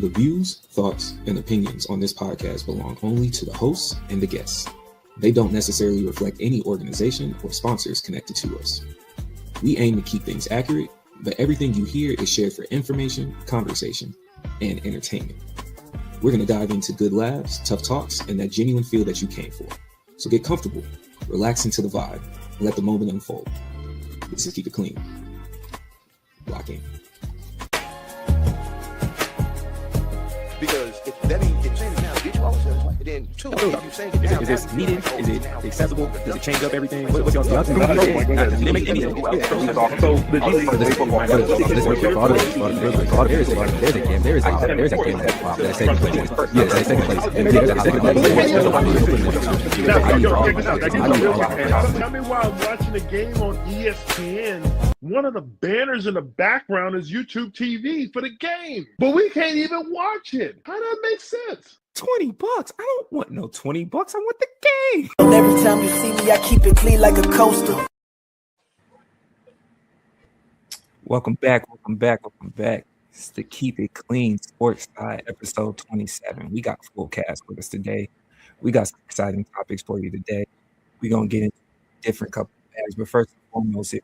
The views, thoughts, and opinions on this podcast belong only to the hosts and the guests. They don't necessarily reflect any organization or sponsors connected to us. We aim to keep things accurate, but everything you hear is shared for information, conversation, and entertainment. We're going to dive into good laughs, tough talks, and that genuine feel that you came for. So get comfortable, relax into the vibe, and let the moment unfold. This is Keep It Clean. Lock in. Because if that ain't get changed now, get you off yourself. And then two, if you change it now, is this needed? Is it accessible? Does it change up everything? What's y'all thoughts? It make any sense. There's a game that's second place. Yeah, that's second place. Tell me why I'm watching a game on ESPN. One of the banners in the background is YouTube TV for the game, but we can't even watch it. How does that make sense? $20. I don't want no $20. I want the game. Every time you see me, I keep it clean like a coaster. Welcome back. It's the Keep It Clean Sports Side, episode 27. We got full cast with us today. We got some exciting topics for you today. We're going to get into different couple of bags, but first and foremost, if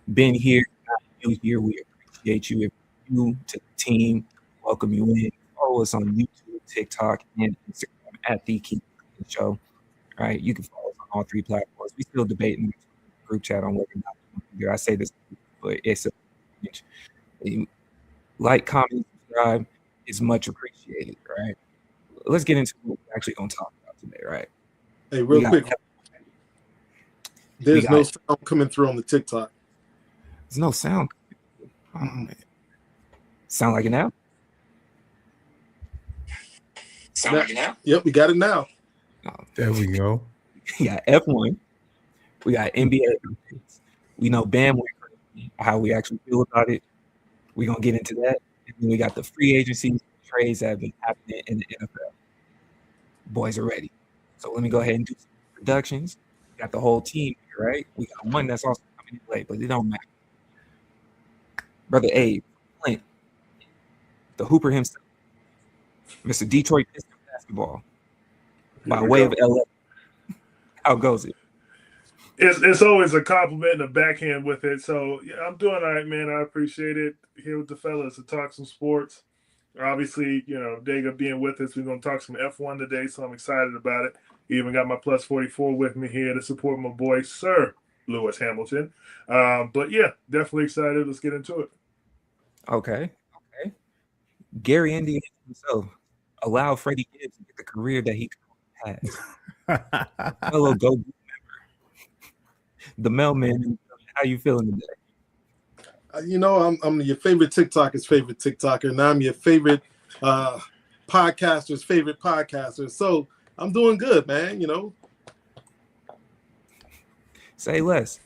you've been here, not new here, we appreciate you. If you're new to the team, welcome you in. Follow us on YouTube, TikTok, and Instagram at the Keep It Clean Show. All right, you can follow us on all three platforms. We still debating in the group chat on whether or not I say this, but it's a like, comment, subscribe is much appreciated. Right, let's get into what we're actually going to talk about today. Right. Hey, real quick, there's no sound coming through on the TikTok. There's no sound. Oh, man. Sound like it now? Like it now? Yep, we got it now. Oh, there we go. We got F1. We got NBA. We know Bam, how we actually feel about it. We're going to get into that. And then we got the free agency trades that have been happening in the NFL. Boys are ready. So let me go ahead and do some productions. We got the whole team here, right? We got one that's also coming in late, but it don't matter. Brother Abe, Clint, the Hooper himself, Mr. Detroit Pistons basketball, by way of LA. How goes it? It's always a compliment and a backhand with it. So yeah, I'm doing all right, man. I appreciate it. Here with the fellas to talk some sports. Obviously, Bodega being with us, we're going to talk some F1 today, so I'm excited about it. Even got my plus 44 with me here to support my boy, Sir Lewis Hamilton. But yeah, definitely excited. Let's get into it. Okay. Gary Indiana himself allowed Freddie Gibbs to get the career that he has. Hello, go member. The mailman. How you feeling today? I'm your favorite TikToker's favorite TikToker, and I'm your favorite podcaster's favorite podcaster. So I'm doing good, man. Say less.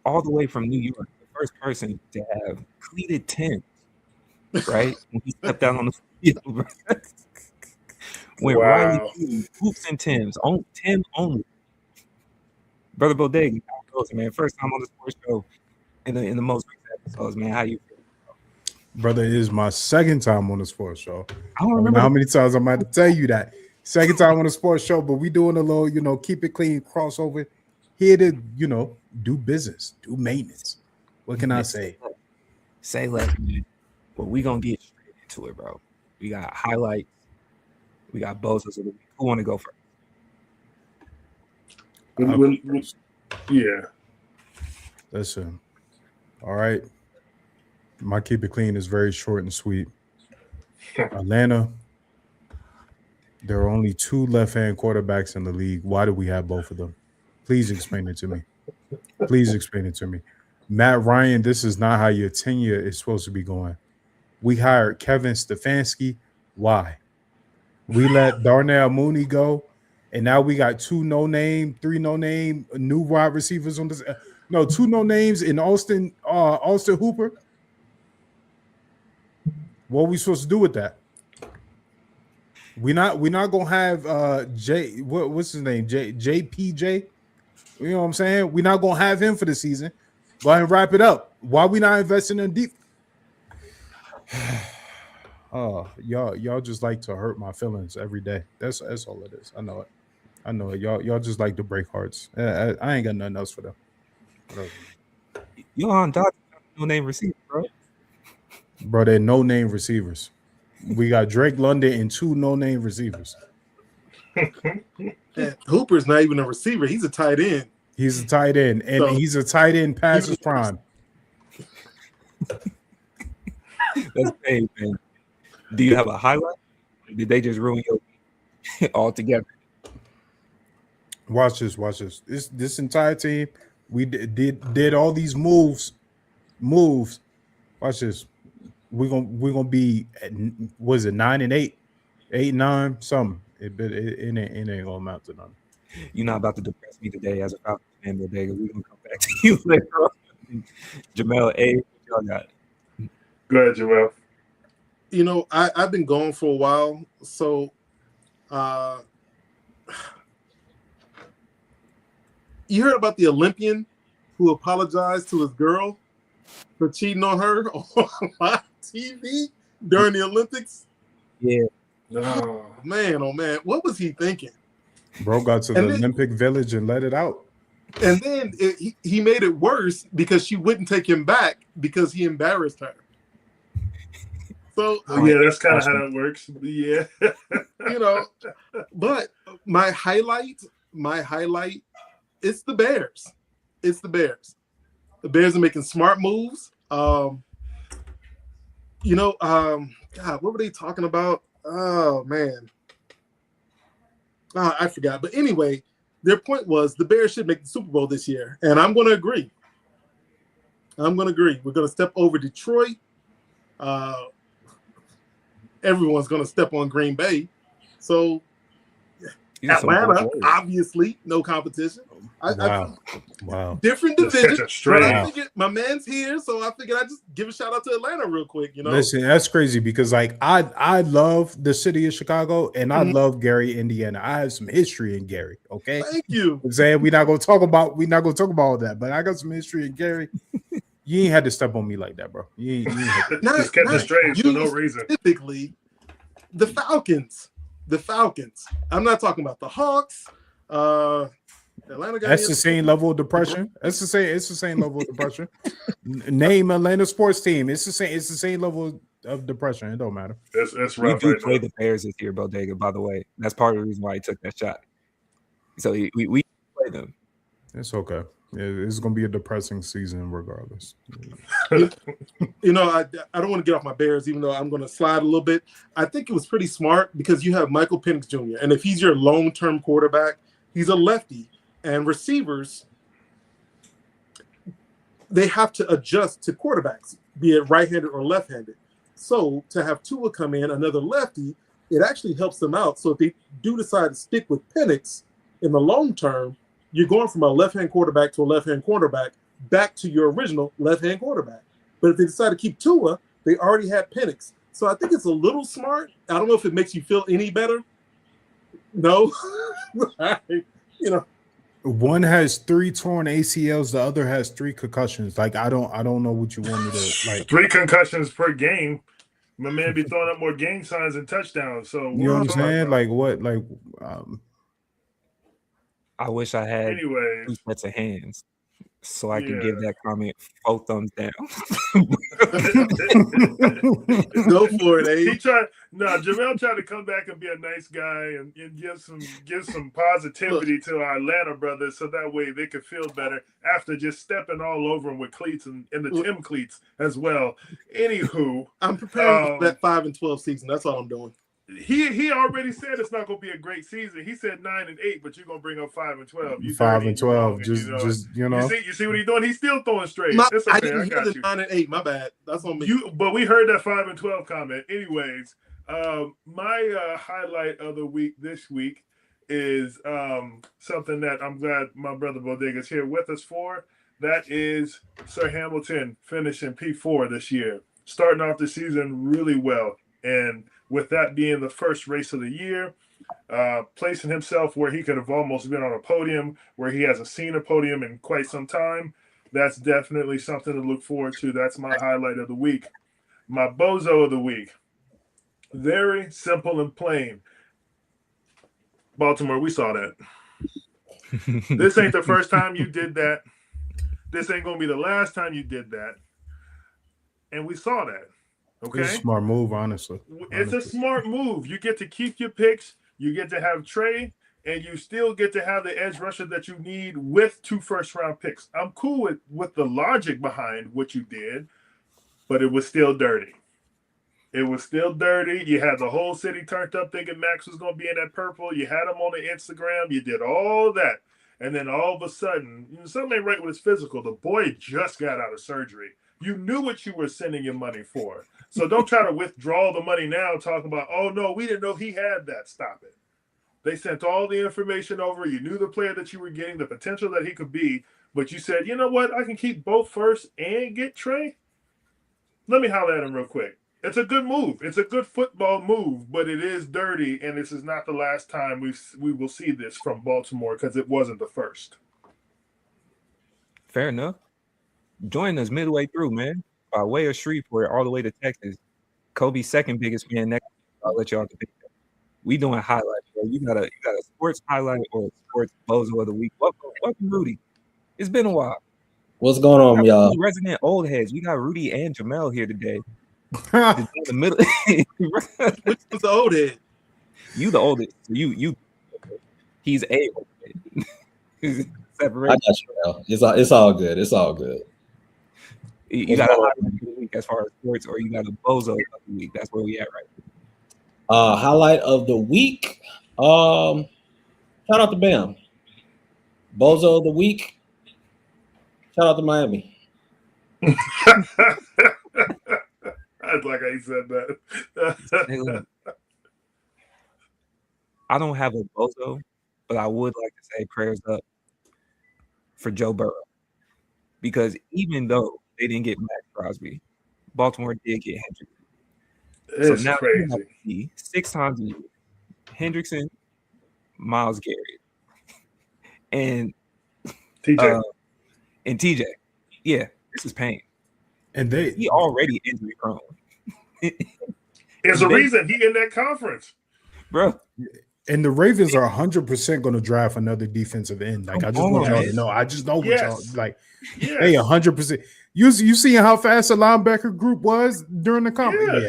All the way from New York, the first person to have cleated Timbs, right? When he stepped out on the field, when Riley hoops and Timbs, Tim only. Brother Bodega, how it goes, man? First time on the sports show in the most recent episodes, man. How you feel? Brother, it is my second time on the sports show. I don't remember how many times I'm about to tell you that. Second time on the sports show, but we doing a little, keep it clean crossover. Here to, do business, do maintenance. What can I say? Say less, man. Well, we gonna get straight into it, bro. We got highlights. We got bozos of the week. Who want to go first? Yeah. Listen. All right. My keep it clean is very short and sweet. Atlanta. There are only two left-hand quarterbacks in the league. Why do we have both of them? Please explain it to me. Matt Ryan, this is not how your tenure is supposed to be going. We hired Kevin Stefanski. Why? We let Darnell Mooney go, and now we got three no-name new wide receivers on this. No, two no-names in Austin Hooper. What are we supposed to do with that? We're not gonna have what's his name? JPJ. You know what I'm saying? We're not gonna have him for the season. Go ahead and wrap it up. Why we not investing in deep? Y'all just like to hurt my feelings every day. That's all it is. I know it. I know it. Y'all just like to break hearts. I ain't got nothing else for them. Johan Dodson, no name receiver, bro. Bro, they're no name receivers. We got Drake London and 2 no name receivers. And Hooper's not even a receiver. He's a tight end. He's a tight end, and So- he's a tight end past his prime. That's pain, man. Do you have a highlight? Or did they just ruin your altogether? Watch this. This entire team, we did all these moves. Watch this. We're gonna be at, was it 9-8, 8-9, something. It ain't gonna amount to nothing. You're not about to depress me today as a Falcons fan, Bodega. We're gonna come back to you later on. Jamel A, what y'all got? Go ahead, Joel. You know, I've been gone for a while, so you heard about the Olympian who apologized to his girl for cheating on her on live TV during the Olympics? Yeah. No. Man, oh man, what was he thinking? Bro got to the And then- Olympic Village and let it out. And then he made it worse because she wouldn't take him back because he embarrassed her. So Yeah, that's kind of how that works. Yeah. you know, but my highlight, it's the Bears. It's the Bears. The Bears are making smart moves. God, what were they talking about? Oh man. I forgot. But anyway, their point was the Bears should make the Super Bowl this year. And I'm going to agree. We're going to step over Detroit. Everyone's going to step on Green Bay. So Atlanta, obviously, no competition. Wow. Different That's division. such a stretch. But I figured my man's here, so I figured I'd just give a shout out to Atlanta real quick. You know, Listen, that's crazy because like I love the city of Chicago and I love Gary, Indiana. I have some history in Gary. Okay, thank you. I'm saying we're not gonna talk about all that, but I got some history in Gary. You ain't had to step on me like that, bro. You ain't had to. Just kept it straight for you no reason. Specifically, the Falcons. I'm not talking about the Hawks. Atlanta got That's the same level of depression. It's the same level of depression. Name Atlanta sports team. It's the same level of depression. It don't matter. It's We rough do right play now. the Bears this year, Bodega, by the way. That's part of the reason why he took that shot. So we play them. It's okay. It's gonna be a depressing season regardless. You know, I don't want to get off my Bears, even though I'm going to slide a little bit. I think it was pretty smart because you have Michael Penix Jr. And if he's your long-term quarterback, he's a lefty. And receivers, they have to adjust to quarterbacks, be it right-handed or left-handed. So to have Tua come in, another lefty, it actually helps them out. So if they do decide to stick with Penix in the long term, you're going from a left-hand quarterback to a left-hand quarterback back to your original left-hand quarterback. But if they decide to keep Tua, they already had Penix. So I think it's a little smart. I don't know if it makes you feel any better. No. You know. One has 3 torn ACLs, the other has 3 concussions. Like I don't know what you want me to like. 3 concussions per game. My man be throwing up more game signs and touchdowns. So You know what I'm saying? Like what? Like I wish I had anyway, 2 sets of hands so I can Yeah. give that comment 4 thumbs down. Go for it, he Abe. tried. No, Jamel tried to come back and be a nice guy and give some positivity to our Atlanta brothers, so that way they could feel better after just stepping all over them with cleats and the Tim cleats as well. Anywho, I'm preparing for that 5-12 season. That's all I'm doing. he already said it's not going to be a great season. He said 9-8, but you're going to bring up 5-12. You 5 dirty, and you wrong, 12. Just you know. You see what he's doing? He's still throwing straight. It's I okay. didn't I hear got the you. 9-8. My bad. That's on me. But we heard that 5-12 comment. Anyways, my highlight of the week this week is something that I'm glad my brother Bodega is here with us for. That is Sir Hamilton finishing P4 this year, starting off the season really well, and with that being the first race of the year, placing himself where he could have almost been on a podium, where he hasn't seen a podium in quite some time. That's definitely something to look forward to. That's my highlight of the week. My bozo of the week Very simple and plain. Baltimore, we saw that. This ain't the first time you did that. This ain't going to be the last time you did that. And we saw that. Okay? It's a smart move, honestly. It's a smart move. You get to keep your picks. You get to have Trey, and you still get to have the edge rusher that you need with 2 first-round picks. I'm cool with the logic behind what you did, but it was still dirty. It was still dirty. You had the whole city turned up thinking Max was going to be in that purple. You had him on the Instagram. You did all that. And then all of a sudden, something ain't right with his physical. The boy just got out of surgery. You knew what you were sending your money for. So don't try to withdraw the money now talking about, oh, no, we didn't know he had that. Stop it. They sent all the information over. You knew the player that you were getting, the potential that he could be. But you said, you know what? I can keep both first and get Trey. Let me holler at him real quick. It's a good move. It's a good football move, but it is dirty, and this is not the last time we will see this from Baltimore because it wasn't the first. Fair enough. Join us midway through, man, by way of Shreveport all the way to Texas. Kobe's second biggest fan next. I'll let y'all debate that. We doing highlights, bro. You got a sports highlight or a sports bozo of the week. Welcome, Rudy. It's been a while. What's going on, y'all? Resident old heads. We got Rudy and Jamel here today. In the middle. Which was the old head? You the oldest. You. He's a old head. Separate. I got you, Mel. It's all good. It's all good. You got a highlight of the week as far as sports, or you got a bozo of the week. That's where we at right now. Highlight of the week. Shout out to Bam. Bozo of the week. Shout out to Miami. I like how you said that. I don't have a bozo, but I would like to say prayers up for Joe Burrow. Because even though they didn't get Max Crosby, Baltimore did get Hendrickson. It's so now crazy. 6 times a year. Hendrickson, Myles Garrett, and TJ. And TJ. Yeah, this is pain. And he already injury prone. There's a reason he in that conference, bro. And the Ravens are 100% going to draft another defensive end. Like, I just want y'all to know. I just know what y'all like. Yes. Hey, 100%. You seeing how fast the linebacker group was during the conference?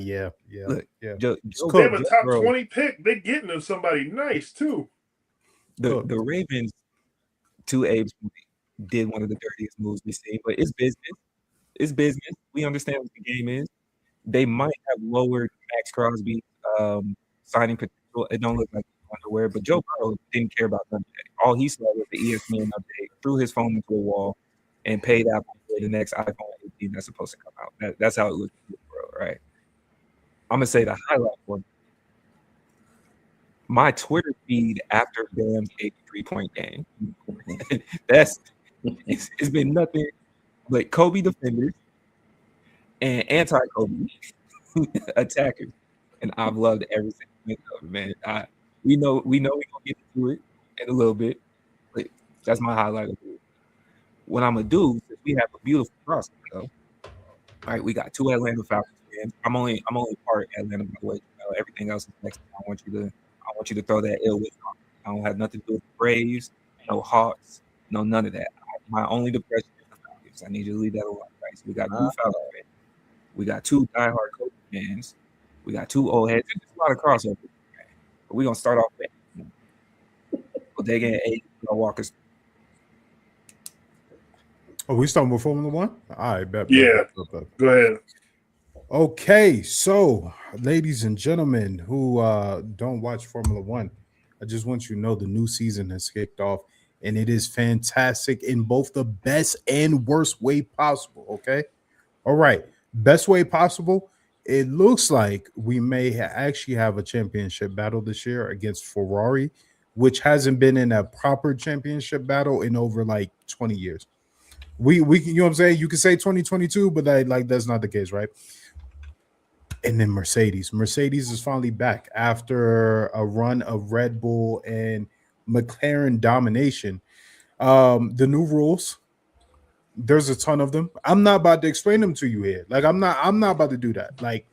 Yeah. Look, yeah. They have a top 20 pick. They getting them somebody nice too. The Ravens, to Abe's point, did one of the dirtiest moves we've seen, but it's business. It's business. We understand what the game is. They might have lowered Max Crosby signing potential. It don't look like underwear, but Joe Burrow didn't care about none of that. All he saw was the ESPN update, threw his phone into a wall, and paid Apple for the next iPhone 18 that's supposed to come out. That's how it looks, bro. Right? I'm gonna say the highlight for me. My Twitter feed after Bam's 83-point game. It's been nothing but Kobe defenders and anti-Kobe attackers, and I've loved every single minute of it, man. We know we're gonna get into it in a little bit, but that's my highlight of it. What I'm gonna do is we have a beautiful roster, though. All right, we got 2 Atlanta Falcons fans. I'm only part Atlanta, by the way. Everything else is next. I want you to throw that ill with me. I don't have nothing to do with the Braves, no Hawks, no none of that. My only depression is the Falcons. I need you to leave that alone, right? So we got 2 Falcons fans. We got 2 diehard Kobe fans. We got 2 old heads. There's a lot of crossover. But we're gonna start off with Bodega and A. Walker. Oh, we starting with Formula One? All right, bet. Go ahead. Okay, so ladies and gentlemen who don't watch Formula One, I just want you to know the new season has kicked off, and it is fantastic in both the best and worst way possible. Okay, all right, best way possible. It looks like we may actually have a championship battle this year against Ferrari, which hasn't been in a proper championship battle in over like 20 years. We you know what I'm saying? You can say 2022, but that's not the case, right? And then Mercedes is finally back after a run of Red Bull and McLaren domination. The new rules, there's a ton of them. I'm not about to explain them to you here. Like I'm not about to do that. Like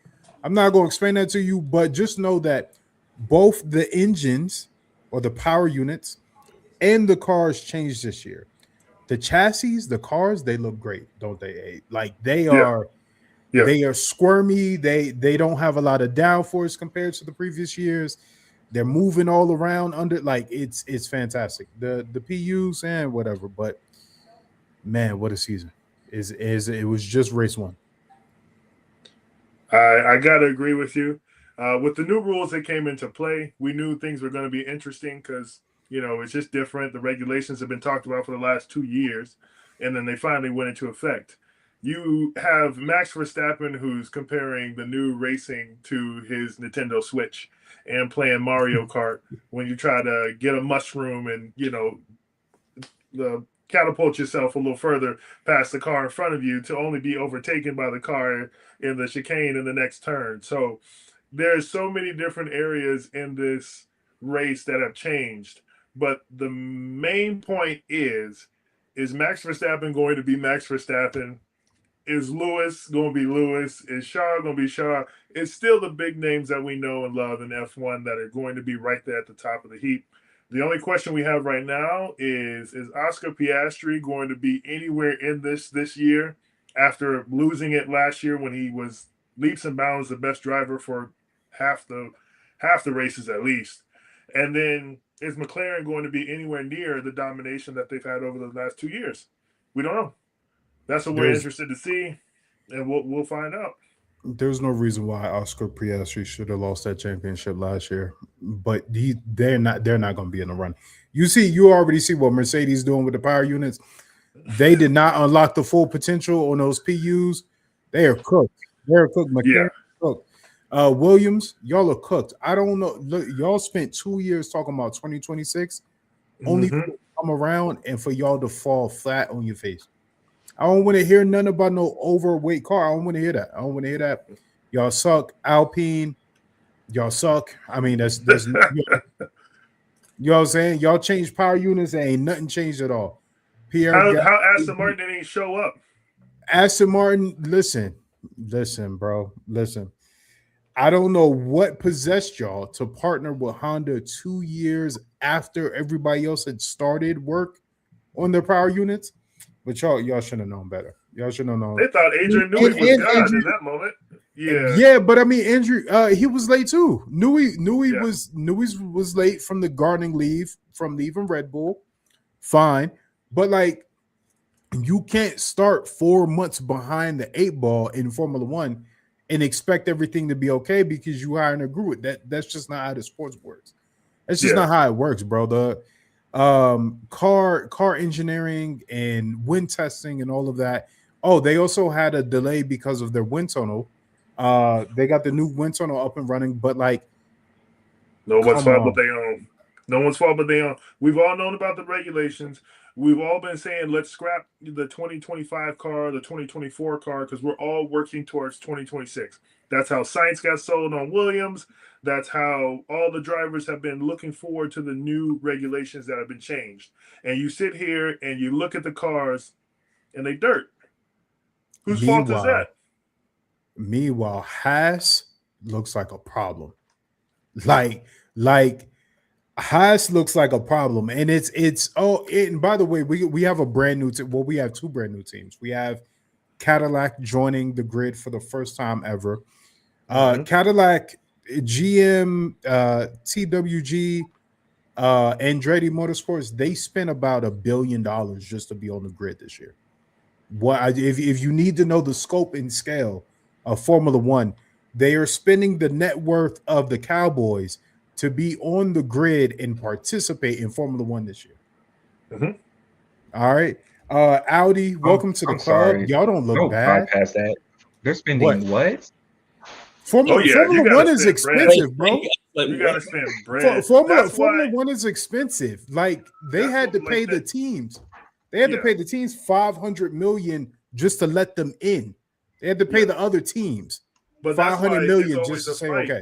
I'm not going to explain that to you, but just know that both the engines or the power units and the cars changed this year. The chassis, the cars, they look great, don't they? Like they are squirmy. They don't have a lot of downforce compared to the previous years. They're moving all around under, like it's fantastic. The PUs and whatever, but man, what a season. Is it was just race one. I gotta agree with you. With the new rules that came into play, we knew things were going to be interesting because it's just different. The regulations have been talked about for the last 2 years, and then they finally went into effect. You have Max Verstappen who's comparing the new racing to his Nintendo Switch and playing Mario Kart when you try to get a mushroom and catapult yourself a little further past the car in front of you to only be overtaken by the car in the chicane in the next turn. So there's so many different areas in this race that have changed. But the main point is Max Verstappen going to be Max Verstappen? Is Lewis going to be Lewis? Is Shaw going to be Shaw? It's still the big names that we know and love in F1 that are going to be right there at the top of the heap. The only question we have right now is Oscar Piastri going to be anywhere in this year after losing it last year when he was leaps and bounds the best driver for half the races at least? And then is McLaren going to be anywhere near the domination that they've had over the last 2 years? We don't know. That's what we're interested to see, and we'll find out. There's no reason why Oscar Piastri should have lost that championship last year, but they're not going to be in the run. You already see what Mercedes doing with the power units. They did not unlock the full potential on those PUs. They are cooked. They're cooked. McLaren cooked. Williams, y'all are cooked. I don't know. Look, y'all spent 2 years talking about 2026, only for it to come around and for y'all to fall flat on your face. I don't want to hear nothing about no overweight car. I don't want to hear that. Y'all suck. Alpine, y'all suck. I mean, that's you know what I'm saying? Y'all changed power units and ain't nothing changed at all. How Aston Martin didn't show up? Aston Martin, listen, bro. Listen. I don't know what possessed y'all to partner with Honda 2 years after everybody else had started work on their power units. But y'all should have known better. Y'all should have known. They thought Adrian Newey was God in that moment. Yeah, but I mean, Andrew, he was late too. Newey was late from the gardening leave from leaving Red Bull. Fine, but like, you can't start 4 months behind the 8 ball in Formula One and expect everything to be okay because you hired a group. That's just not how the sports works. That's just not how it works, bro. The car engineering and wind testing and all of that. Oh, they also had a delay because of their wind tunnel. They got the new wind tunnel up and running, but like, no one's fault but they own. No one's fault but they own. We've all known about the regulations. We've all been saying let's scrap the 2025 car, the 2024 car, because we're all working towards 2026. That's how Sainz got sold on Williams. That's how all the drivers have been looking forward to the new regulations that have been changed. And you sit here and you look at the cars and they dirt. Whose fault is that? Meanwhile, Haas looks like a problem. Like Haas looks like a problem. And and by the way, we have a brand new team. Well, we have 2 brand new teams. We have Cadillac joining the grid for the first time ever. Cadillac, GM, TWG, Andretti Motorsports, they spent about $1 billion just to be on the grid this year. If you need to know the scope and scale of Formula One, they are spending the net worth of the Cowboys to be on the grid and participate in Formula One this year. All right. Audi, welcome to the club. Sorry. Y'all don't look bad. Bypass that. They're spending what? Formula One is expensive, bro. You gotta spend bread. Formula One is expensive. Like they had to pay the teams. They had to pay the teams $500 million just to let them in. They had to pay the other teams $500 million just to say okay.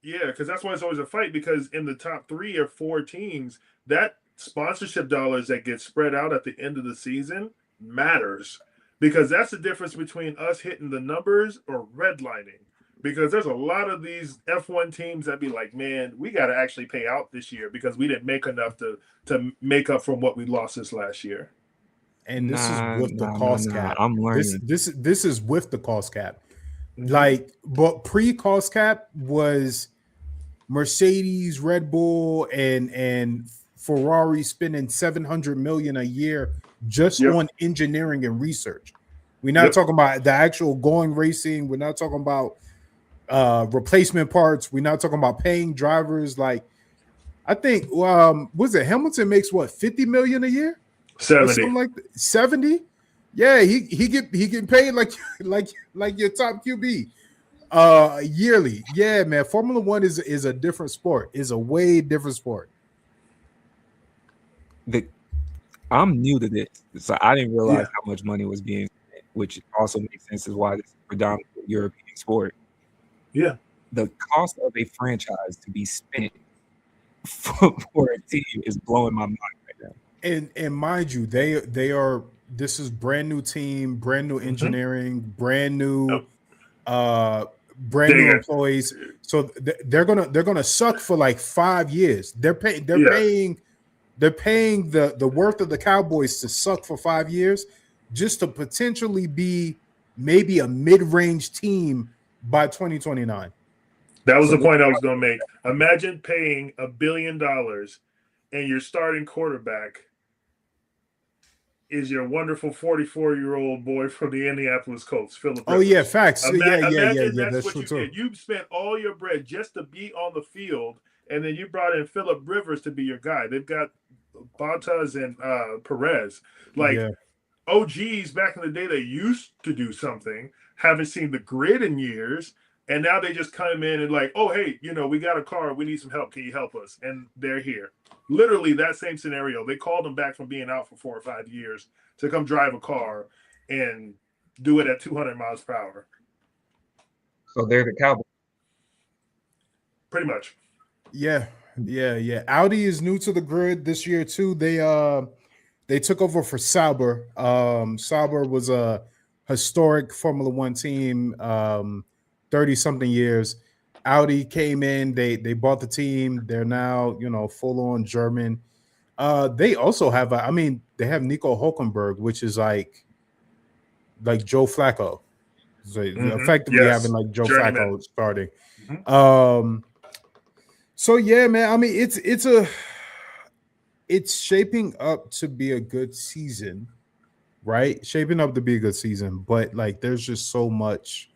Yeah, because that's why it's always a fight, because in the top 3 or 4 teams, that sponsorship dollars that get spread out at the end of the season matters, because that's the difference between us hitting the numbers or redlining. because there's a lot of these F1 teams that be like, man, we got to actually pay out this year because we didn't make enough to make up from what we lost this last year. And this is with the cost cap. I'm learning. This is with the cost cap. Like, but pre-cost cap was Mercedes, Red Bull, and Ferrari spending $700 million a year just on engineering and research. We're not talking about the actual going racing. We're not talking about replacement parts. We're not talking about paying drivers. Like, I think was it Hamilton makes what, 50 million a year? 70. Like 70. Yeah, he get paid like your top QB yearly. Yeah, man. Formula One is a different sport. Is a way different sport. I'm new to this, so I didn't realize how much money was being spent, which also makes sense as why this is a predominantly European sport. Yeah, the cost of a franchise to be spent for a team is blowing my mind right now. And mind you, they are. This is brand new team, brand new engineering, brand new new employees. So they're gonna suck for like 5 years. They're paying the worth of the Cowboys to suck for 5 years just to potentially be maybe a mid-range team by 2029. That was the point I was going to make. Imagine paying $1 billion and your starting quarterback is your wonderful 44-year-old boy from the Indianapolis Colts, Philip Rivers. Oh, yeah, facts. Imagine yeah, that's what true you did. You spent all your bread just to be on the field, and then you brought in Philip Rivers to be your guy. They've got Bottas and Perez. OGs back in the day, they used to do something, haven't seen the grid in years, and now they just come in and like, oh, hey, we got a car. We need some help. Can you help us? And they're here. Literally that same scenario. They called them back from being out for 4 or 5 years to come drive a car and do it at 200 miles per hour. So they're the Cowboys. Pretty much. Yeah. Audi is new to the grid this year too. They took over for Sauber. Sauber was a historic Formula One team, 30-something years. Audi came in, they bought the team. They're now, full-on German. They also have they have Nico Hülkenberg, which is like Joe Flacco. So effectively having like Joe Flacco starting. So yeah, man. It's shaping up to be a good season, right? Shaping up to be a good season, but like there's just so much.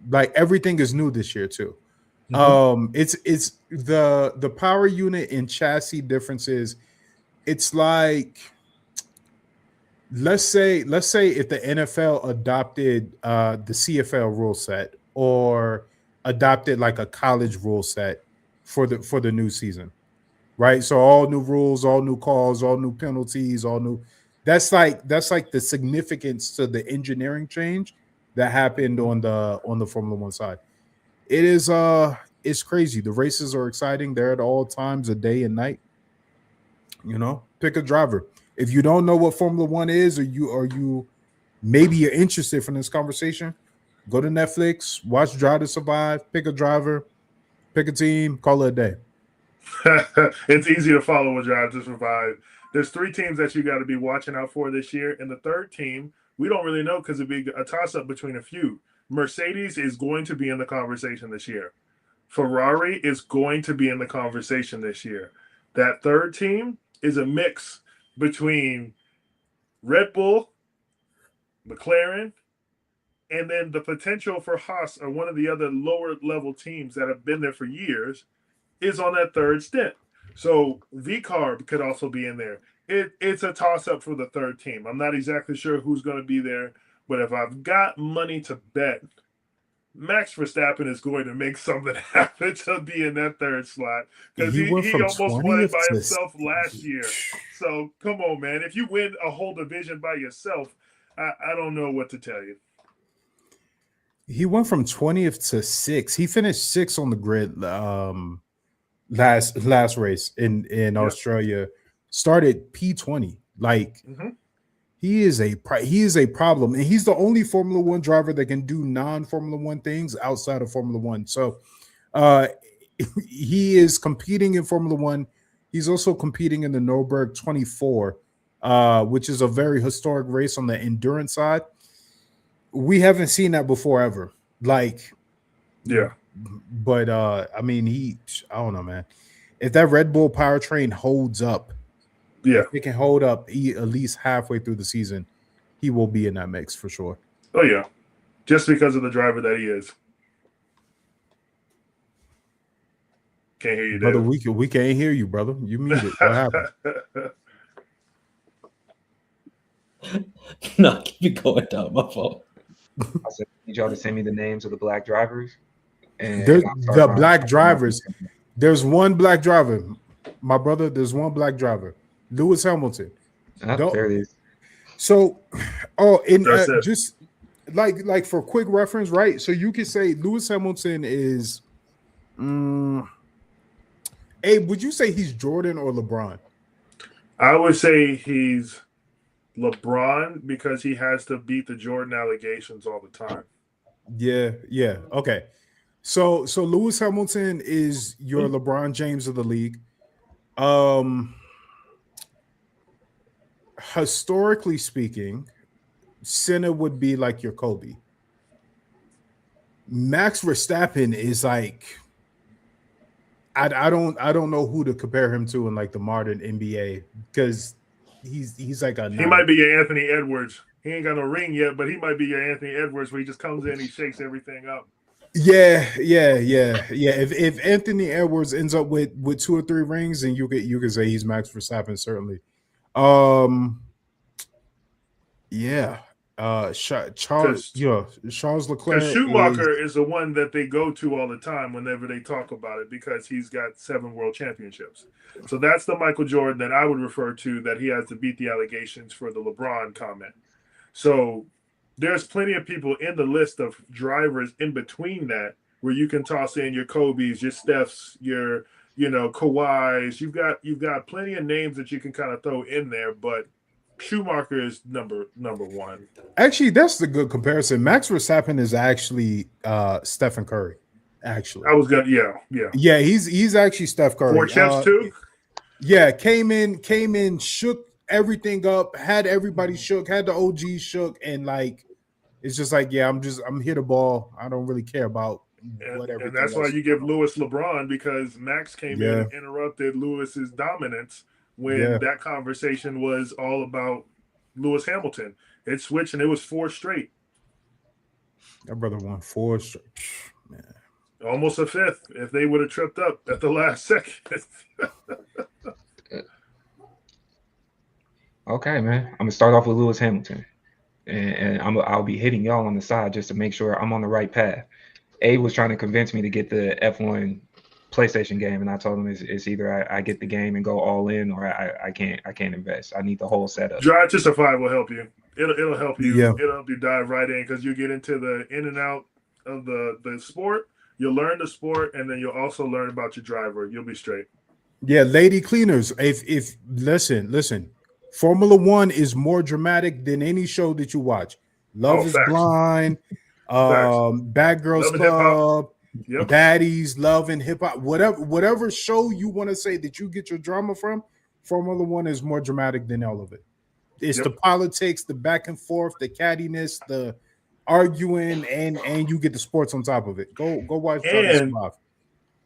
Like everything is new this year too. It's the power unit and chassis differences. It's like let's say if the NFL adopted the CFL rule set or adopted like a college rule set for the new season, right? So all new rules, all new calls, all new penalties, all new. That's like the significance to the engineering change that happened on the Formula One side. It is it's crazy. The races are exciting. They're at all times of day and night. Pick a driver. If you don't know what Formula One is, or you maybe you're interested from this conversation, go to Netflix, watch Drive to Survive, pick a driver, pick a team, call it a day. It's easy to follow a Drive to Survive. There's 3 teams that you got to be watching out for this year, and the third team we don't really know because it'd be a toss-up between a few. Mercedes is going to be in the conversation this year. Ferrari is going to be in the conversation this year. That third team is a mix between Red Bull, McLaren, and then the potential for Haas or one of the other lower-level teams that have been there for years is on that third stint. So V-Carb could also be in there. It's a toss-up for the third team. I'm not exactly sure who's going to be there, but if I've got money to bet, Max Verstappen is going to make something happen to be in that third slot because he almost won it by himself last year. So come on, man. If you win a whole division by yourself, I don't know what to tell you. He went from 20th to 6th. He finished 6th on the grid last race in Australia. Started P20. Like He is a problem, and he's the only Formula One driver that can do non-Formula One things outside of Formula One. So, he is competing in Formula One. He's also competing in the Nürburgring 24, which is a very historic race on the endurance side. We haven't seen that before ever. Like, yeah. But I mean, I don't know, man. If that Red Bull powertrain holds up, yeah, if it can hold up at least halfway through the season, he will be in that mix for sure. Oh yeah, just because of the driver that he is. Can't hear you, brother. David. We can't hear you, brother. You muted. What happened? No, keep it going down. My fault. I said, need y'all to send me the names of the black drivers. And the black drivers. There's one black driver, my brother. There's one black driver, Lewis Hamilton. There it is. So, just like for quick reference, right? So you could say Lewis Hamilton is. Hey, would you say he's Jordan or LeBron? I would say he's LeBron because he has to beat the Jordan allegations all the time. Yeah. Okay. So Lewis Hamilton is your LeBron James of the league. Historically speaking, Senna would be like your Kobe. Max Verstappen is like I don't know who to compare him to in like the modern NBA because he's like he might be your Anthony Edwards. He ain't got no ring yet, but he might be your Anthony Edwards where he just comes in, he shakes everything up. Yeah. If Anthony Edwards ends up with 2 or 3 rings, then you could say he's Max Verstappen certainly. Charles Leclerc. Because Schumacher is the one that they go to all the time whenever they talk about it because he's got 7 world championships. So that's the Michael Jordan that I would refer to that he has to beat the allegations for the LeBron comment. So there's plenty of people in the list of drivers in between that where you can toss in your Kobe's, your Steph's, your Kawhi's. You've got plenty of names that you can kind of throw in there, but Schumacher is number one. Actually, that's the good comparison. Max Verstappen is actually Stephen Curry. Actually, I was gonna, yeah. He's actually Steph Curry. 4 champs too. Yeah, came in, shook everything up, had everybody shook, had the OGs shook, and like it's just like, yeah, I'm here to ball. I don't really care about whatever. And that's why you give Lewis LeBron because Max came in and interrupted Lewis's dominance. When that conversation was all about Lewis Hamilton. It switched and it was 4 straight. That brother won 4 straight. Man. Almost a 5th if they would have tripped up at the last second. Okay, man. I'm going to start off with Lewis Hamilton. And I'll be hitting y'all on the side just to make sure I'm on the right path. A was trying to convince me to get the F1 PlayStation game, and I told him it's either I get the game and go all in, or I can't invest. I need the whole setup. Drive to Survive will help you. It'll help you. Yeah. It'll help you dive right in because you get into the in and out of the sport. You'll learn the sport, and then you'll also learn about your driver. You'll be straight. Yeah, lady cleaners. If listen, Formula One is more dramatic than any show that you watch. Love is Blind, Bad Girls Club. Yep. Baddies, Love and Hip Hop, whatever show you want to say that you get your drama from, Formula One is more dramatic than all of it. It's the politics, the back and forth, the cattiness, the arguing, and you get the sports on top of it. Go watch Live.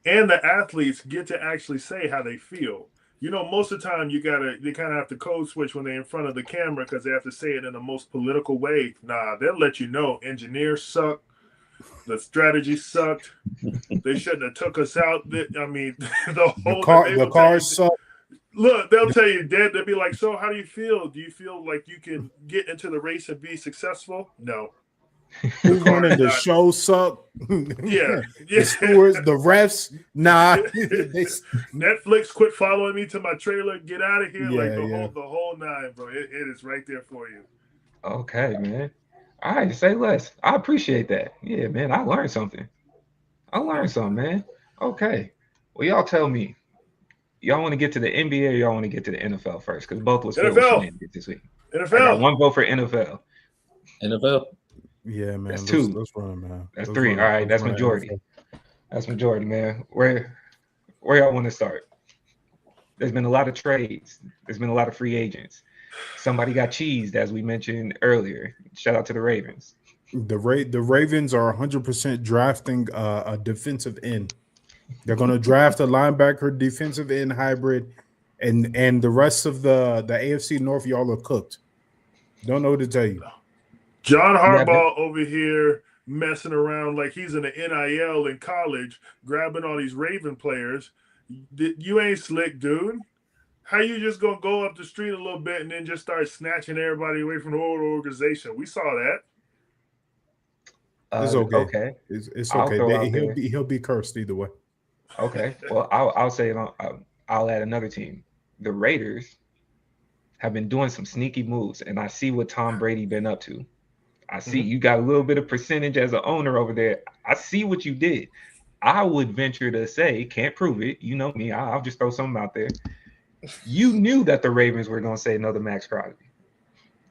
And the athletes get to actually say how they feel. Most of the time they kind of have to code switch when they're in front of the camera because they have to say it in the most political way. Nah, they'll let you know engineers suck. The strategy sucked. They shouldn't have took us out. I mean, the cars suck. Look, they'll tell you, Dad. They'll be like, "So, how do you feel? Do you feel like you can get into the race and be successful?" No. The show suck. Yeah. The stewards, the refs, nah. Netflix quit following me to my trailer. Get out of here! The whole 9, bro. It is right there for you. Okay, man. All right, say less. I appreciate that. Yeah, man, I learned something, man. Okay. Well, y'all tell me. Y'all want to get to the NBA or y'all want to get to the NFL first? Because both was filled with shenanigans this week. I got one vote for NFL. NFL. Yeah, man. That's two. Let's run, man. That's Let's three. run. All right, Let's that's run majority. NFL. That's majority, man. Where y'all want to start? There's been a lot of trades. There's been a lot of free agents. Somebody got cheesed, as we mentioned earlier. Shout out to the Ravens. The Ravens are 100% drafting a defensive end. They're going to draft a linebacker, defensive end hybrid, and the rest of the AFC North, y'all are cooked. Don't know what to tell you. John Harbaugh over here messing around like he's in the NIL in college, grabbing all these Raven players. You ain't slick, dude. How you just gonna go up the street a little bit and then just start snatching everybody away from the whole organization? We saw that. It's okay. Okay. It's I'll throw out okay. He'll be cursed either way. Okay. Well, I'll say it. I'll add another team. The Raiders have been doing some sneaky moves, and I see what Tom Brady been up to. I see you got a little bit of percentage as an owner over there. I see what you did. I would venture to say, can't prove it. You know me. I'll just throw something out there. You knew that the Ravens were going to say another Max Crosby.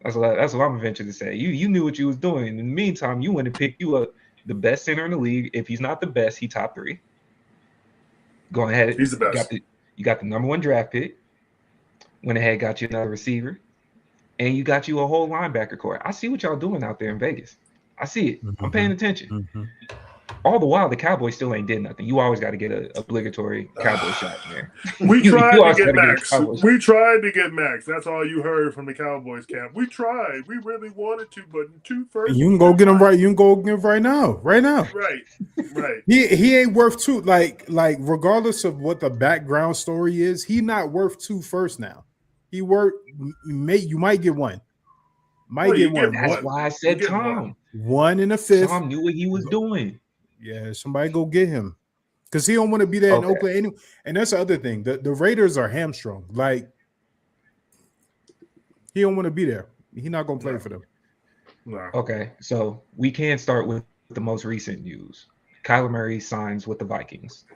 That's what I'm going to venture to say. You knew what you was doing. In the meantime, you went and picked you up the best center in the league. If he's not the best, he top 3. Go ahead. He's the best. You got the number 1 draft pick. Went ahead, got you another receiver. And you got you a whole linebacker core. I see what y'all doing out there in Vegas. I see it. I'm paying attention. All the while, the Cowboys still ain't did nothing. You always got to get an obligatory Cowboy shot in there. We tried to get Max. We tried to get Max. That's all you heard from the Cowboys camp. We tried. We really wanted to, but in 2 first. You can go get him right. You can go get him right now. Right now. Right. He ain't worth 2. Like regardless of what the background story is, he not worth 2 first now. He worth. You might get 1. Get 1. That's why I said Tom. 1 in the 5th. Tom knew what he was doing. Yeah, somebody go get him because he don't want to be there in Oakland anyway. And that's the other thing. The Raiders are hamstrung. Like he don't want to be there. He's not gonna play for them. No. Okay, so we can start with the most recent news. Kyler Murray signs with the Vikings.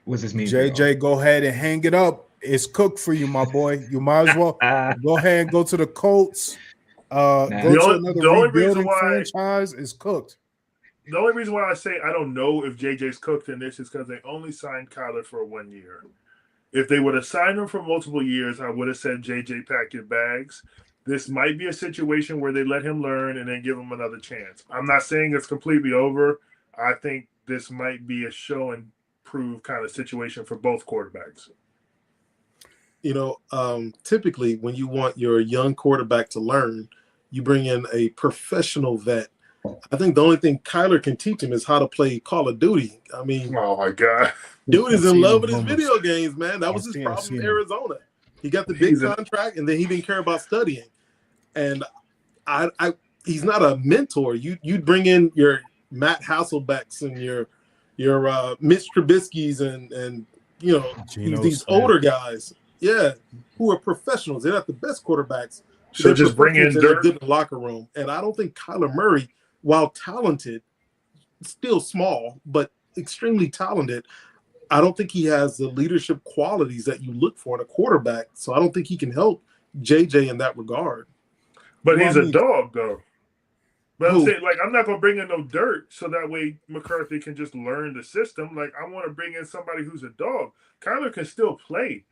What's this mean? JJ, go ahead and hang it up. It's cooked for you, my boy. You might as well go ahead and go to the Colts. Go to another rebuilding franchise. It's cooked. The only reason why I say I don't know if JJ's cooked in this is because they only signed Kyler for 1 year. If they would have signed him for multiple years, I would have said, JJ, pack your bags. This might be a situation where they let him learn and then give him another chance. I'm not saying it's completely over. I think this might be a show and prove kind of situation for both quarterbacks. You know, typically when you want your young quarterback to learn, you bring in a professional vet. I think the only thing Kyler can teach him is how to play Call of Duty. I mean, oh my God, dude is in love with his video games, man. That was his problem in Arizona. He got the big contract, and then he didn't care about studying. And he's not a mentor. You'd bring in your Matt Hasselbecks and your Mitch Trubisky's and you know these older guys, who are professionals. They're not the best quarterbacks. So just bring in dirt. Good in the locker room. And I don't think Kyler Murray, while talented, still small, but extremely talented, I don't think he has the leadership qualities that you look for in a quarterback. So I don't think he can help JJ in that regard. But he's a dog, though. But I'm saying, like, I'm not going to bring in no dirt so that way McCarthy can just learn the system. Like, I want to bring in somebody who's a dog. Kyler can still play.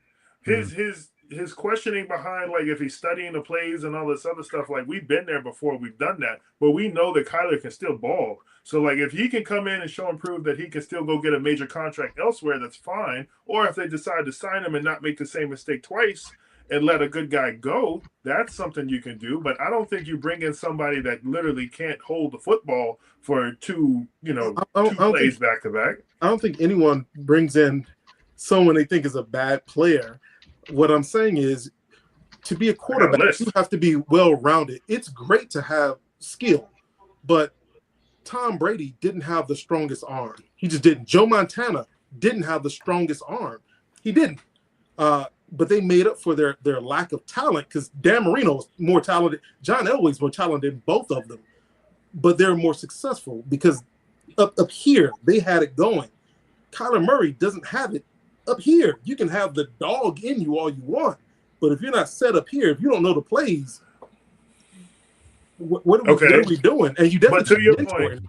His questioning behind, like, if he's studying the plays and all this other stuff, like, we've been there before, we've done that. But we know that Kyler can still ball. So, like, if he can come in and show and prove that he can still go get a major contract elsewhere, that's fine. Or if they decide to sign him and not make the same mistake twice and let a good guy go, that's something you can do. But I don't think you bring in somebody that literally can't hold the football for two plays back to back. I don't think anyone brings in someone they think is a bad player. What I'm saying is, to be a quarterback, you have to be well-rounded. It's great to have skill, but Tom Brady didn't have the strongest arm. He just didn't. Joe Montana didn't have the strongest arm. He didn't. But they made up for their lack of talent because Dan Marino was more talented. John Elway's more talented than both of them. But they're more successful because up here, they had it going. Kyler Murray doesn't have it up here. You can have the dog in you all you want. But if you're not set up here, if you don't know the plays, what are we doing? And you definitely But to your mentor point,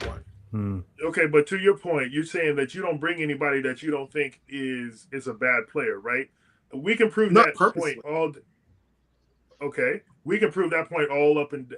anyone. okay, but to your point, you're saying that you don't bring anybody that you don't think is a bad player, right? We can prove Not that purposely. point all. Okay, we can prove that point all up and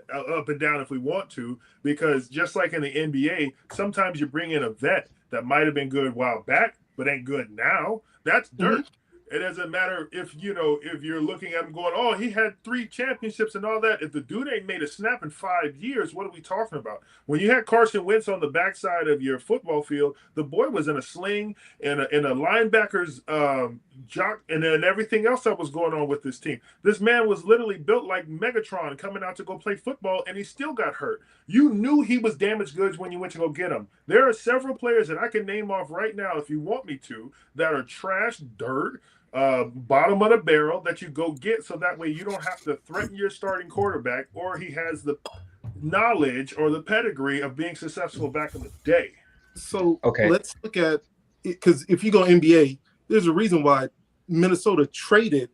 down if we want to, because just like in the NBA, sometimes you bring in a vet that might have been good a while back, but ain't good now. That's dirt. It doesn't matter if you're looking at him going, oh, he had 3 championships and all that. If the dude ain't made a snap in 5 years, what are we talking about? When you had Carson Wentz on the backside of your football field, the boy was in a sling and a linebacker's jock, and then everything else that was going on with this team. This man was literally built like Megatron coming out to go play football, and he still got hurt. You knew he was damaged goods when you went to go get him. There are several players that I can name off right now if you want me to that are trash, dirt, bottom of the barrel that you go get, so that way you don't have to threaten your starting quarterback, or he has the knowledge or the pedigree of being successful back in the day. So let's look at it, because if you go NBA, there's a reason why Minnesota traded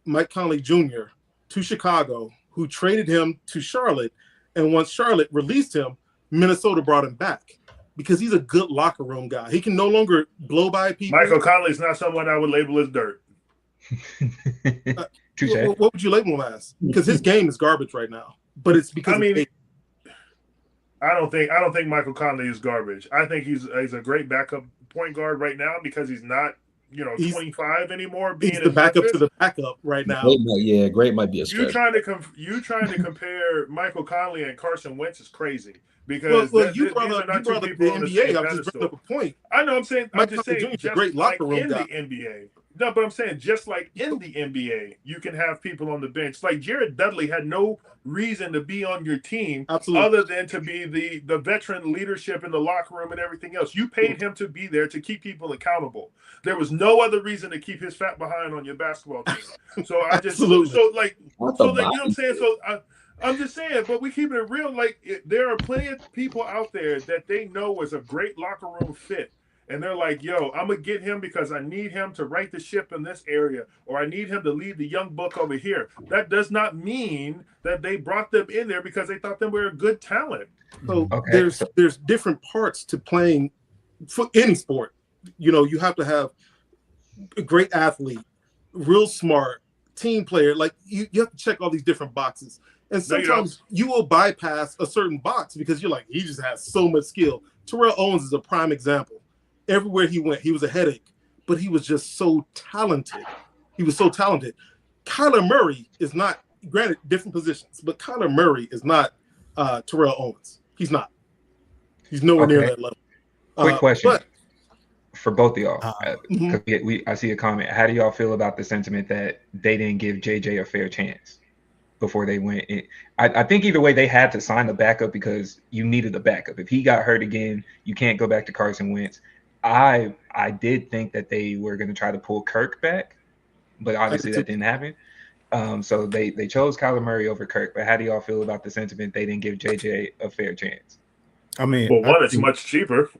Mike Conley Jr. to Chicago, who traded him to Charlotte, and once Charlotte released him, Minnesota brought him back. Because he's a good locker room guy. He can no longer blow by people. Michael Conley is not someone I would label as dirt. What would you label him as? Because his game is garbage right now. But it's because I don't think Michael Conley is garbage. I think he's a great backup point guard right now because he's not 25 anymore. He's the backup to the backup right now. Great might be a stretch. You trying to compare Michael Conley and Carson Wentz is crazy. Because you brought up the NBA. I'm just bringing up a point. I know. I'm just saying just a great locker room guy. The NBA. No, but I'm saying just like in the NBA, you can have people on the bench. Like Jared Dudley had no reason to be on your team other than to be the veteran leadership in the locker room and everything else. You paid him to be there to keep people accountable. There was no other reason to keep his fat behind on your basketball team. So I just you know what I'm saying. So I'm just saying, but we keep it real. Like there are plenty of people out there that they know is a great locker room fit. And they're like, yo, I'm going to get him because I need him to right the ship in this area, or I need him to lead the young buck over here. That does not mean that they brought them in there because they thought they were a good talent. So there's different parts to playing for any sport. You have to have a great athlete, real smart, team player. Like you have to check all these different boxes. And sometimes you will bypass a certain box because you're like, he just has so much skill. Terrell Owens is a prime example. Everywhere he went, he was a headache, but he was just so talented. He was so talented. Kyler Murray is not, granted, different positions, but Kyler Murray is not Terrell Owens. He's not. He's nowhere near that level. Quick question for both of y'all. I see a comment. How do y'all feel about the sentiment that they didn't give JJ a fair chance before they went in? I think either way, they had to sign a backup because you needed a backup. If he got hurt again, you can't go back to Carson Wentz. I did think that they were going to try to pull Kirk back, but obviously that didn't happen. So they chose Kyler Murray over Kirk. But how do y'all feel about the sentiment they didn't give JJ a fair chance? I mean, it's much cheaper.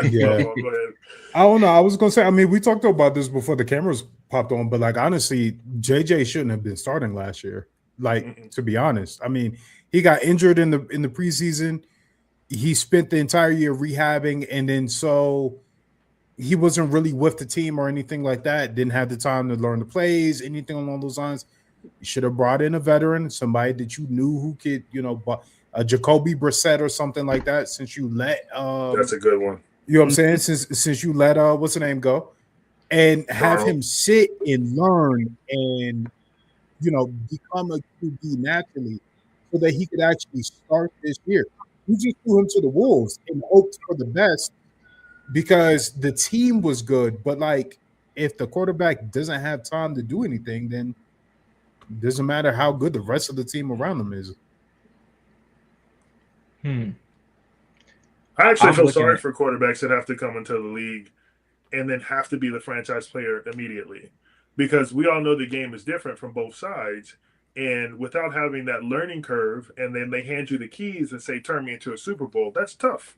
Yeah. Go ahead. I don't know. I was going to say, I mean, we talked about this before the cameras popped on, but like, honestly, JJ shouldn't have been starting last year. Like, to be honest, I mean, he got injured in the preseason. He spent the entire year rehabbing, and then so he wasn't really with the team or anything like that. Didn't have the time to learn the plays, anything along those lines. You should have brought in a veteran, somebody that you knew who could, a Jacoby Brissett or something like that. Since you let, that's a good one. You know what I'm saying? Since you let what's the name go, and have him sit and learn and become a QB naturally, so that he could actually start this year. We just threw him to the wolves and hoped for the best because the team was good. But like, if the quarterback doesn't have time to do anything, then it doesn't matter how good the rest of the team around him is. I actually feel sorry for quarterbacks that have to come into the league and then have to be the franchise player immediately, because we all know the game is different from both sides. And without having that learning curve, and then they hand you the keys and say, turn me into a Super Bowl, that's tough.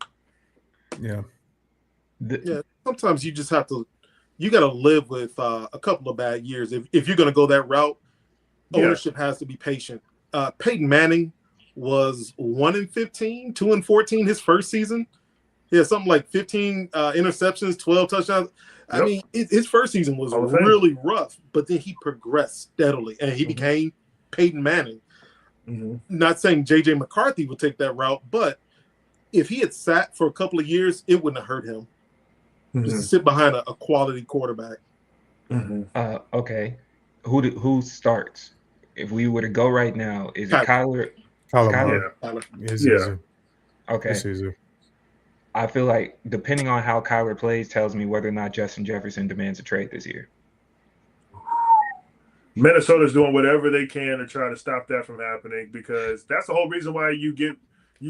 Yeah. Sometimes you just have to you got to live with a couple of bad years if you're going to go that route. Ownership has to be patient. Peyton Manning was 1-15, 2-14 his first season. Yeah, something like 15 interceptions, 12 touchdowns. I mean, his first season was really rough, but then he progressed steadily, and he became Peyton Manning. Not saying J.J. McCarthy would take that route, but if he had sat for a couple of years, it wouldn't have hurt him. Just to sit behind a quality quarterback. Okay. Who starts? If we were to go right now, is it Kyler? Kyler. Yeah. Okay. It's easy. I feel like depending on how Kyler plays tells me whether or not Justin Jefferson demands a trade this year. Minnesota's doing whatever they can to try to stop that from happening, because that's the whole reason why you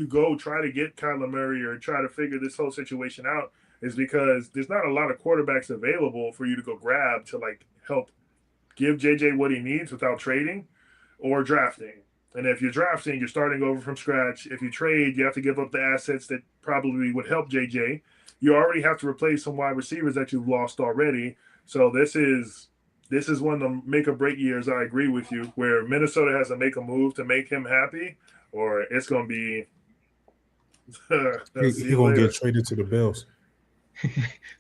go try to get Kyler Murray or try to figure this whole situation out, is because there's not a lot of quarterbacks available for you to go grab to like help give JJ what he needs without trading or drafting. And if you're drafting, you're starting over from scratch. If you trade, you have to give up the assets that probably would help JJ. You already have to replace some wide receivers that you've lost already. So this is one of the make or break years. I agree with you, where Minnesota has to make a move to make him happy, or it's going to be. He's going to get traded to the Bills.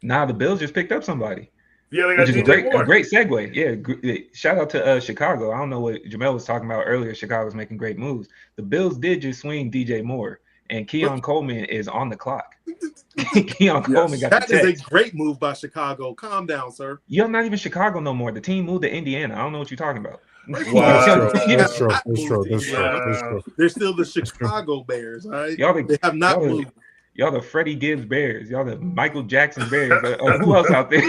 Nah, the Bills just picked up somebody. Yeah, they got which is DJ a great segue. Yeah, shout out to Chicago. I don't know what Jamel was talking about earlier. Chicago's making great moves. The Bills did just swing DJ Moore, and Keon Coleman is on the clock. Keon Coleman got that is a great move by Chicago. Calm down, sir. You're not even Chicago no more. The team moved to Indiana. I don't know what you're talking about. Wow. That's true. They're still the Chicago Bears, all right? They have not moved. Y'all the Freddie Gibbs Bears. Y'all the Michael Jackson Bears. Who else out there?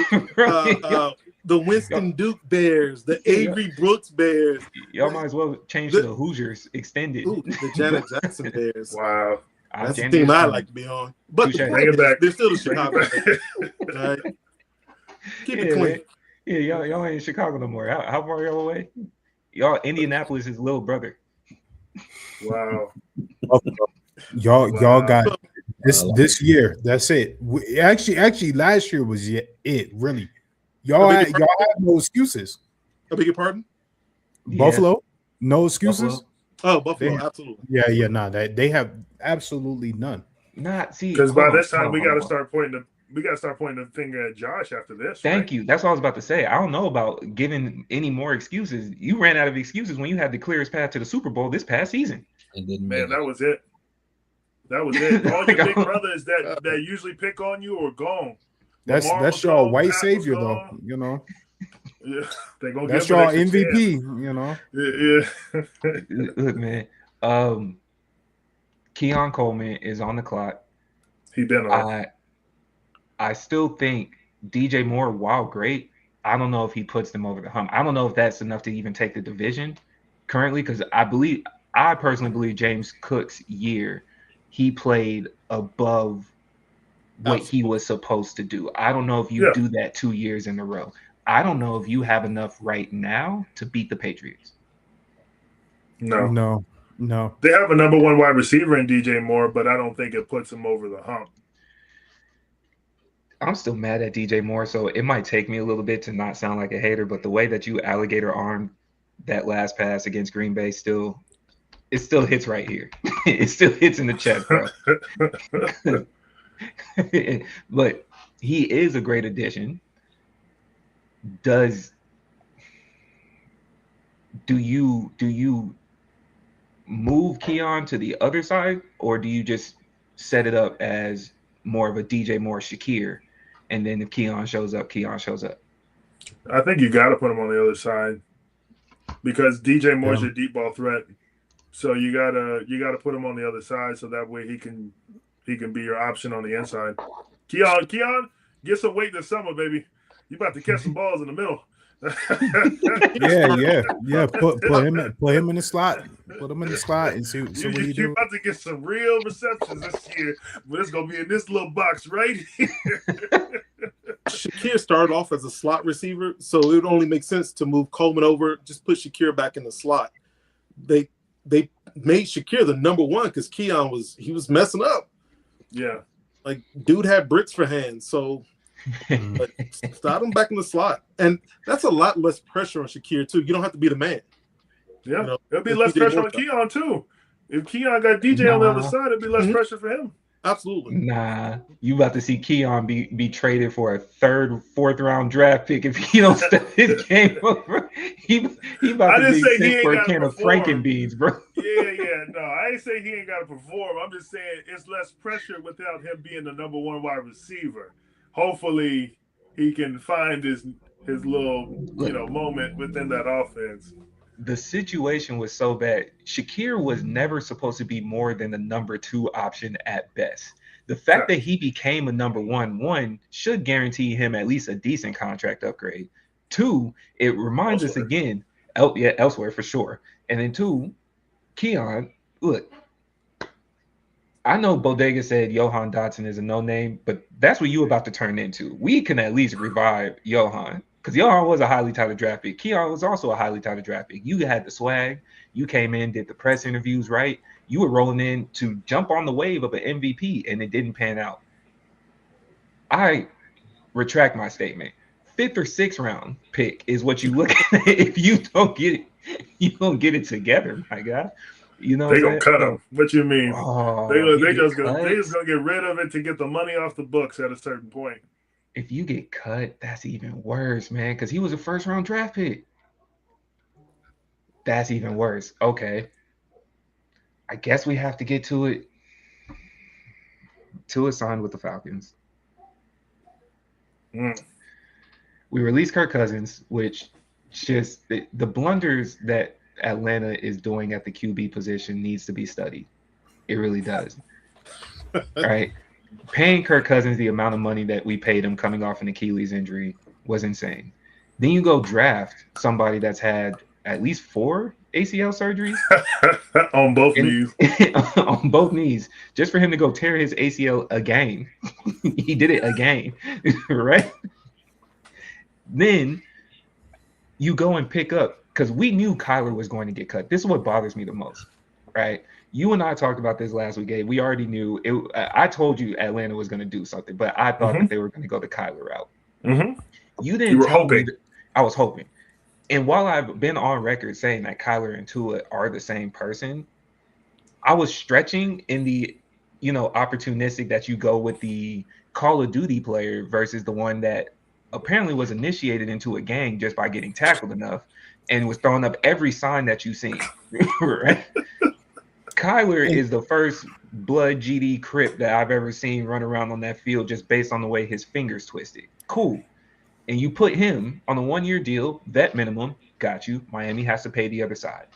The Winston Duke Bears. The Avery Brooks Bears. Y'all might as well change to the Hoosiers extended. The Janet Jackson Bears. Wow. That's the team I like to be on. But the point is, they're still the Chicago Bears. All right? Keep it clean. Yeah, y'all ain't in Chicago no more. How far y'all away? Y'all, Indianapolis is little brother. Wow. Y'all got this year. That's it. Actually, last year was it really. Y'all had no excuses. I beg your pardon? Buffalo, no excuses. Buffalo, absolutely. Yeah. Nah, they have absolutely none. Because by this time we got to start pointing the finger at Josh after this. Thank you. That's what I was about to say. I don't know about giving any more excuses. You ran out of excuses when you had the clearest path to the Super Bowl this past season. Man, that was it. All your big brothers that usually pick on you are gone. That's y'all white savior though, you know. Yeah, they gonna that's y'all MVP, you know. Yeah. Look, man. Keon Coleman is on the clock. He been on. I still think DJ Moore, while great, I don't know if he puts them over the hump. I don't know if that's enough to even take the division currently, because I personally believe James Cook's year, he played above what he was supposed to do. I don't know if you do that 2 years in a row. I don't know if you have enough right now to beat the Patriots. No. No. They have a number one wide receiver in DJ Moore, but I don't think it puts him over the hump. I'm still mad at DJ Moore, so it might take me a little bit to not sound like a hater, but the way that you alligator armed that last pass against Green Bay still hits right here. It still hits in the chest, bro. But he is a great addition. Do you move Keon to the other side, or do you just set it up as more of a DJ Moore Shakir, and then if Keon shows up, Keon shows up? I think you got to put him on the other side, because DJ Moore's your deep ball threat. So you gotta put him on the other side, so that way he can be your option on the inside. Keon, get some weight this summer, baby. You about to catch some balls in the middle. Yeah. Put him in the slot. Put him in the slot and see what you do. You're about to get some real receptions this year, but it's gonna be in this little box right here. Shakir started off as a slot receiver, so it would only make sense to move Coleman over. Just put Shakir back in the slot. They made Shakir the number one because Keon was messing up. Yeah, like dude had bricks for hands, so But start him back in the slot. And that's a lot less pressure on Shakir, too. You don't have to be the man. Yeah, You know, it'll be it's less DJ pressure Moore on time. Keon, too. If Keon got DJ on the other side, it'd be less pressure for him. Absolutely. Nah, you about to see Keon be traded for a third, fourth round draft pick if he don't step his game up. He about to be sent for a can of Franken beans, bro. Yeah. No, I ain't saying he ain't got to perform. I'm just saying it's less pressure without him being the number one wide receiver. Hopefully, he can find his little moment within that offense. The situation was so bad. Shakir was never supposed to be more than the number 2 option at best. The fact that he became a number one should guarantee him at least a decent contract upgrade. 2, it reminds us again, elsewhere for sure. And then 2, Keon, look, I know Bodega said Johan Dotson is a no-name, but that's what you about to turn into. We can at least revive Johan. Because Johan was a highly touted draft pick. Keon was also a highly touted draft pick. You had the swag. You came in, did the press interviews, right? You were rolling in to jump on the wave of an MVP, and it didn't pan out. I retract my statement. 5th or 6th round pick is what you look at if you don't get it. You don't get it together, my guy. You know they gonna cut him. What you mean? They just gonna get rid of it to get the money off the books at a certain point. If you get cut, that's even worse, man, because he was a 1st round draft pick. That's even worse. Okay. I guess we have to get to it. Tua signed with the Falcons. We released Kirk Cousins, which just the blunders that Atlanta is doing at the QB position needs to be studied. It really does. All right. Paying Kirk Cousins the amount of money that we paid him coming off an Achilles injury was insane. Then you go draft somebody that's had at least 4 ACL surgeries on both knees. On both knees, just for him to go tear his ACL again. He did it again, right? Then you go and pick up, because we knew Kyler was going to get cut. This is what bothers me the most, right? You and I talked about this last week, Gabe. We already knew it. I told you Atlanta was going to do something, but I thought that they were going to go the Kyler route. You didn't tell me. I was hoping. And while I've been on record saying that Kyler and Tua are the same person, I was stretching in the, opportunistic that you go with the Call of Duty player versus the one that apparently was initiated into a gang just by getting tackled enough and was throwing up every sign that you've seen, right? Kyler is the first blood GD Crip that I've ever seen run around on that field just based on the way his fingers twisted. Cool. And you put him on a 1-year deal, vet minimum, got you. Miami has to pay the other side.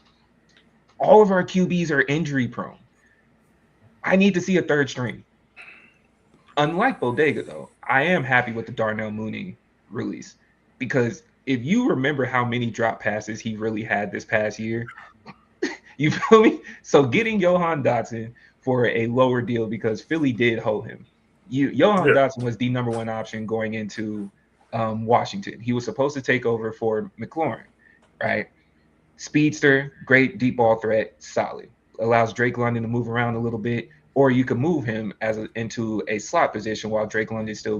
All of our QBs are injury prone. I need to see a 3rd string. Unlike Bodega, though, I am happy with the Darnell Mooney release, because if you remember how many drop passes he really had this past year, you feel me? So getting Johan Dotson for a lower deal, because Philly did hold him. Johan Dotson was the number 1 option going into Washington. He was supposed to take over for McLaurin, right? Speedster, great deep ball threat, solid. Allows Drake London to move around a little bit, or you can move him into a slot position while Drake London still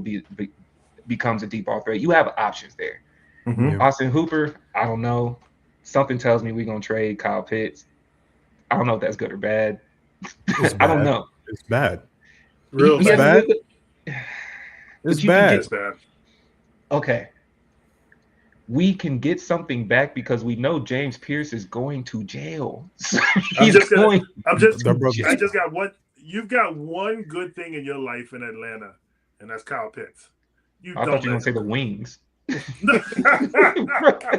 becomes a deep ball threat. You have options there. Austin Hooper, I don't know. Something tells me we're going to trade Kyle Pitts. I don't know if that's good or bad. I don't know. It's bad. Real bad. It's bad. It's bad. Okay. We can get something back because we know James Pierce is going to jail. You've got one good thing in your life in Atlanta, and that's Kyle Pitts. I thought you were going to say the wings.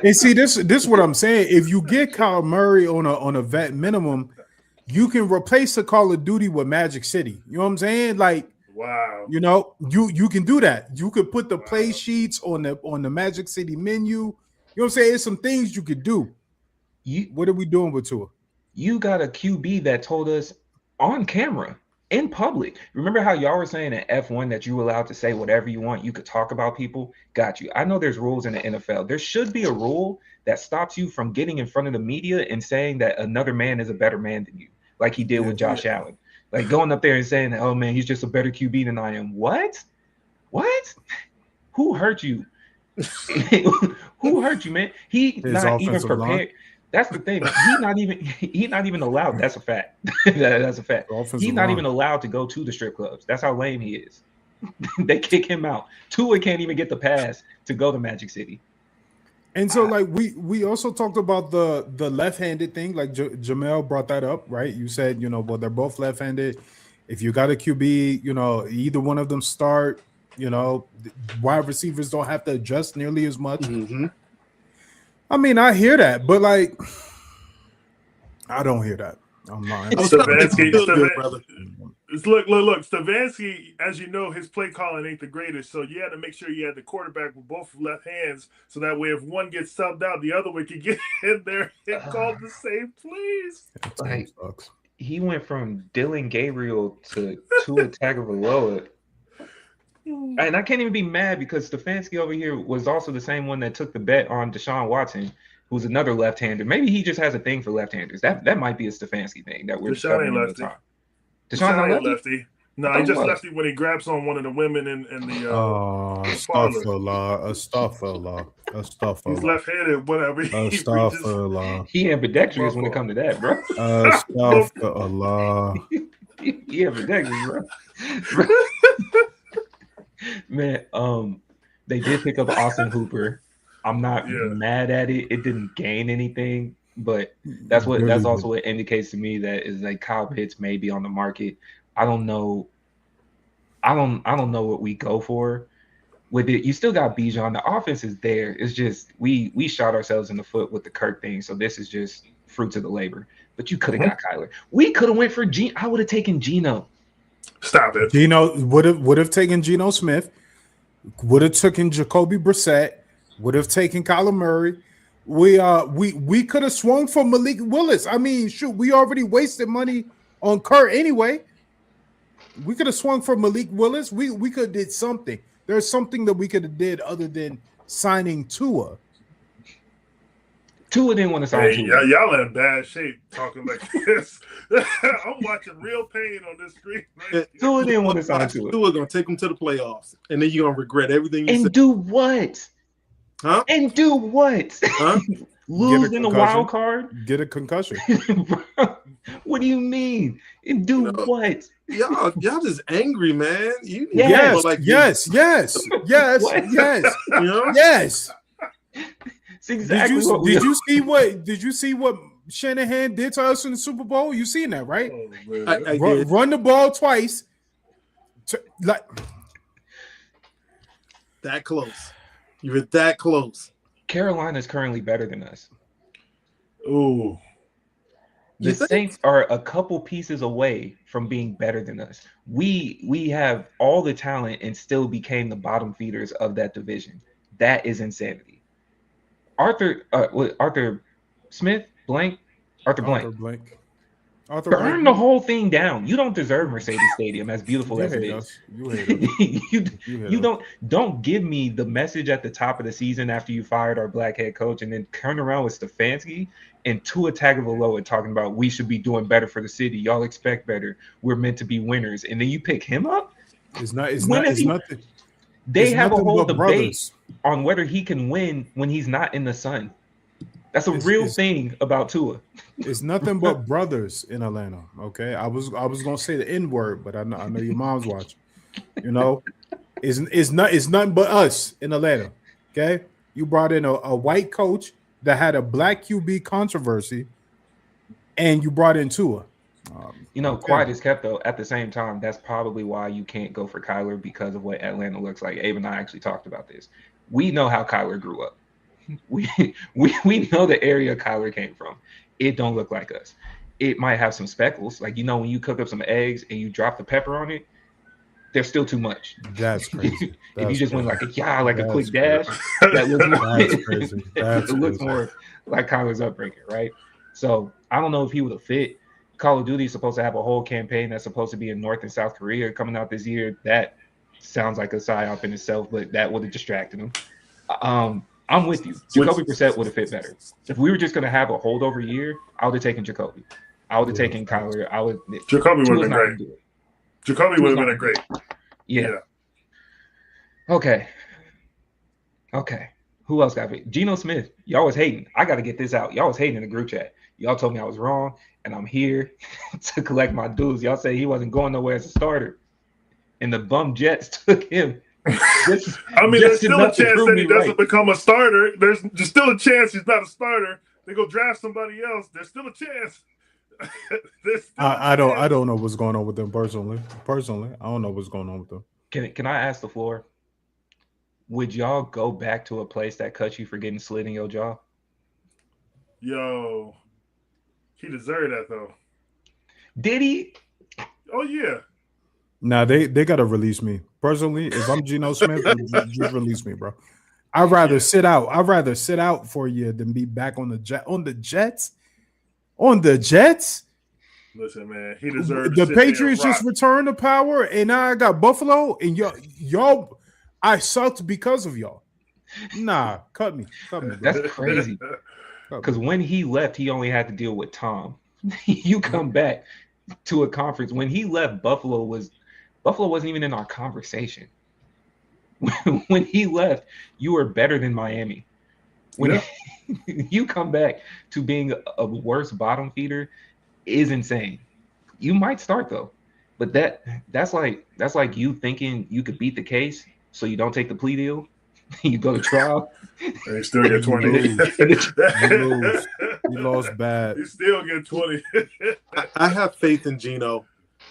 And see, this is what I'm saying. If you get Kyle Murray on a vet minimum, you can replace the Call of Duty with Magic City. You know what I'm saying? Like, wow. You can do that. You could put the play sheets on the Magic City menu. You know what I'm saying? There's some things you could do. What are we doing with Tua? You got a QB that told us on camera, in public. Remember how y'all were saying at F1 that you were allowed to say whatever you want? You could talk about people. Got you. I know there's rules in the NFL. There should be a rule that stops you from getting in front of the media and saying that another man is a better man than you, like he did with Josh Allen. Like going up there and saying, oh, man, he's just a better QB than I am. What? Who hurt you? Who hurt you, man? He His not even offensive line. prepared. That's the thing. He not even allowed. That's a fact. That's a fact. Offensive He's not line. even allowed to go to the strip clubs. That's how lame he is. They kick him out. Tua can't even get the pass to go to Magic City. And so, like, we also talked about the left-handed thing. Like Jamel brought that up, right? You said, well, they're both left-handed. If you got a QB, either one of them start. Wide receivers don't have to adjust nearly as much. Mm-hmm. I mean, I hear that, but like, I don't hear that. I'm not. Stefanski, brother. Look. Stefanski, as you know, his play calling ain't the greatest, so you had to make sure you had the quarterback with both left hands, so that way if one gets subbed out, the other one can get in there and call the same plays. Like, he went from Dylan Gabriel to Tua Tagovailoa. And I can't even be mad because Stefanski over here was also the same one that took the bet on Deshaun Watson, who's another left-hander. Maybe he just has a thing for left-handers. That might be a Stefanski thing that we're Deshaun ain't lefty. Deshaun's not lefty? No, he just lefty when he grabs on one of the women in the Astaghfirullah. He's left-handed, whatever. Astaghfirullah. He ambidextrous when it comes to that, bro. Astaghfirullah. He ambidextrous, bro. Man, they did pick up Austin Hooper. I'm not mad at it. It didn't gain anything, but that's also what indicates to me that is like Kyle Pitts may be on the market. I don't know. I don't know what we go for with it. You still got Bijan. The offense is there. It's just we shot ourselves in the foot with the Kirk thing. So this is just fruits of the labor. But you could have got Kyler. We could have went for Geno. I would have taken Geno. Stop it. Geno would have taken Geno Smith, would have taken Jacoby Brissett, would have taken Kyler Murray. We could have swung for Malik Willis. I mean, shoot, we already wasted money on Kurt anyway. We could have swung for Malik Willis. We could have did something. There's something that we could have did other than signing Tua. Tua didn't want to sign Tua. Y'all in bad shape talking like this. I'm watching real pain on this screen. Tua didn't want to sign Tua. Tua gonna take them to the playoffs, and then you're gonna regret everything you said. And do what? Huh? And do what? Huh? Lose in the wild card? Get a concussion. What do you mean? And do what? Y'all just angry, man. Yes. What? Yes. It's exactly Did you see what Shanahan did to us in the Super Bowl? You seen that, right? Oh, I did. Run the ball twice. That close. You were that close. Carolina's currently better than us. Ooh. The Saints are a couple pieces away from being better than us. We have all the talent and still became the bottom feeders of that division. That is insanity. Arthur Smith, Blank. Burn the whole thing down. You don't deserve Mercedes Stadium, as beautiful as it is. You don't give me the message at the top of the season after you fired our black head coach and then turn around with Stefanski and Tua Tagovailoa talking about we should be doing better for the city. Y'all expect better. We're meant to be winners. And then you pick him up? It's nothing. They have a whole debate on whether he can win when he's not in the sun. That's a real thing about Tua. It's nothing but brothers in Atlanta. Okay, I was gonna say the N word, but I know your mom's watching. You know, it's nothing but us in Atlanta. Okay, you brought in a white coach that had a black QB controversy, and you brought in Tua. Quiet is kept though. At the same time, that's probably why you can't go for Kyler because of what Atlanta looks like. Abe and I actually talked about this. We know how Kyler grew up. We know the area Kyler came from. It don't look like us. It might have some speckles. Like, when you cook up some eggs and you drop the pepper on it, there's still too much. That's crazy. If you just went like a quick dash, that looks more, crazy. It looks more like Kyler's upbringing, right? So I don't know if he would have fit. Call of Duty is supposed to have a whole campaign that's supposed to be in North and South Korea coming out this year. That sounds like a psyop in itself, but that would have distracted him. I'm with you. Jacoby Brissett would have fit better. If we were just going to have a holdover year, I would have taken Jacoby. I would have taken Kyler. Jacoby would have been great. Jacoby would have been a great. Yeah. Okay. Okay. Who else got it? Geno Smith. Y'all was hating. I got to get this out. Y'all was hating in the group chat. Y'all told me I was wrong, and I'm here to collect my dues. Y'all say he wasn't going nowhere as a starter, and the bum Jets took him. There's still a chance that he doesn't become a starter. There's still a chance he's not a starter. They go draft somebody else. There's still a chance. I don't know what's going on with them personally. I don't know what's going on with them. Can I ask the floor? Would y'all go back to a place that cut you for getting slit in your jaw? Yo, he deserved that though. Did he? Oh yeah. Nah, they gotta release me. Personally, if I'm Geno Smith, just release me, bro. I'd rather sit out. I'd rather sit out for you than be back on the Jets. On the Jets. Listen, man, he deserves. The Patriots just returned to power, and now I got Buffalo, and y'all. I sucked because of y'all. Nah, cut me. That's crazy. Because when he left, he only had to deal with Tom. You come back to a conference. When he left, Buffalo wasn't even in our conversation. When he left, you were better than Miami. When you come back to being a worse bottom feeder is insane. You might start though, but that's like you thinking you could beat the case, so you don't take the plea deal. You go to trial. And you still get 20. You lost bad. You still get 20. I have faith in Geno.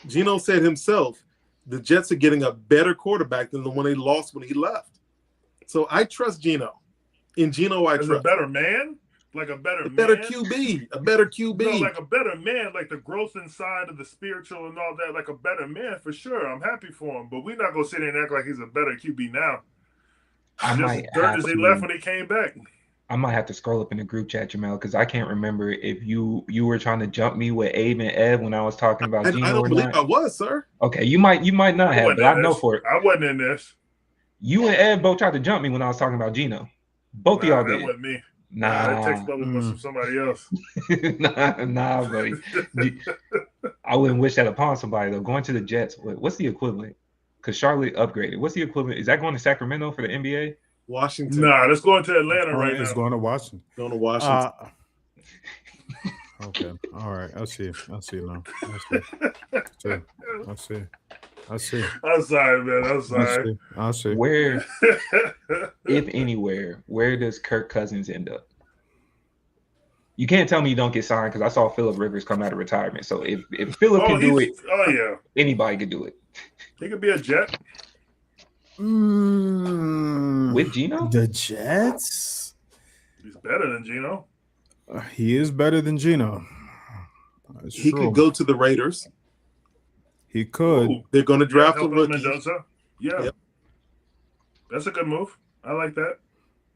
Geno said himself, the Jets are getting a better quarterback than the one they lost when he left. So I trust Geno. In Geno, I trust. A better man? Like a better QB. A better QB. No, like a better man, like the growth inside of the spiritual and all that, like a better man for sure. I'm happy for him. But we're not going to sit here and act like he's a better QB now. Just as dirt as he left when he came back. I might have to scroll up in the group chat, Jamel, because I can't remember if you were trying to jump me with Abe and Ed when I was talking about Geno. I don't believe I was, sir. Okay, you might not have, but I know for it. I wasn't in this. You and Ed both tried to jump me when I was talking about Geno. Both of y'all did. That wasn't me. Nah, that text was from somebody else. nah, buddy. I wouldn't wish that upon somebody though. Going to the Jets, what's the equivalent? Because Charlotte upgraded. What's the equivalent? Is that going to Sacramento for the NBA? Washington. Nah, that's going to Atlanta right now. It's going to Washington. Going to Washington. Okay. All right. I see now. I see. I'm sorry, man. I'm sorry. I see. Where, if anywhere, where does Kirk Cousins end up? You can't tell me you don't get signed because I saw Phillip Rivers come out of retirement. So if Phillip can do it, anybody can do it. He could be a Jet. With Geno? The Jets? He's better than Geno. He is better than Geno. He could go to the Raiders. He could. Ooh, they're going to draft a rookie. Mendoza. Yeah. Yep. That's a good move. I like that.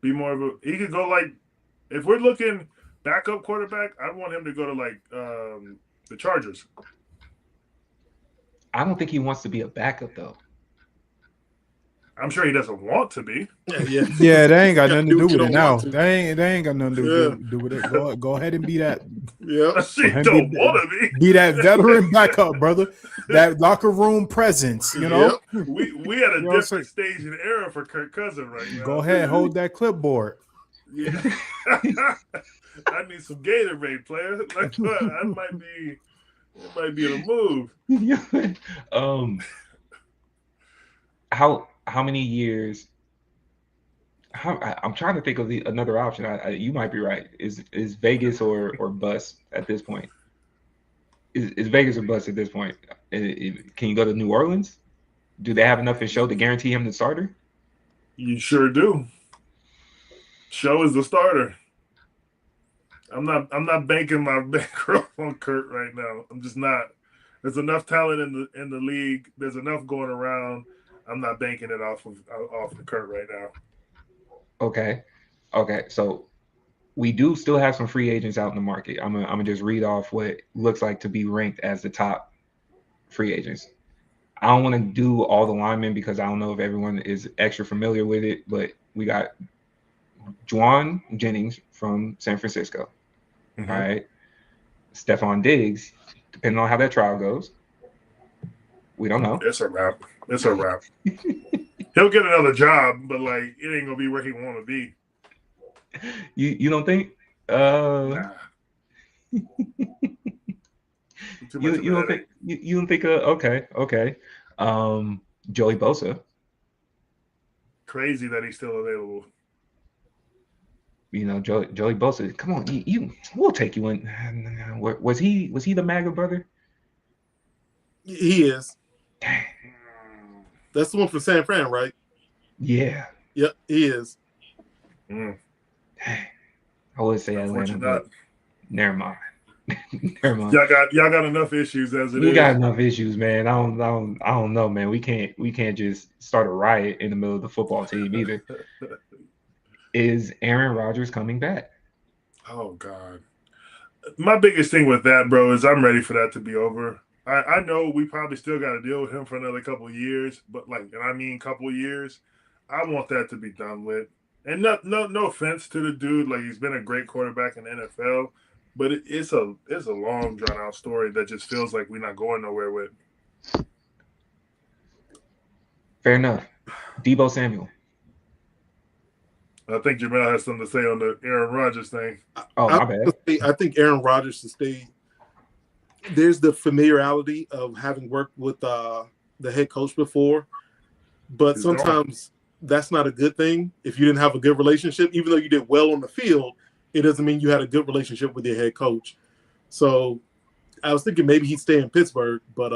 Be more of a – he could go like – if we're looking backup quarterback, I'd want him to go to like the Chargers. I don't think he wants to be a backup though. I'm sure he doesn't want to be. Yeah, they ain't got nothing to do with it now. They ain't got nothing to do with it. Go ahead and be that. Yeah, she don't want to be. Be that veteran backup, brother. That locker room presence, you know. Yep. We had a different stage and era for Kirk Cousins right now. Go ahead, hold that clipboard. Yeah. I need some Gatorade, player. Like that might be a move. How many years? I'm trying to think of another option. You might be right. Is Vegas or bust at this point? Is Vegas or bust at this point? Can you go to New Orleans? Do they have enough in show to guarantee him the starter? You sure do. Show is the starter. I'm not banking my bankroll on Kurt right now. I'm just not. There's enough talent in the league. There's enough going around. I'm not banking it off of Kurt right now. Okay. So we do still have some free agents out in the market. I'm gonna just read off what looks like to be ranked as the top free agents. I don't want to do all the linemen because I don't know if everyone is extra familiar with it, but we got Juwan Jennings from San Francisco. Mm-hmm. All right. Stephon Diggs, depending on how that trial goes. We don't know. It's a wrap. He'll get another job, but like it ain't gonna be where he want to be. You don't think? Nah. You don't think? You don't think? Okay. Joey Bosa. Crazy that he's still available. You know, Joey Bosa. Come on, you. We'll take you in. Was he the MAGA brother? He is. Dang. That's the one from San Fran, right? Yeah. Yep, he is. Dang. I would say Atlanta, but never mind. Never mind. Y'all got enough issues as it is. We got enough issues, man. I don't know, man. We can't just start a riot in the middle of the football team either. Is Aaron Rodgers coming back? Oh God. My biggest thing with that, bro, is I'm ready for that to be over. I know we probably still got to deal with him for another couple of years, but like, and I mean couple of years, I want that to be done with. And no offense to the dude, like he's been a great quarterback in the NFL, but it's a long drawn out story that just feels like we're not going nowhere with. Fair enough. Deebo Samuel. I think Jamel has something to say on the Aaron Rodgers thing. Oh, my bad. I think Aaron Rodgers should stay. There's the familiarity of having worked with the head coach before, but sometimes that's not a good thing. If you didn't have a good relationship, even though you did well on the field, it doesn't mean you had a good relationship with your head coach. So I was thinking maybe he'd stay in Pittsburgh, but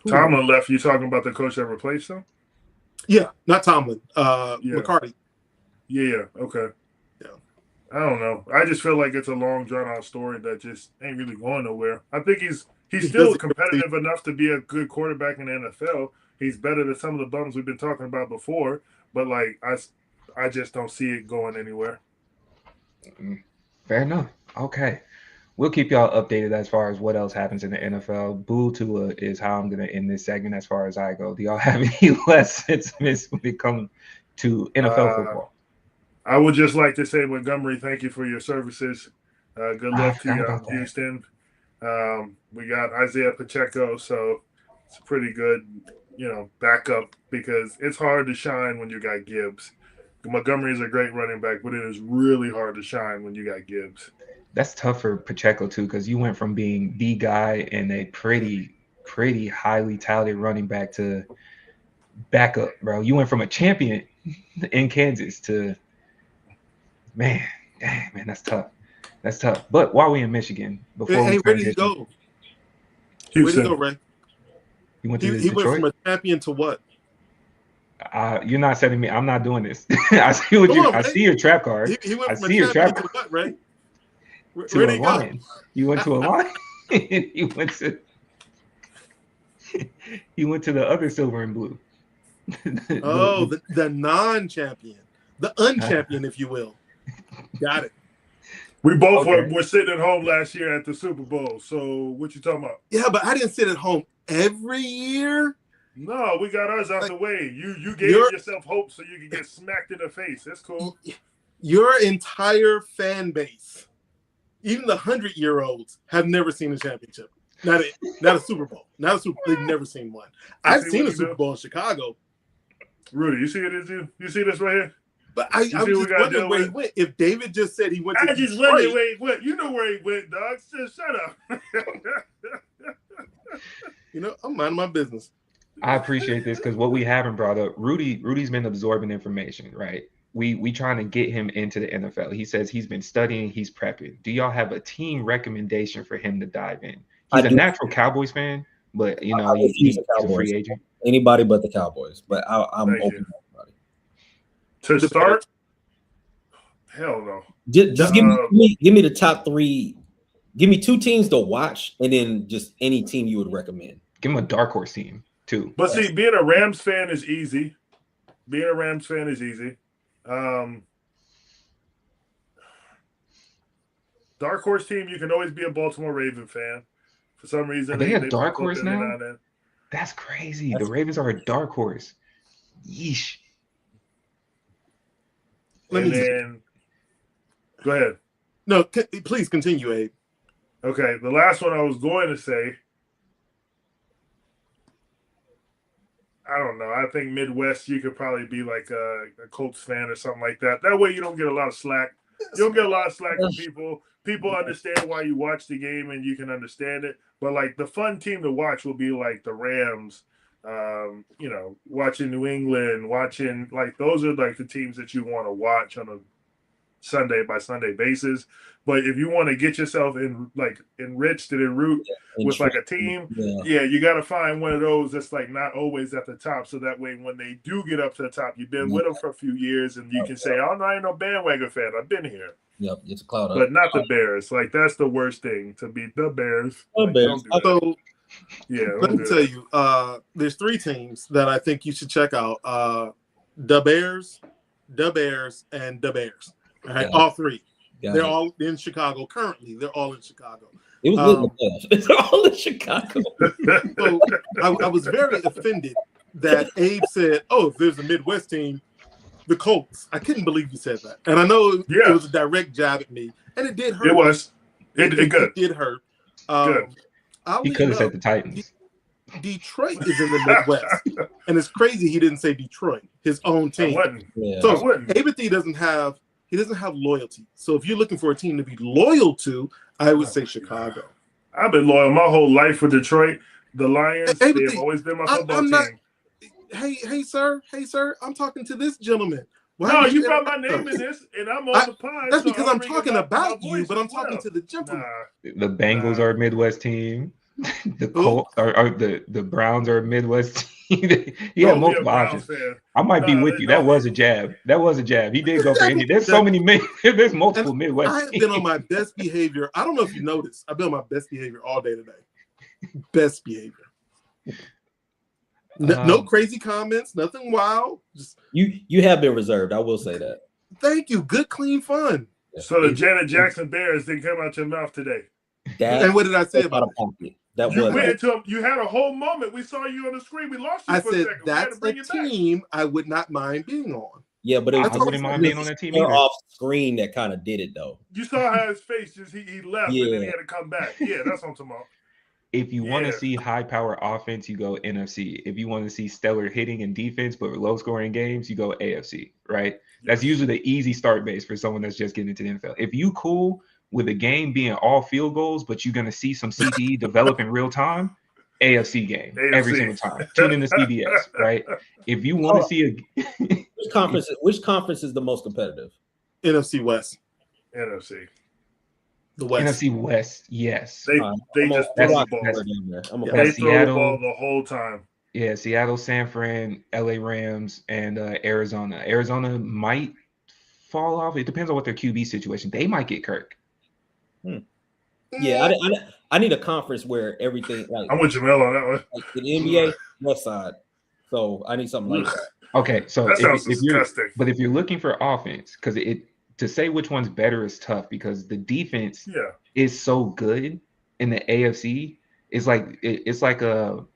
Tomlin left. You talking about the coach that replaced him? Yeah, not Tomlin. McCarty. Yeah. Okay. Yeah. I don't know. I just feel like it's a long, drawn-out story that just ain't really going nowhere. I think he's still competitive enough to be a good quarterback in the NFL. He's better than some of the bums we've been talking about before, but like I just don't see it going anywhere. Fair enough. Okay. We'll keep y'all updated as far as what else happens in the NFL. Boo Tua is how I'm going to end this segment as far as I go. Do y'all have any less sentiments when it comes to NFL football? I would just like to say, Montgomery, thank you for your services. Good luck to you, Houston. We got Isaiah Pacheco, so it's a pretty good, backup because it's hard to shine when you got Gibbs. Montgomery is a great running back, but it is really hard to shine when you got Gibbs. That's tough for Pacheco too, because you went from being the guy and a pretty highly touted running back to backup, bro. You went from a champion in Kansas to man, that's tough. That's tough. But while we in Michigan, before where did he go? Houston. Where did he go, Ray? He went to He went from a champion to what? You're not setting me. I'm not doing this. I see what I see your trap card. He went I from see a your trap champion to what, Ray? Where to did a he lion. go? You went to a lion. He went to the other silver and blue. The non-champion, the unchampion, if you will. Got it. We both were sitting at home last year at the Super Bowl. So what you talking about? Yeah, but I didn't sit at home every year. No, we got ours out the way. You gave yourself hope so you could get smacked in the face. That's cool. Your entire fan base, even the 100-year-olds, have never seen a championship. Not a Super Bowl. Not a Super Bowl. They've never seen one. I've seen a Super Bowl in Chicago. Rudy, you see it? You see this right here? But I'm just wondering where he went. If David just said he went to Detroit. I just wondered where he went. You know where he went, dog. Just shut up. I'm minding my business. I appreciate this because what we haven't brought up, Rudy's been absorbing information, right? We trying to get him into the NFL. He says he's been studying, he's prepping. Do y'all have a team recommendation for him to dive in? He's a natural Cowboys fan, but he's a free agent. Anybody but the Cowboys, but I'm open to everybody. To start? Hell no. Just give me the top three. Give me two teams to watch, and then just any team you would recommend. Give him a dark horse team too. But see, being a Rams fan is easy. Dark horse team, you can always be a Baltimore Raven fan. For some reason, they have dark horse now. That's crazy. The Ravens are a dark horse. Yeesh. Go ahead. No, please continue, Abe. Okay, the last one I was going to say, I don't know. I think Midwest, you could probably be like a Colts fan or something like that. That way you don't get a lot of slack. You don't get a lot of slack from people. People understand why you watch the game and you can understand it. But like the fun team to watch will be like the Rams, watching New England, watching like those are like the teams that you want to watch on a Sunday by Sunday basis. But if you want to get yourself enriched and enroot with like a team, you got to find one of those that's like not always at the top. So that way, when they do get up to the top, you've been with them for a few years, and you can say, "Oh, no, I ain't no bandwagon fan. I've been here." Yep, it's a cloud up. But not the Bears. Like that's the worst thing to beat the Bears. Let me tell you, there's 3 teams that I think you should check out: the Bears, and the Bears. All right, all 3. They're all in Chicago currently. They're all in Chicago. It was They're all in Chicago. So I was very offended that Abe said, "Oh, if there's a Midwest team, the Colts." I couldn't believe you said that, and I know it was a direct jab at me, and it did hurt. It was. It did hurt. Good. He could have said the Titans. Detroit is in the Midwest, and it's crazy he didn't say Detroit, his own team. So Abe doesn't have loyalty. So if you're looking for a team to be loyal to, I would say Chicago. I've been loyal my whole life for Detroit. The Lions, they've always been my football team. Hey, sir. I'm talking to this gentleman. No, you brought my name in this, and I'm on the pod. That's because I'm talking about you, but I'm talking to the gentleman. The Bengals are a Midwest team. The Colts are the Browns are a Midwest team. He had multiple options. I might be with you. That was a jab. He did go for any. There's so many. There's multiple Midwest. I have been on my best behavior. I don't know if you noticed. I've been on my best behavior all day today. Best behavior. No crazy comments. Nothing wild. Just you have been reserved. I will say that. Thank you. Good, clean fun. So the Janet Jackson Bears didn't come out your mouth today. And what did I say about it? You had a whole moment. We saw you on the screen. We lost you for a second. That's the team I would not mind being on. Yeah, but I wouldn't mind being on that team either. Off screen that kind of did it though. You saw how his face just he left and then he had to come back. Yeah, that's what I'm talking about. If you want to see high power offense, you go NFC. If you want to see stellar hitting and defense but low scoring games, you go AFC. Right? That's usually the easy start base for someone that's just getting into the NFL. If you cool with a game being all field goals, but you're going to see some CTE develop in real time, AFC game every single time. Tune in to CBS, right? If you want to see which conference is the most competitive? NFC West. NFC. The West. NFC West, yes. They just throw the ball. They throw the ball the whole time. Yeah, Seattle, San Fran, LA Rams, and Arizona. Arizona might fall off. It depends on what their QB situation. They might get Kirk. Yeah, I need a conference where everything like I'm with Jamel on that one. Like the NBA West side. So I need something like that. Okay, so that sounds disgusting. If you're looking for offense, because to say which one's better is tough because the defense is so good in the AFC. It's like I'm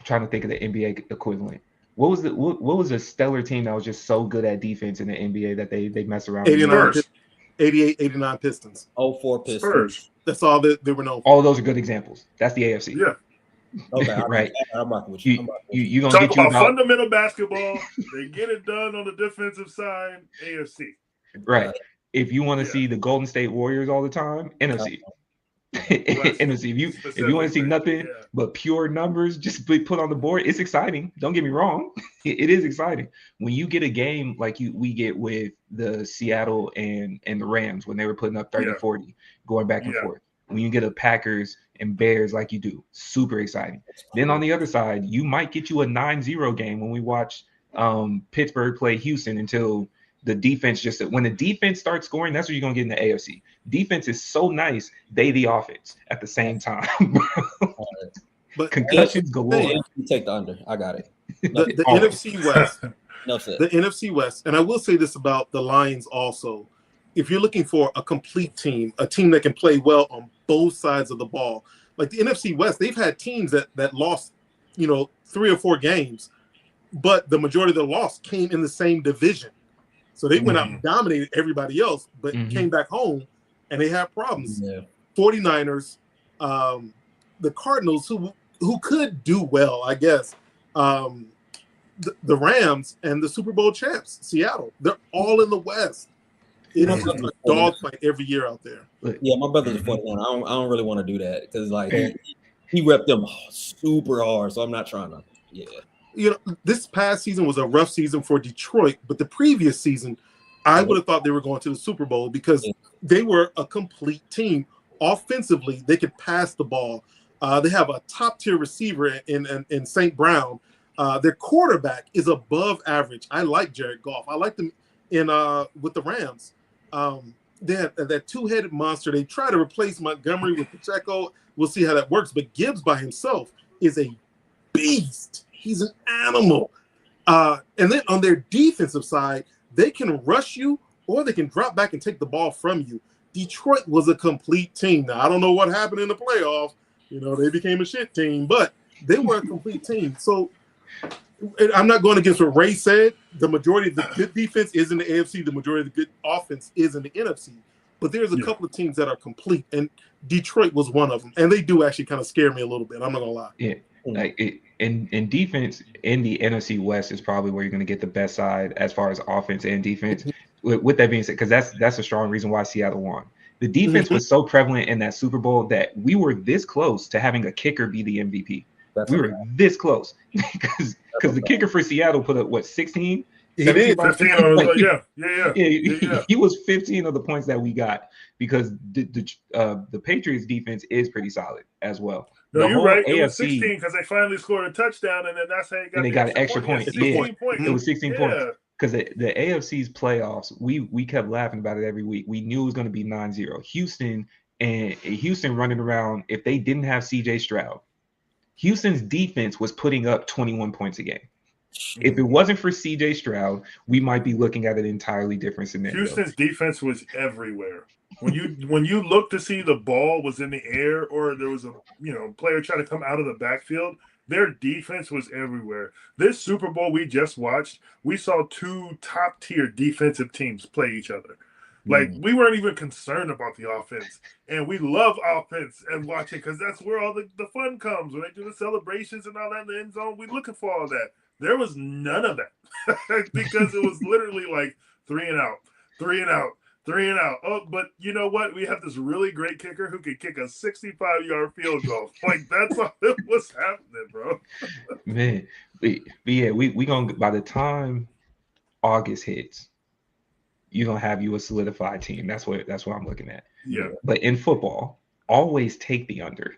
trying to think of the NBA equivalent. What was a stellar team that was just so good at defense in the NBA that they mess around? 89 Pistons. 04 Pistons. Spurs. That's all that they were known for. All of those are good examples. That's the AFC. Yeah. Okay, right. I'm rocking with you. You gonna talk get you about fundamental basketball. They get it done on the defensive side. AFC. Right. If you want to see the Golden State Warriors all the time, NFC. NFC. If you want to see nothing but pure numbers just be put on the board, it's exciting. Don't get me wrong. It is exciting. When you get a game like we get with the Seattle and the Rams when they were putting up 30-40, going back and forth. When you get a Packers and Bears like you do, super exciting. Then on the other side, you might get you a 9-0 game when we watch Pittsburgh play Houston until the defense when the defense starts scoring, that's what you're going to get in the AFC. Defense is so nice, they the offense at the same time. But concussions galore. You take the under. I got it. The NFC West. No, sir. The NFC West, and I will say this about the Lions also. If you're looking for a complete team, a team that can play well on both sides of the ball, like the NFC West, they've had teams that lost, 3 or 4 games, but the majority of the loss came in the same division. So they went out and dominated everybody else, but came back home and they had problems. Yeah. 49ers, the Cardinals, who could do well, I guess, The Rams and the Super Bowl champs, Seattle. They're all in the West. It is just a dogfight every year out there. Yeah, my brother's a 49. I don't really want to do that because like he repped them super hard. So I'm not trying to. Yeah. You know, this past season was a rough season for Detroit, but the previous season, I would have thought they were going to the Super Bowl because they were a complete team. Offensively, they could pass the ball. They have a top-tier receiver in St. Brown. Their quarterback is above average. I like Jared Goff. I like them with the Rams. They have that two-headed monster. They try to replace Montgomery with Pacheco. We'll see how that works. But Gibbs by himself is a beast. He's an animal. And then on their defensive side, they can rush you or they can drop back and take the ball from you. Detroit was a complete team. Now, I don't know what happened in the playoffs. You know, they became a shit team, but they were a complete team. So I'm not going against what Ray said. The majority of the good defense is in the AFC. The majority of the good offense is in the NFC. But there's a couple of teams that are complete, and Detroit was one of them. And they do actually kind of scare me a little bit. I'm not going to lie. Yeah. Like in defense in the NFC West is probably where you're going to get the best side as far as offense and defense. With that being said, because that's a strong reason why Seattle won. The defense was so prevalent in that Super Bowl that we were this close to having a kicker be the MVP. We were this close because the kicker for Seattle put up what 16. He did 15 on He was 15 of the points that we got because the Patriots defense is pretty solid as well. No, you're right. It was 16 because they finally scored a touchdown, and then that's how they got an extra point. It was 16 points. Because the AFC's playoffs, we kept laughing about it every week. We knew it was going to be 9-0. Houston running around, if they didn't have CJ Stroud, Houston's defense was putting up 21 points a game. If it wasn't for CJ Stroud, we might be looking at an entirely different scenario. Houston's defense was everywhere. When you look to see the ball was in the air or there was a player trying to come out of the backfield, their defense was everywhere. This Super Bowl we just watched, we saw two top-tier defensive teams play each other. Like, we weren't even concerned about the offense. And we love offense and watch it because that's where all the fun comes. When they do the celebrations and all that in the end zone, we're looking for all that. There was none of that because it was literally like 3 and out, 3 and out, 3 and out. Oh, but you know what? We have this really great kicker who could kick a 65-yard field goal. Like, that's all that was happening, bro. Man, we gonna, by the time August hits, you're gonna have a solidified team. That's what I'm looking at. Yeah. But in football, always take the under.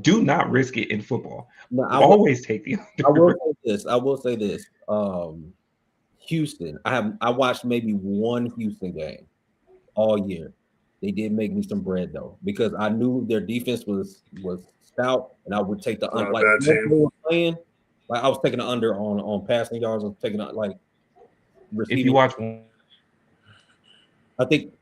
Do not risk it in football. No, always take the under. I will say this. Houston. I watched maybe one Houston game all year. They did make me some bread though, because I knew their defense was stout, and I would take the under. Like they were playing, like I was taking the under on passing yards. I was taking like receiving. If you watch, I think.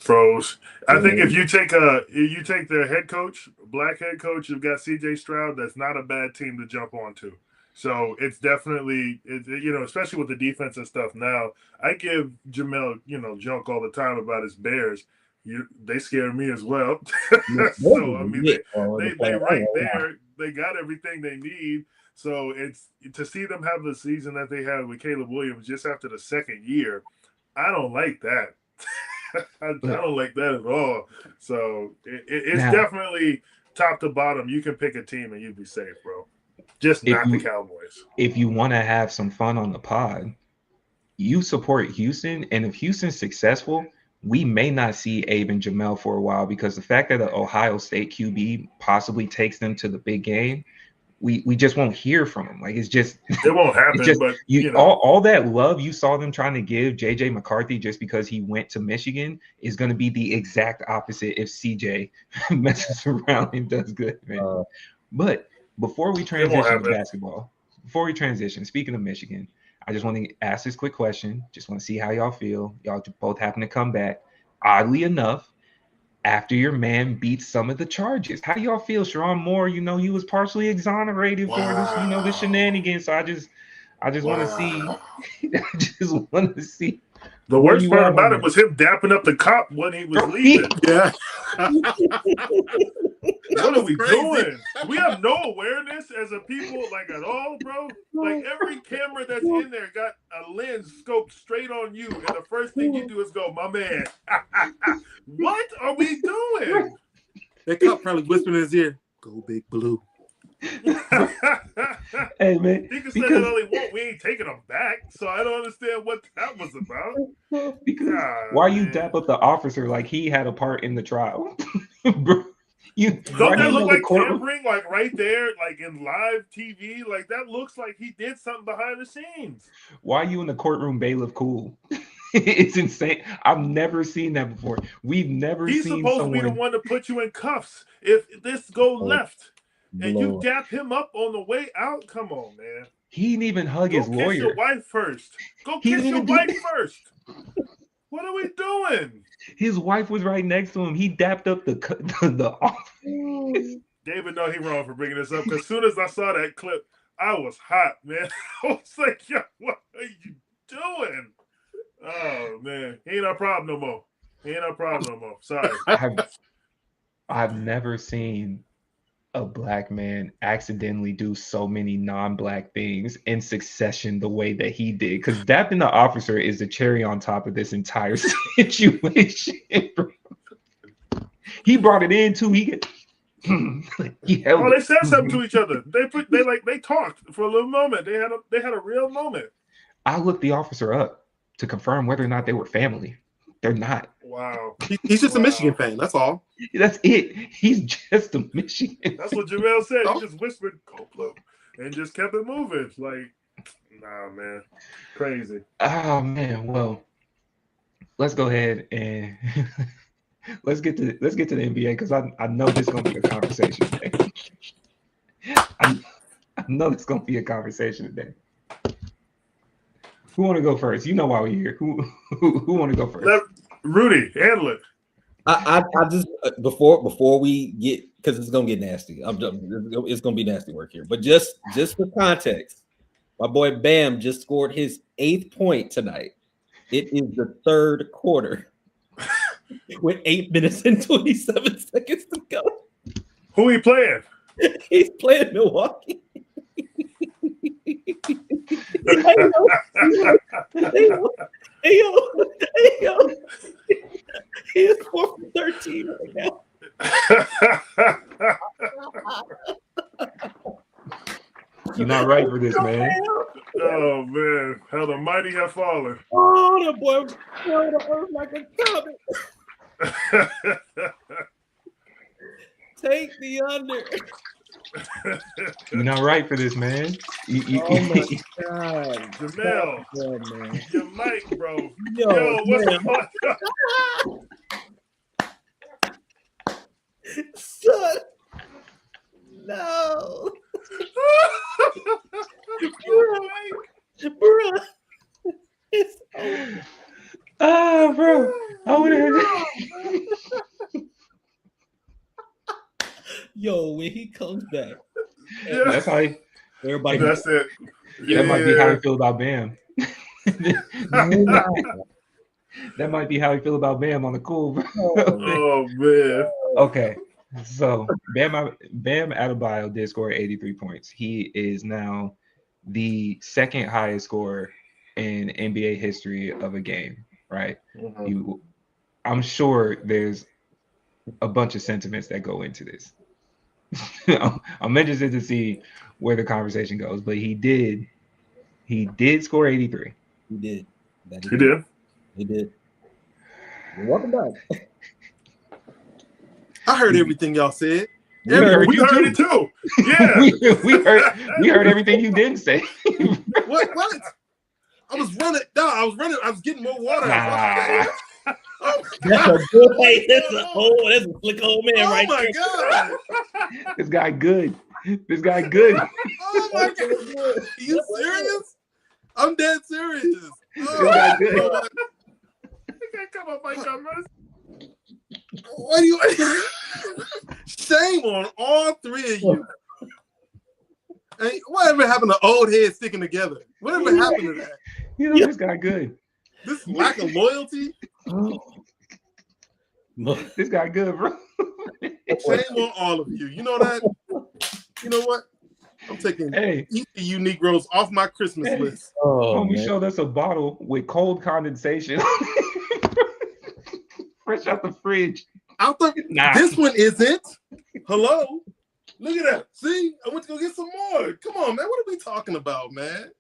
Froze. I think if you take the head coach, black head coach, you've got CJ Stroud. That's not a bad team to jump onto. So it's definitely, especially with the defensive stuff now. I give Jamel, junk all the time about his Bears. They scare me as well. So I mean, they right there. They got everything they need. So it's to see them have the season that they had with Caleb Williams just after the second year. I don't like that. I don't like that at all. So it's definitely top to bottom. You can pick a team and you'd be safe, bro. Just not the Cowboys. If you want to have some fun on the pod, you support Houston. And if Houston's successful, we may not see Abe and Jamel for a while because the fact that the Ohio State QB possibly takes them to the big game, we just won't hear from them. Like, it won't happen. But all that love you saw them trying to give JJ McCarthy just because he went to Michigan is going to be the exact opposite if CJ messes around and does good, man. But before we transition to basketball, speaking of Michigan, I just want to ask this quick question. Just want to see how y'all feel. Y'all both happen to come back. Oddly enough, after your man beats some of the charges. How do y'all feel? Sheronne Moore, he was partially exonerated for this, the shenanigans. So I just want to see. I just want to see The worst part about it was him dapping up the cop when he was leaving. Yeah. What are we doing? We have no awareness as a people, like at all, bro. Like every camera that's in there got a lens scoped straight on you, and the first thing you do is go, "My man." What are we doing? That cop probably whispered in his ear, "Go Big Blue." Hey man, He can say that all he want. We ain't taking him back, so I don't understand what that was about. Because why you dap up the officer like he had a part in the trial? Bro, don't that look like tampering, like right there, like in live TV? Like that looks like he did something behind the scenes. Why are you in the courtroom bailiff cool? It's insane. I've never seen that before. We've never He's seen supposed someone... to be the one to put you in cuffs if this go left. And you dap him up on the way out. Come on, man. He didn't even hug his lawyer. Kiss your wife first. Go kiss your wife first. What are we doing? His wife was right next to him. He dapped up the office. David, no, he wrong for bringing this up. Because as soon as I saw that clip, I was hot, man. I was like, yo, what are you doing? Oh, man. He ain't our problem no more. He ain't our problem no more. Sorry. I've never seen a black man accidentally do so many non-black things in succession the way that he did, because dapping the officer is the cherry on top of this entire situation. He brought it in too. They said something to each other. They talked for a little moment. They had a real moment. I looked the officer up to confirm whether or not they were family. They're not. Wow. He's just a Michigan fan. That's all. That's it. He's just a Michigan. That's what Jarrell said. He just whispered, "Go Blue," and just kept it moving. Like, nah, man, crazy. Oh man. Well, let's go ahead and let's get to the NBA, because I know this is gonna be a conversation today. I know it's gonna be a conversation today. Who want to go first? You know why we're here. Who want to go first? Rudy, handle it. I just before we get, because it's gonna get nasty. It's gonna be nasty work here. But just for context, my boy Bam just scored his 8th point tonight. It is the 3rd quarter with 8 minutes and 27 seconds to go. Who he playing? He's playing Milwaukee. Hey yo. He is 4 for 13 right now. You're not right for this, man. Oh man, how the mighty have fallen. Oh, that boy was throwing the earth like a comet. Take the under. You're not right for this, man. Oh my God, Jamel, man. your mic, bro. Yo, what's man. going on? Son, no. Bro. It's over. Oh, bro. I would have. Yo, when he comes back, that's how everybody. That's it. That might be how you feel about Bam. That might be how you feel about Bam on the cool. Bro. Oh man. Okay, so Bam Adebayo did score 83 points. He is now the 2nd highest scorer in NBA history of a game. Right? Mm-hmm. I'm sure there's a bunch of sentiments that go into this. I'm interested to see where the conversation goes, but he did score 83. He did. He did. Welcome back. I heard everything y'all said. We heard it too. Yeah. we heard everything you didn't say. What? I was running. No, I was getting more water. That's a slick old man right there. Oh my God. This guy good. Oh my God. Are you serious? I'm dead serious. Oh my God. Come on, my cameras. What do you? Shame on all 3 of you. Hey, whatever happened to old heads sticking together? Whatever happened to that? This guy good. This lack of loyalty. This guy good, bro. Shame on all of you. You know that? You know what? I'm taking each of you Negroes off my Christmas list. Homie showed us a bottle with cold condensation. Fresh out the fridge. This one isn't. Hello? Look at that. See? I went to go get some more. Come on, man. What are we talking about, man?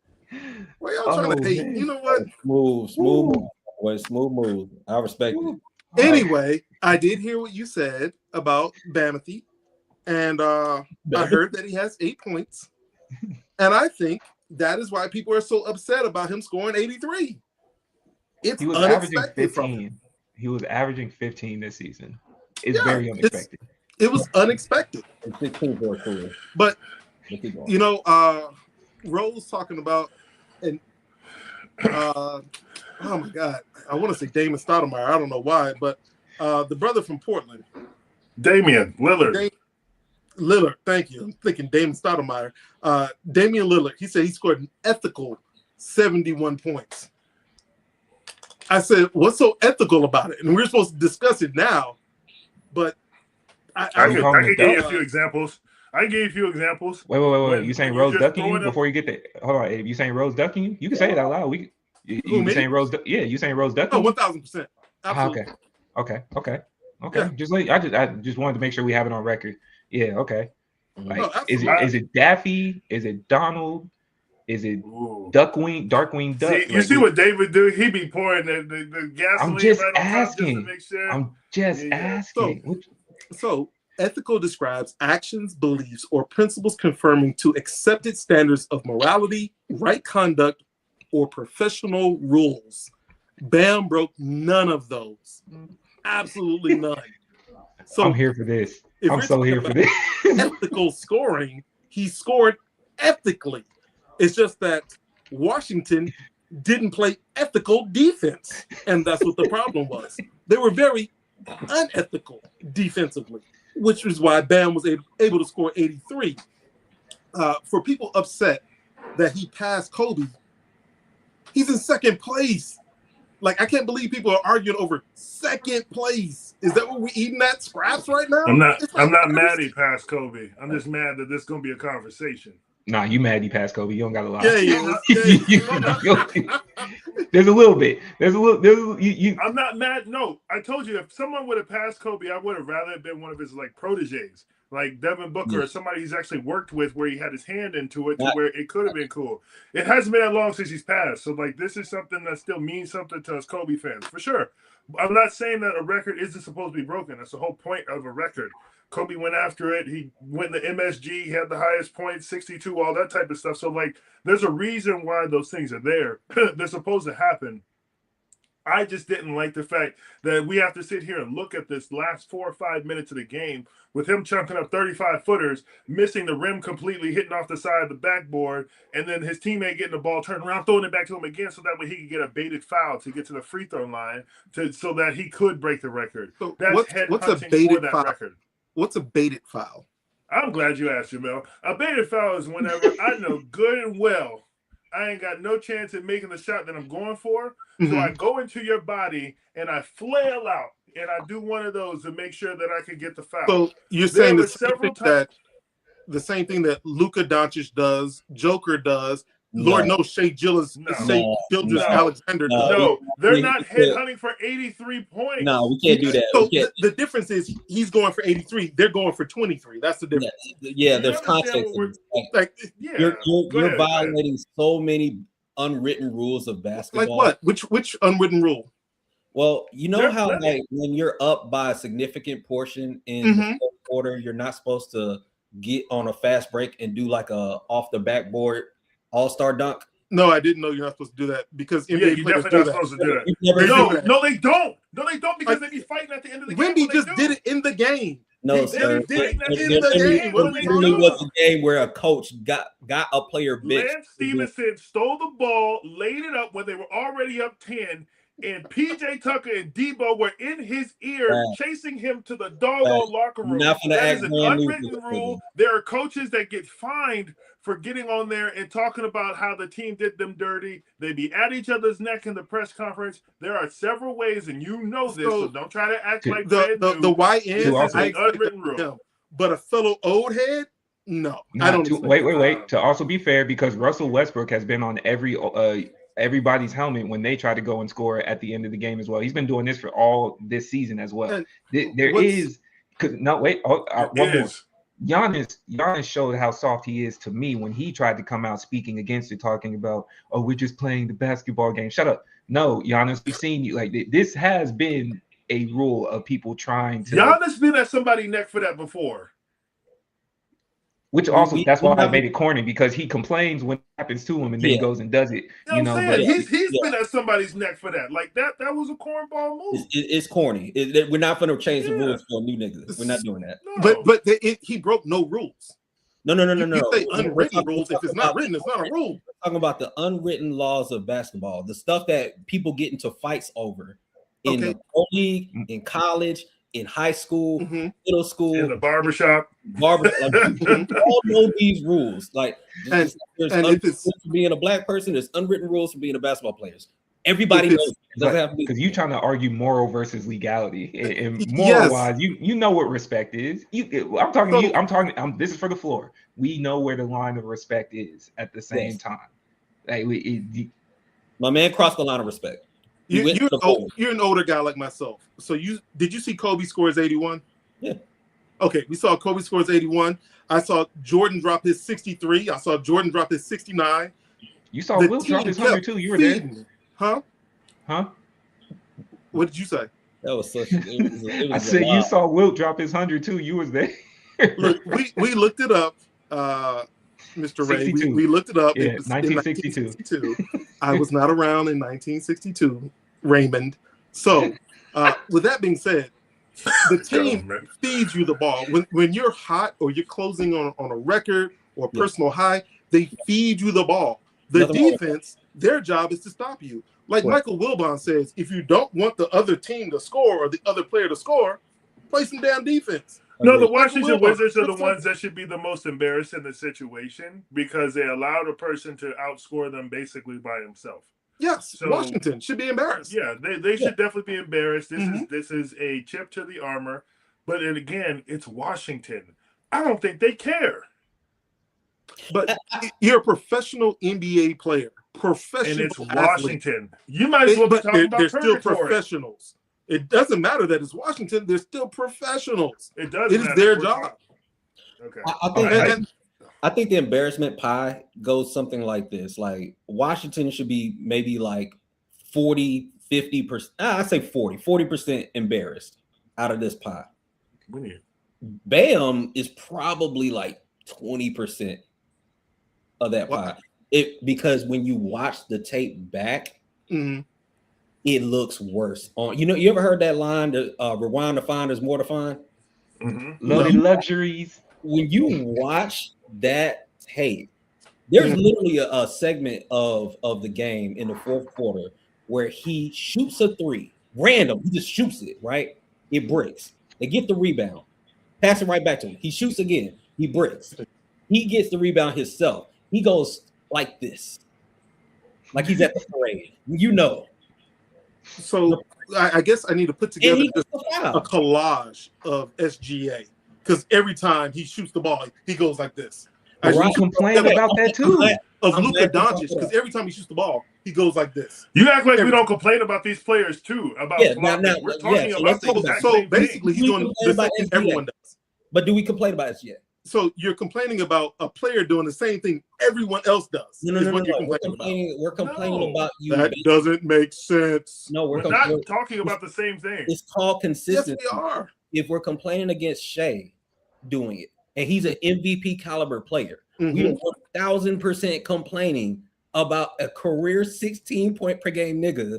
Why y'all trying to hate? Man. You know what? Smooth move. I respect it. Anyway, I did hear what you said about Bamathy, and I heard that he has 8 points. And I think that is why people are so upset about him scoring 83. He was averaging 15. He was averaging 15 this season. It's very unexpected. It was unexpected. But, you know, Rose talking about, and oh my God, I want to say Damon Stoudemire. I don't know why, but the brother from Portland. Damian Lillard. Lillard, thank you. I'm thinking Damon Stoudemire. Damian Lillard, he said he scored an ethical 71 points. I said, what's so ethical about it? And we're supposed to discuss it now, but I can give you a few examples. I can give you a few examples. Wait. You saying Rose ducking you before you get there? Hold on. If you saying Rose ducking you, you can say it out loud. You saying Rose? Yeah, you saying Rose ducking? Oh, 1,000%. Absolutely. Okay. Yeah. I just wanted to make sure we have it on record. Yeah. Okay. Like, is it Daffy? Is it Donald? Is it Darkwing Duck? You see what David do? He be pouring the gasoline. I'm just asking. I'm just asking. So ethical describes actions, beliefs, or principles conforming to accepted standards of morality, right conduct, or professional rules. Bam broke none of those. Absolutely none. So I'm here for this. I'm so here for this. Ethical scoring, he scored ethically. It's just that Washington didn't play ethical defense, and that's what the problem was. They were very unethical defensively, which is why Bam was able to score 83. For people upset that he passed Kobe, he's in second place. Like, I can't believe people are arguing over second place. Is that what we're eating at scraps right now? I'm not mad he passed Kobe. I'm just mad that this is going to be a conversation. Nah, you mad he passed Kobe. You don't got to lie. Yeah. There's a little bit. I'm not mad. No, I told you, if someone would have passed Kobe, I would have rather been one of his like proteges, like Devin Booker or somebody he's actually worked with where he had his hand into it to where it could have been cool. It hasn't been that long since he's passed. So like, this is something that still means something to us Kobe fans for sure. I'm not saying that a record isn't supposed to be broken. That's the whole point of a record. Kobe went after it. He went the MSG. He had the highest points, 62, all that type of stuff. So, like, there's a reason why those things are there. They're supposed to happen. I just didn't like the fact that we have to sit here and look at this last 4 or 5 minutes of the game with him chunking up 35-footers, missing the rim completely, hitting off the side of the backboard, and then his teammate getting the ball, turning around, throwing it back to him again so that way he could get a baited foul to get to the free throw line so that he could break the record. So that's what's a baited foul? Record. What's a baited foul? I'm glad you asked, Jamel. A baited foul is whenever I know good and well I ain't got no chance at making the shot that I'm going for. So I go into your body and I flail out and I do one of those to make sure that I can get the foul. So you're saying the same thing that Luka Doncic does, Joker does. Lord knows Shai Gilgeous-Alexander does. No, they're not headhunting for 83 points. No, we can't do that. So the difference is he's going for 83. They're going for 23. That's the difference. Yeah, there's context. You're violating so many unwritten rules of basketball. Like what? Which unwritten rule? Well, you know how like when you're up by a significant portion in the fourth quarter, you're not supposed to get on a fast break and do like a off the backboard all-star dunk? No, I didn't know you're not supposed to do that because NBA players do that. Supposed to do that. No, they don't. No, they don't because they be fighting at the end of the game. Wemby just did it in the game. No, sir. There was a game where a coach got a player bitch. Lance Stevenson stole the ball, laid it up when they were already up 10, and PJ Tucker and Debo were in his ear, chasing him to the doggone locker room. That is an unwritten rule. There are coaches that get fined for getting on there and talking about how the team did them dirty. They be at each other's neck in the press conference. There are several ways, and you know this, so don't try to act like the YN is an unwritten rule. But a fellow old head, no. I don't. Wait. To also be fair, because Russell Westbrook has been on everybody's helmet when they try to go and score at the end of the game as well. He's been doing this for all this season as well. And Giannis showed how soft he is to me when he tried to come out speaking against it, talking about, oh, we're just playing the basketball game. Shut up. No, Giannis, we've seen you. Like, this has been a rule of people trying to. Giannis been at somebody's neck for that before. Which also, that's why I made it corny, because he complains when it happens to him and then goes and does it. You know, but he's been at somebody's neck for that. Like that was a cornball move. It's corny. We're not going to change the rules for a new nigga. We're not doing that. No. But he broke no rules. No. You say unwritten rules. If it's not written, it's not a rule. We're talking about the unwritten laws of basketball, the stuff that people get into fights over in the pro league, in college, in high school, middle school, in the barbershop. Like, all know these rules. Like, there's unwritten rules for being a black person. There's unwritten rules for being a basketball player. Everybody knows. Because you're trying to argue moral versus legality, and moral wise, you know what respect is. I'm talking to you. This is for the floor. We know where the line of respect is at the same time. Like, my man crossed the line of respect. You're an older guy like myself. So did you see Kobe scores 81? Yeah. Okay, we saw Kobe scores 81. I saw Jordan drop his 63. I saw Jordan drop his 69. You saw Wilt drop his 100 too. You were there. Huh? What did you say? That was such. I said you saw Wilt drop his 100 too. You was there. Look, we looked it up, Mr. Ray. We looked it up. Yeah, it was 1962. I was not around in 1962, Raymond. So, with that being said, the team feeds you the ball. When you're hot or you're closing on a record or personal high, they feed you the ball. The defense, their job is to stop you. Like Michael Wilbon says, if you don't want the other team to score or the other player to score, play some damn defense. No, the Washington Wizards are the ones that should be the most embarrassed in the situation because they allowed a person to outscore them basically by himself. Yes, so, Washington should be embarrassed. Yeah, they should definitely be embarrassed. This is a chip to the armor. But again, it's Washington. I don't think they care. But you're a professional NBA player. Professional and it's athlete. Washington. You might as well be talking about they're still professionals. It doesn't matter that it's Washington. They're still professionals. It does. It is their job. Okay. I think the embarrassment pie goes something like this. Like Washington should be maybe like 40, 50%. I say 40% embarrassed out of this pie. Bam is probably like 20% of that pie. Because when you watch the tape back, it looks worse. You ever heard that line? Rewind to find is more to find. Loaded luxuries. When you watch that tape, there's literally a segment of the game in the fourth quarter where he shoots a three, random. He just shoots it, right? It breaks. They get the rebound, pass it right back to him. He shoots again. He breaks. He gets the rebound himself. He goes like this, like he's at the parade. So I guess I need to put together a collage of SGA because every time he shoots the ball, he goes like this. I complain about that too. Of Luka Doncic, because every time he shoots the ball, he goes like this. You act like we don't complain about these players too. We're talking about the exact same basically, he's doing the same thing everyone does. But do we complain about SGA? So you're complaining about a player doing the same thing everyone else does. No. We're complaining about you. That doesn't make sense. No, we're not talking about the same thing. It's called consistency. Yes, we are. If we're complaining against Shea doing it, and he's an MVP caliber player, we are 1,000% complaining about a career 16-point per game nigga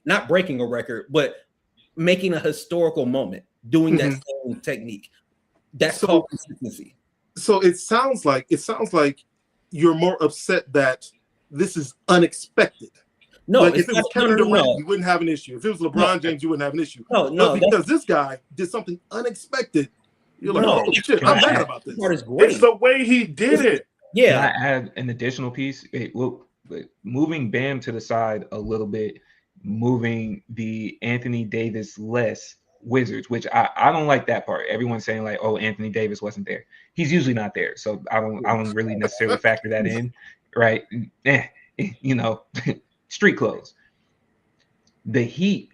not breaking a record, but making a historical moment, doing that same technique. That's called consistency. So it sounds like you're more upset that this is unexpected. No, like if it was Kevin Durant, you no. wouldn't have an issue. If it was LeBron James, you wouldn't have an issue. No, But because this guy did something unexpected, you're like, No. oh shit, I'm mad about this. This part is great. It's the way he did it. Can I add an additional piece? Moving Bam to the side a little bit, moving the Anthony Davis less Wizards, which I don't like that part. Everyone's saying like, oh, Anthony Davis wasn't there. He's usually not there, so I don't really necessarily factor that in, right? You know, street clothes. The Heat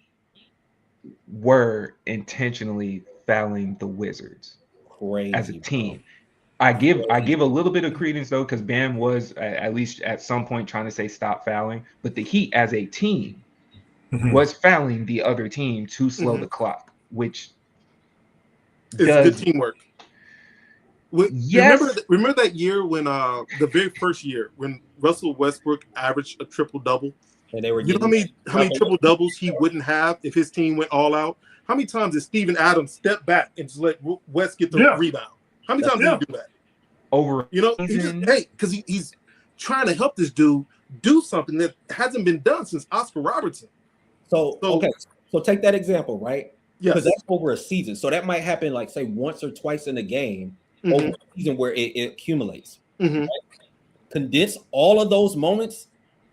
were intentionally fouling the Wizards as a team. Bro. I give a little bit of credence though, because Bam was at least at some point trying to say stop fouling, but the Heat as a team was fouling the other team to slow the clock, which it's good teamwork. Yes. Remember that year when the very first year when Russell Westbrook averaged a triple-double? And they were, you know how many triple-doubles he wouldn't have if his team went all out? How many times did Steven Adams step back and just let West get the rebound? How many times did he do that? Over, you know, because he's trying to help this dude do something that hasn't been done since Oscar Robertson. So take that example, right? Yeah, because that's over a season. So that might happen, like say once or twice in a game over a season where it accumulates. Right? Condense all of those moments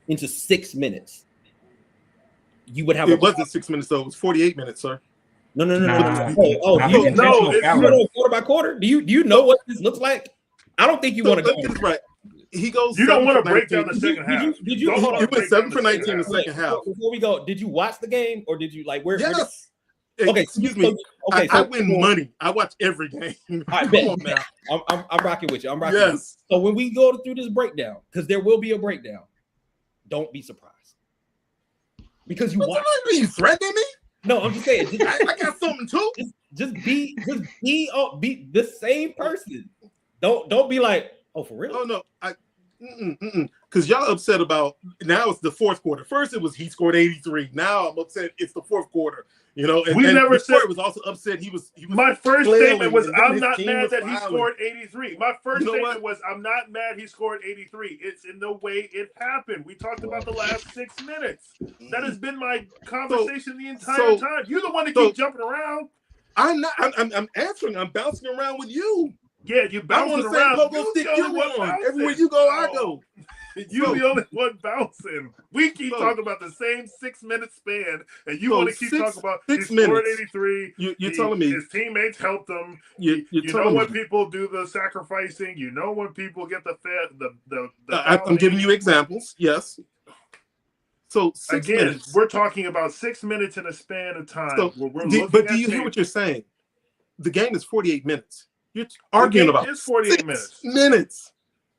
into 6 minutes. You would have. It wasn't 6 minutes though. It was 48 minutes, sir. No. Do you know quarter by quarter? Do you know what this looks like? I don't think you want to go. Right. He goes. You don't want to break down the second half. Did you? It was 7 for 19 in the second half. Before we go, did you watch the game or did you like where? Yes. Okay, excuse me. Okay, I win money. I watch every game. I bet. Come on now. I'm rocking with you. I'm rocking. Yes. With you. So when we go through this breakdown, because there will be a breakdown, don't be surprised because you watch. Are you threatening me? No, I'm just saying. I got something too. Just be the same person. Don't be like, oh, for real? Oh no, because y'all upset about now. It's the fourth quarter. First, it was he scored 83. Now I'm upset. It's the fourth quarter. You know, and never said it was also upset. He was my first statement was I'm not mad that he scored 83. My first statement was I'm not mad he scored 83. It's in the way it happened. We talked about the last 6 minutes. That has been my conversation the entire time. You're the one that keeps jumping around. I'm not. I'm answering. I'm bouncing around with you. Yeah, you bouncing around. Everywhere you go, I go. You're the only one bouncing. We keep talking about the same 6 minute span, and you want to keep talking about he scored 83. You're telling me his teammates helped him. You know when people do the sacrificing. You know when people get the I'm giving you examples. Yes. So minutes. We're talking about 6 minutes in a span of time. So, but do you hear what you're saying? The game is 48 minutes. You're arguing about 48 minutes.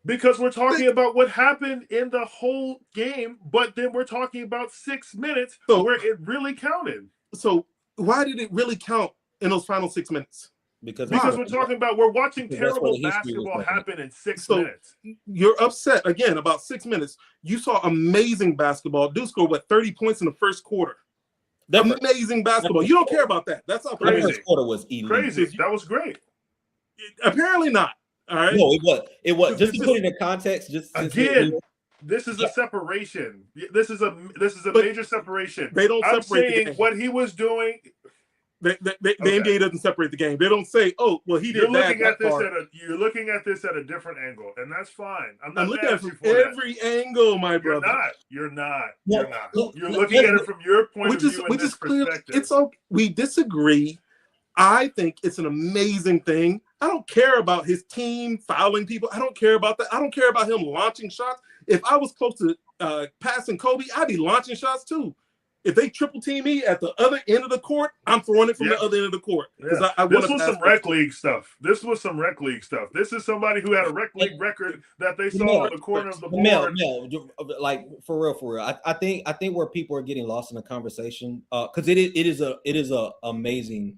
Because we're talking about what happened in the whole game, but then we're talking about 6 minutes where it really counted. So why did it really count in those final 6 minutes? Because we're watching terrible basketball happen in 6 minutes. You're upset again about 6 minutes. You saw amazing basketball. Dude scored 30 points in the first quarter. Amazing basketball. You don't care about that. That's not crazy. The first quarter was elite. Crazy. That was great. Apparently not. All right. No, it was. Just to put it in context, this is a separation. This is a major separation. They don't separate the game. What he was doing. The NBA doesn't separate the game. They don't say, "Oh, well, he did that." You're looking at this at a different angle, and that's fine. I'm looking at it from every angle, my brother. You're not. You're looking at it from your point of view. We just clearly, it's okay. We disagree. I think it's an amazing thing. I don't care about his team fouling people. I don't care about that. I don't care about him launching shots. If I was close to passing Kobe, I'd be launching shots too. If they triple team me at the other end of the court, I'm throwing it from the other end of the court. This was some rec league stuff. This is somebody who had a rec league record that they saw in the corner of the board. Like for real. I think where people are getting lost in the conversation, because it is a amazing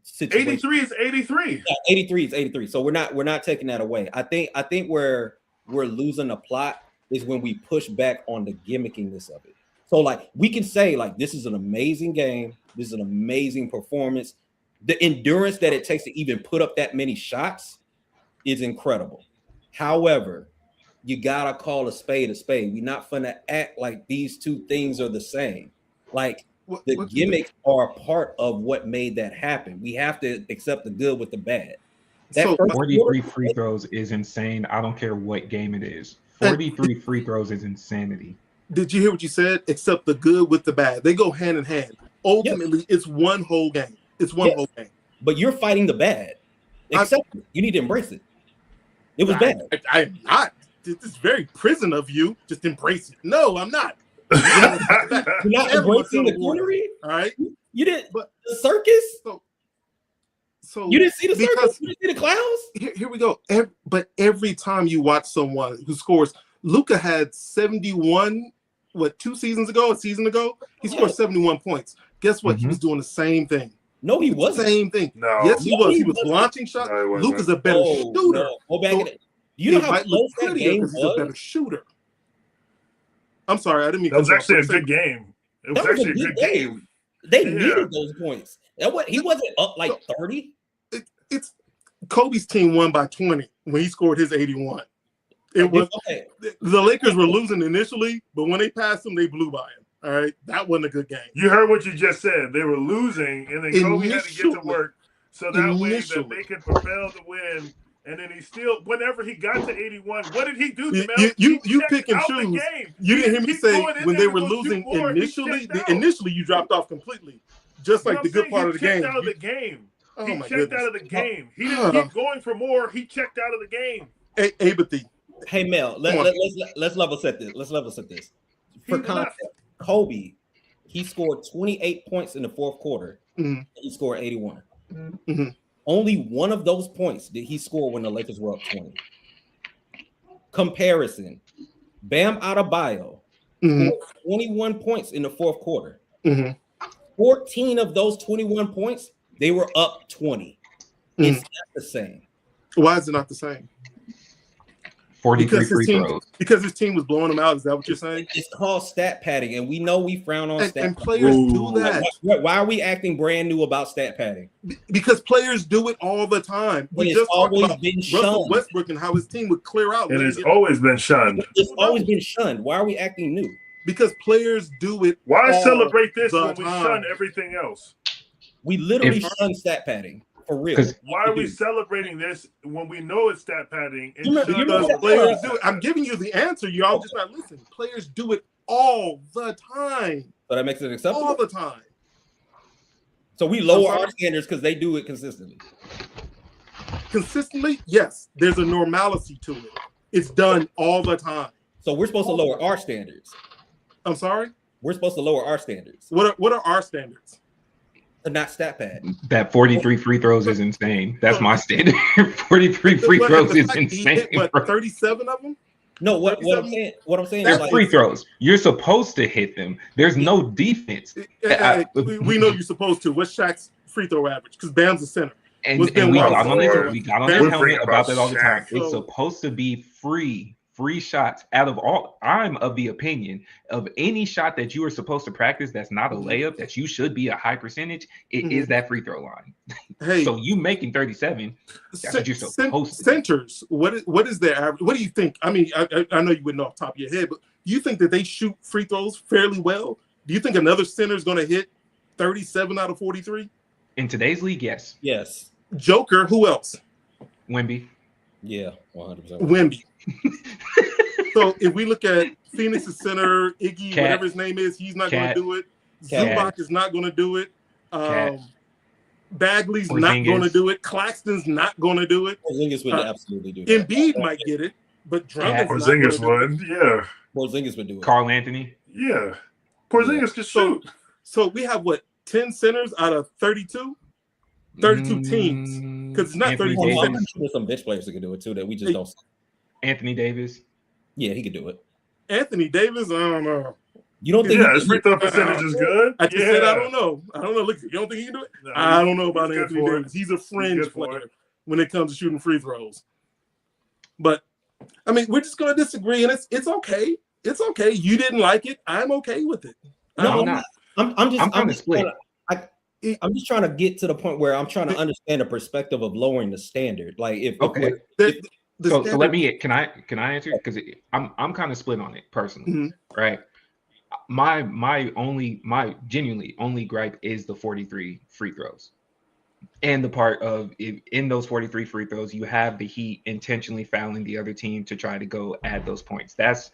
situation. 83 is 83. Yeah, 83 is 83. So we're not taking that away. I think where we're losing the plot is when we push back on the gimmickiness of it. So like we can say like this is an amazing game, this is an amazing performance. The endurance that it takes to even put up that many shots is incredible. However, you gotta call a spade a spade. We're not gonna act like these two things are the same. Like the gimmicks are a part of what made that happen. We have to accept the good with the bad. So 43 free throws is insane. I don't care what game it is. 43 free throws is insanity. Did you hear what you said? Except the good with the bad. They go hand in hand. Ultimately, it's one whole game. It's one whole game. But you're fighting the bad. Accept it. You need to embrace it. It was bad. I'm not. This is very prison of you. Just embrace it. No, I'm not. You're not embracing the coonery? All right. You didn't. But the circus. So you didn't see the circus. You didn't see the clowns. Here we go. But every time you watch someone who scores, Luka had 71. What, 2 seasons ago? A season ago, he scored 71 points. Guess what? He was doing the same thing. No, he wasn't. Same thing. No. Yes, he was. He was launching shots. No, Luka's a better shooter. No. Go back. You know how close that game was? He's a better shooter. I'm sorry, I didn't mean. That was actually a good game. It was actually a good game. They needed those points. He wasn't up like 30. It's Kobe's team won by 20 when he scored his 81. It was the Lakers were losing initially, but when they passed him, they blew by him. All right, that wasn't a good game. You heard what you just said. They were losing, and then Kobe had to get to work so that way that they could propel the win. And then he still, whenever he got to 81, what did he do? You pick and choose. You didn't hear me say when they were losing initially. Initially, you dropped off completely, just like the good part of the game. Out of the game. Oh he my checked goodness. out of the game. He didn't keep going for more. He checked out of the game. Apathy. Hey Mel, let's level set this. Let's level set this. For context, Kobe, he scored 28 points in the fourth quarter. Mm-hmm. He scored 81. Mm-hmm. Only one of those points did he score when the Lakers were up 20. Comparison: Bam Adebayo scored 21 points in the fourth quarter. 14 of those 21 points, they were up 20. It's not the same. Why is it not the same? 43 free throws. Because his team was blowing him out. Is that what you're saying? It's called stat padding, and we know we frown on stat. And players do that. Why are we acting brand new about stat padding? Because players do it all the time. We just always been shunned. Russell Westbrook and how his team would clear out. And it's always been shunned. It's always been shunned. Why are we acting new? Because players do it. Why celebrate this when we shun everything else? We literally shun stat padding. For real. Why are we celebrating this when we know it's stat padding? Because players do it. I'm giving you the answer. Y'all just not listening. Players do it all the time. So that makes it acceptable? All the time. So we lower our standards because they do it consistently. Consistently? Yes. There's a normalcy to it. It's done all the time. So we're supposed to lower our standards. I'm sorry? We're supposed to lower our standards. What are our standards? Not stat pad. That 43 free throws is insane. That's my standard. 43 free throws is insane. What, 37 of them? No, what I'm saying they're is like, free throws. You're supposed to hit them. There's no defense. We know you're supposed to. What's Shaq's free throw average? Because Bam's a center. And we got on the helmet about that all the time. It's supposed to be free shots out of all. I'm of the opinion of any shot that you are supposed to practice that's not a layup, that you should be a high percentage, it is that free throw line. Hey, so you making 37, that's what you're supposed to. Centers, what is their average? What do you think? I mean, I know you wouldn't know off the top of your head, but do you think that they shoot free throws fairly well? Do you think another center is going to hit 37 out of 43? In today's league, yes. Yes. Joker, who else? Wemby. Yeah, 100%. Wemby. So if we look at Phoenix's center, Iggy, whatever his name is, he's not going to do it. Zubac is not going to do it. Bagley's not going to do it. Claxton's not going to do it. Porzingis would absolutely do it. Embiid might get it, but Drummond's Porzingis would. Yeah. Porzingis would do it. Carl Anthony. Yeah. Porzingis can shoot. So we have, 10 centers out of 32? 32 teams. Because it's not 32 centers. There's some bench players that can do it too that we just don't see. Anthony Davis. Yeah, he could do it. Anthony Davis, I don't know. You don't think his free throw percentage is good? I just said I don't know. Look, you don't think he can do it? No, I don't know about Anthony Davis. He's a fringe player when it comes to shooting free throws. But I mean, we're just gonna disagree, and it's okay. It's okay. You didn't like it. I'm okay with it. No, I'm not. I'm just trying to get to the point where I'm trying to understand the perspective of lowering the standard. Like if So let me. Can I answer? Because I'm kind of split on it personally, right? My genuinely only gripe is the 43 free throws. And the part of in those 43 free throws, you have the Heat intentionally fouling the other team to try to go add those points. That's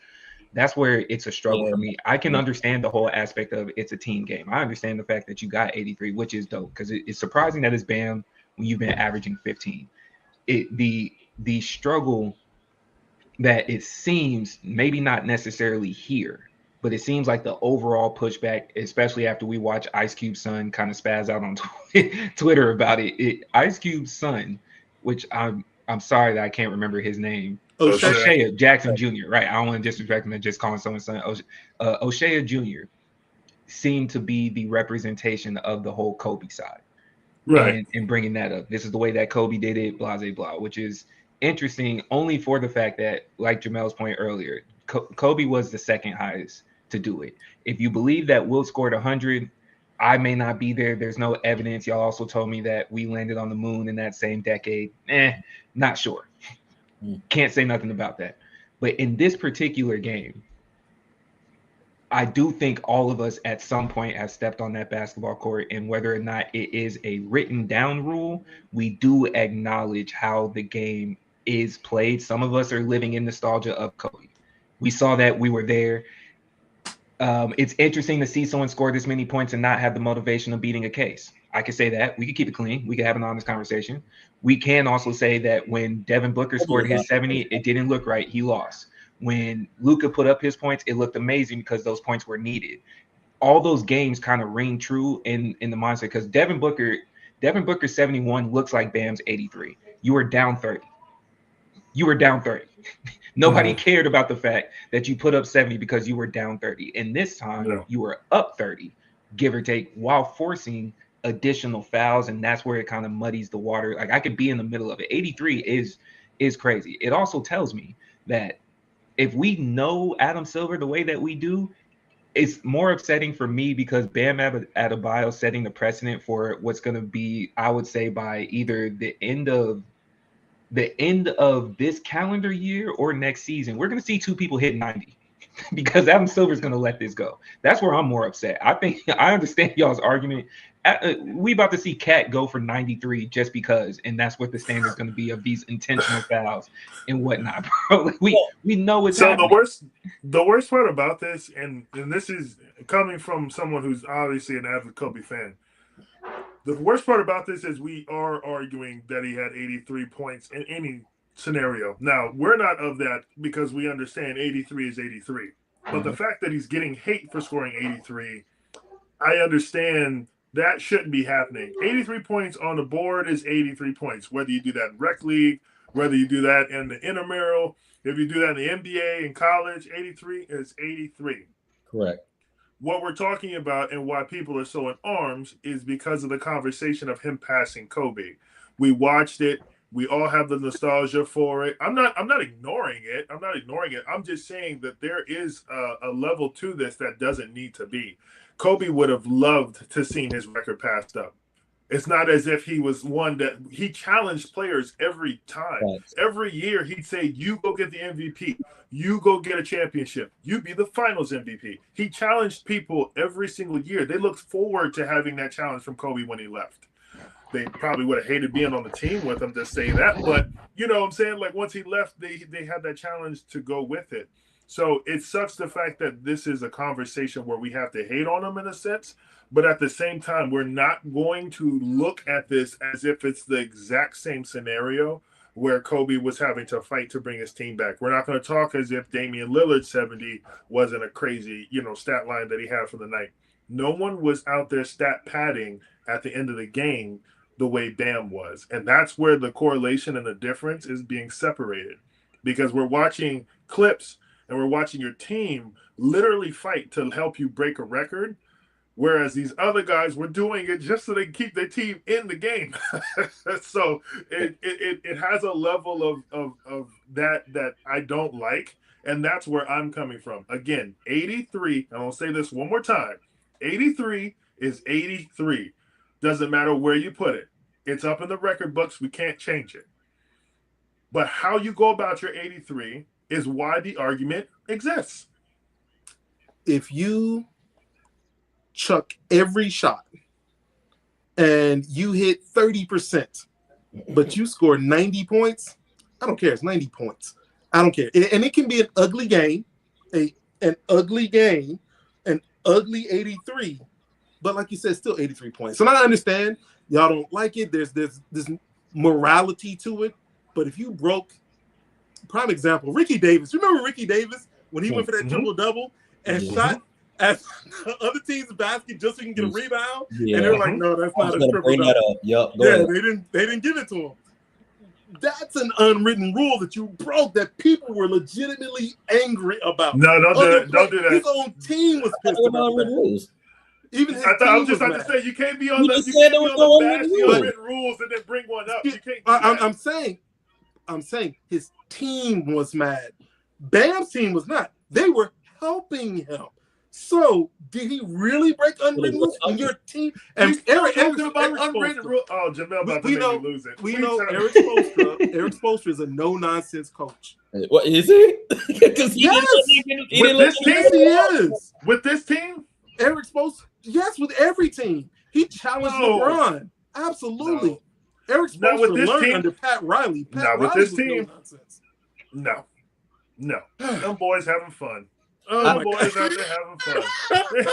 where it's a struggle for me. I can understand the whole aspect of it's a team game. I understand the fact that you got 83, which is dope because it's surprising that it's Bam when you've been averaging 15. The struggle that it seems maybe not necessarily here, but it seems like the overall pushback, especially after we watch Ice Cube's son kind of spaz out on Twitter about it. Ice Cube's son, which I'm sorry that I can't remember his name. O'Shea Jackson Jr. Right? I don't want to disrespect him and just calling someone's son. O'Shea Jr. seemed to be the representation of the whole Kobe side, right? And bringing that up. This is the way that Kobe did it. Blah blah blah. Which is interesting only for the fact that, like Jamel's point earlier, Kobe was the second highest to do it. If you believe that Wilt scored 100, I may not be there. There's no evidence. Y'all also told me that we landed on the moon in that same decade. Not sure. Can't say nothing about that. But in this particular game, I do think all of us at some point have stepped on that basketball court, and whether or not it is a written down rule, we do acknowledge how the game is played. Some of us are living in nostalgia of Kobe. We saw that, we were there. It's interesting to see someone score this many points and not have the motivation of beating a case. I could say that. We could keep it clean. We could have an honest conversation. We can also say that when Devin Booker scored his 70, it didn't look right. He lost. When Luka put up his points, it looked amazing because those points were needed. All those games kind of ring true in the mindset because Devin Booker 71 looks like Bam's 83. You were down 30. Nobody cared about the fact that you put up 70 because you were down 30. And this time you were up 30, give or take, while forcing additional fouls. And that's where it kind of muddies the water. Like, I could be in the middle of it. 83 is crazy. It also tells me that if we know Adam Silver the way that we do, it's more upsetting for me because Bam Adebayo setting the precedent for what's going to be, I would say, by either the end of this calendar year or next season, we're going to see two people hit 90 because Adam Silver's going to let this go. That's where I'm more upset. I think I understand y'all's argument. We about to see Cat go for 93 just because, and that's what the standard is going to be of these intentional fouls and whatnot, bro. Like, we know it's so happening. The worst part about this, and this is coming from someone who's obviously an avid Kobe fan. The worst part about this is we are arguing that he had 83 points in any scenario. Now, we're not of that because we understand 83 is 83. But the fact that he's getting hate for scoring 83, I understand that shouldn't be happening. 83 points on the board is 83 points, whether you do that in rec league, whether you do that in the intramural, if you do that in the NBA, in college, 83 is 83. Correct. What we're talking about and why people are so in arms is because of the conversation of him passing Kobe. We watched it. We all have the nostalgia for it. I'm not ignoring it. I'm just saying that there is a level to this that doesn't need to be. Kobe would have loved to seen his record passed up. It's not as if he was one that he challenged players every time. Right. Every year he'd say, you go get the MVP. You go get a championship. You be the finals MVP. He challenged people every single year. They looked forward to having that challenge from Kobe when he left. They probably would have hated being on the team with him to say that. But you know what I'm saying? Like, once he left, they had that challenge to go with it. So it sucks the fact that this is a conversation where we have to hate on him in a sense. But at the same time, we're not going to look at this as if it's the exact same scenario where Kobe was having to fight to bring his team back. We're not going to talk as if Damian Lillard's 70 wasn't a crazy, stat line that he had for the night. No one was out there stat padding at the end of the game the way Bam was. And that's where the correlation and the difference is being separated. Because we're watching clips and we're watching your team literally fight to help you break a record. Whereas these other guys were doing it just so they can keep their team in the game. So it has a level of that I don't like. And that's where I'm coming from. Again, 83, and I'll say this one more time. 83 is 83. Doesn't matter where you put it. It's up in the record books. We can't change it. But how you go about your 83 is why the argument exists. If you chuck every shot and you hit 30%, but you score 90 points, I don't care. It's 90 points. I don't care. And it can be an ugly game, an ugly 83. But like you said, still 83 points. And I understand y'all don't like it. There's this morality to it. But if you broke, prime example, Ricky Davis. Remember Ricky Davis when he went for that triple-double and shot at the other team's basket just so he can get a rebound? Yeah. And they're like, no, that's not a triple-double. Yep. They didn't give it to him. That's an unwritten rule that you broke that people were legitimately angry about. No, don't do that. His own team was pissed about that. Even his I was just about to say you can't be on the unwritten rules and then bring one up. You can't do that. I'm saying his team was mad. Bam's team was not. They were helping him. So did he really break unwritten rules on your team? And unwritten rules. Oh, Jamel about to make me lose it. We know Eric Spoelstra is a no-nonsense coach. What is he? Because he is. With this team? Eric Spoelstra, yes, with every team. He challenged LeBron. Absolutely. No. Eric Spoelstra learned under Pat Riley. With this team. No. Them boys having fun. Oh, boys out there having fun.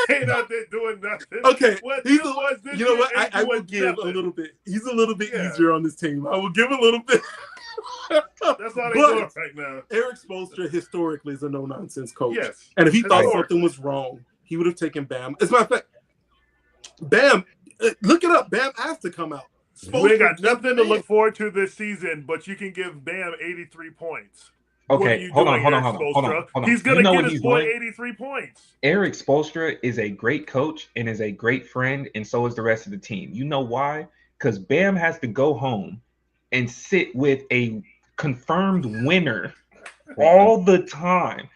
They ain't out there doing nothing. Okay, you know what? I will give a little bit. He's a little bit easier on this team. I will give a little bit. That's all they're doing right now. Eric Spoelstra historically is a no-nonsense coach. Yes. And if he thought something was wrong, he would have taken Bam. As a matter of fact, Bam, look it up. Bam asked to come out. We ain't got nothing to look forward to this season, but you can give Bam 83 points. Okay, hold on. He's going to get his boy 83 points. Eric Spoelstra is a great coach and is a great friend, and so is the rest of the team. You know why? Because Bam has to go home and sit with a confirmed winner all the time.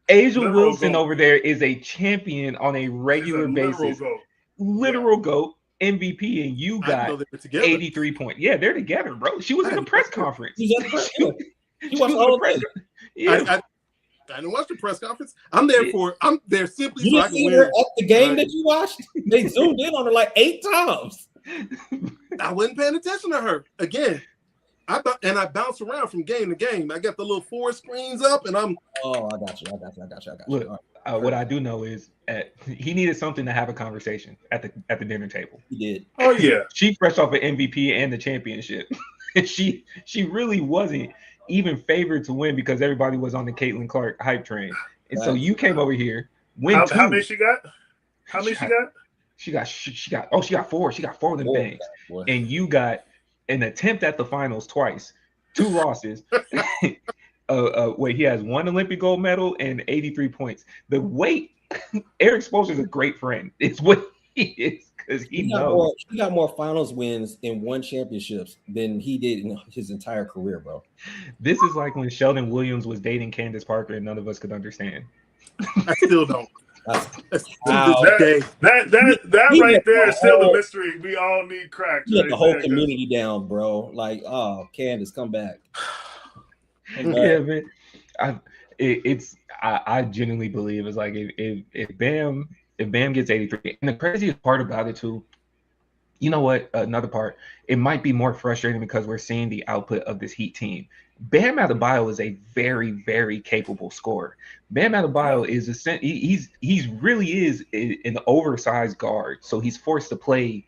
Asia Wilson over there is a champion on a regular basis. Literal GOAT. MVP, and you got 83 points. Yeah, they're together, bro. She was in the press conference. You watched all of it. Yeah. I didn't watch the press conference. I'm there simply so I can win. At the game that you watched, they zoomed in on her like 8 times. I wasn't paying attention to her. Again, I bounce around from game to game. I got the little 4 screens up, and I'm. Oh, I got you. Look, what I do know is he needed something to have a conversation at the dinner table. He did. Oh yeah. She fresh off an MVP and the championship. And she really wasn't even favored to win because everybody was on the Caitlin Clark hype train. And so you came over here, win 2. How many she got? She got 4. She got 4 of them things. And you got an attempt at the finals twice, 2 losses. Wait, he has 1 Olympic gold medal and 83 points. The weight, Eric Spoelstra is a great friend. It's what he is because he knows. He got more finals wins and won championships than he did in his entire career, bro. This is like when Sheldon Williams was dating Candace Parker and none of us could understand. I still don't. That right there is still a mystery. We all need crack. You let the whole community down, bro. Like, oh, Candace, come back. Yeah, man. I genuinely believe it's like if Bam gets 83, and the craziest part about it too, you know what? Another part, it might be more frustrating because we're seeing the output of this Heat team. Bam Adebayo is a very, very capable scorer. Bam Adebayo is he's really is an oversized guard, so he's forced to play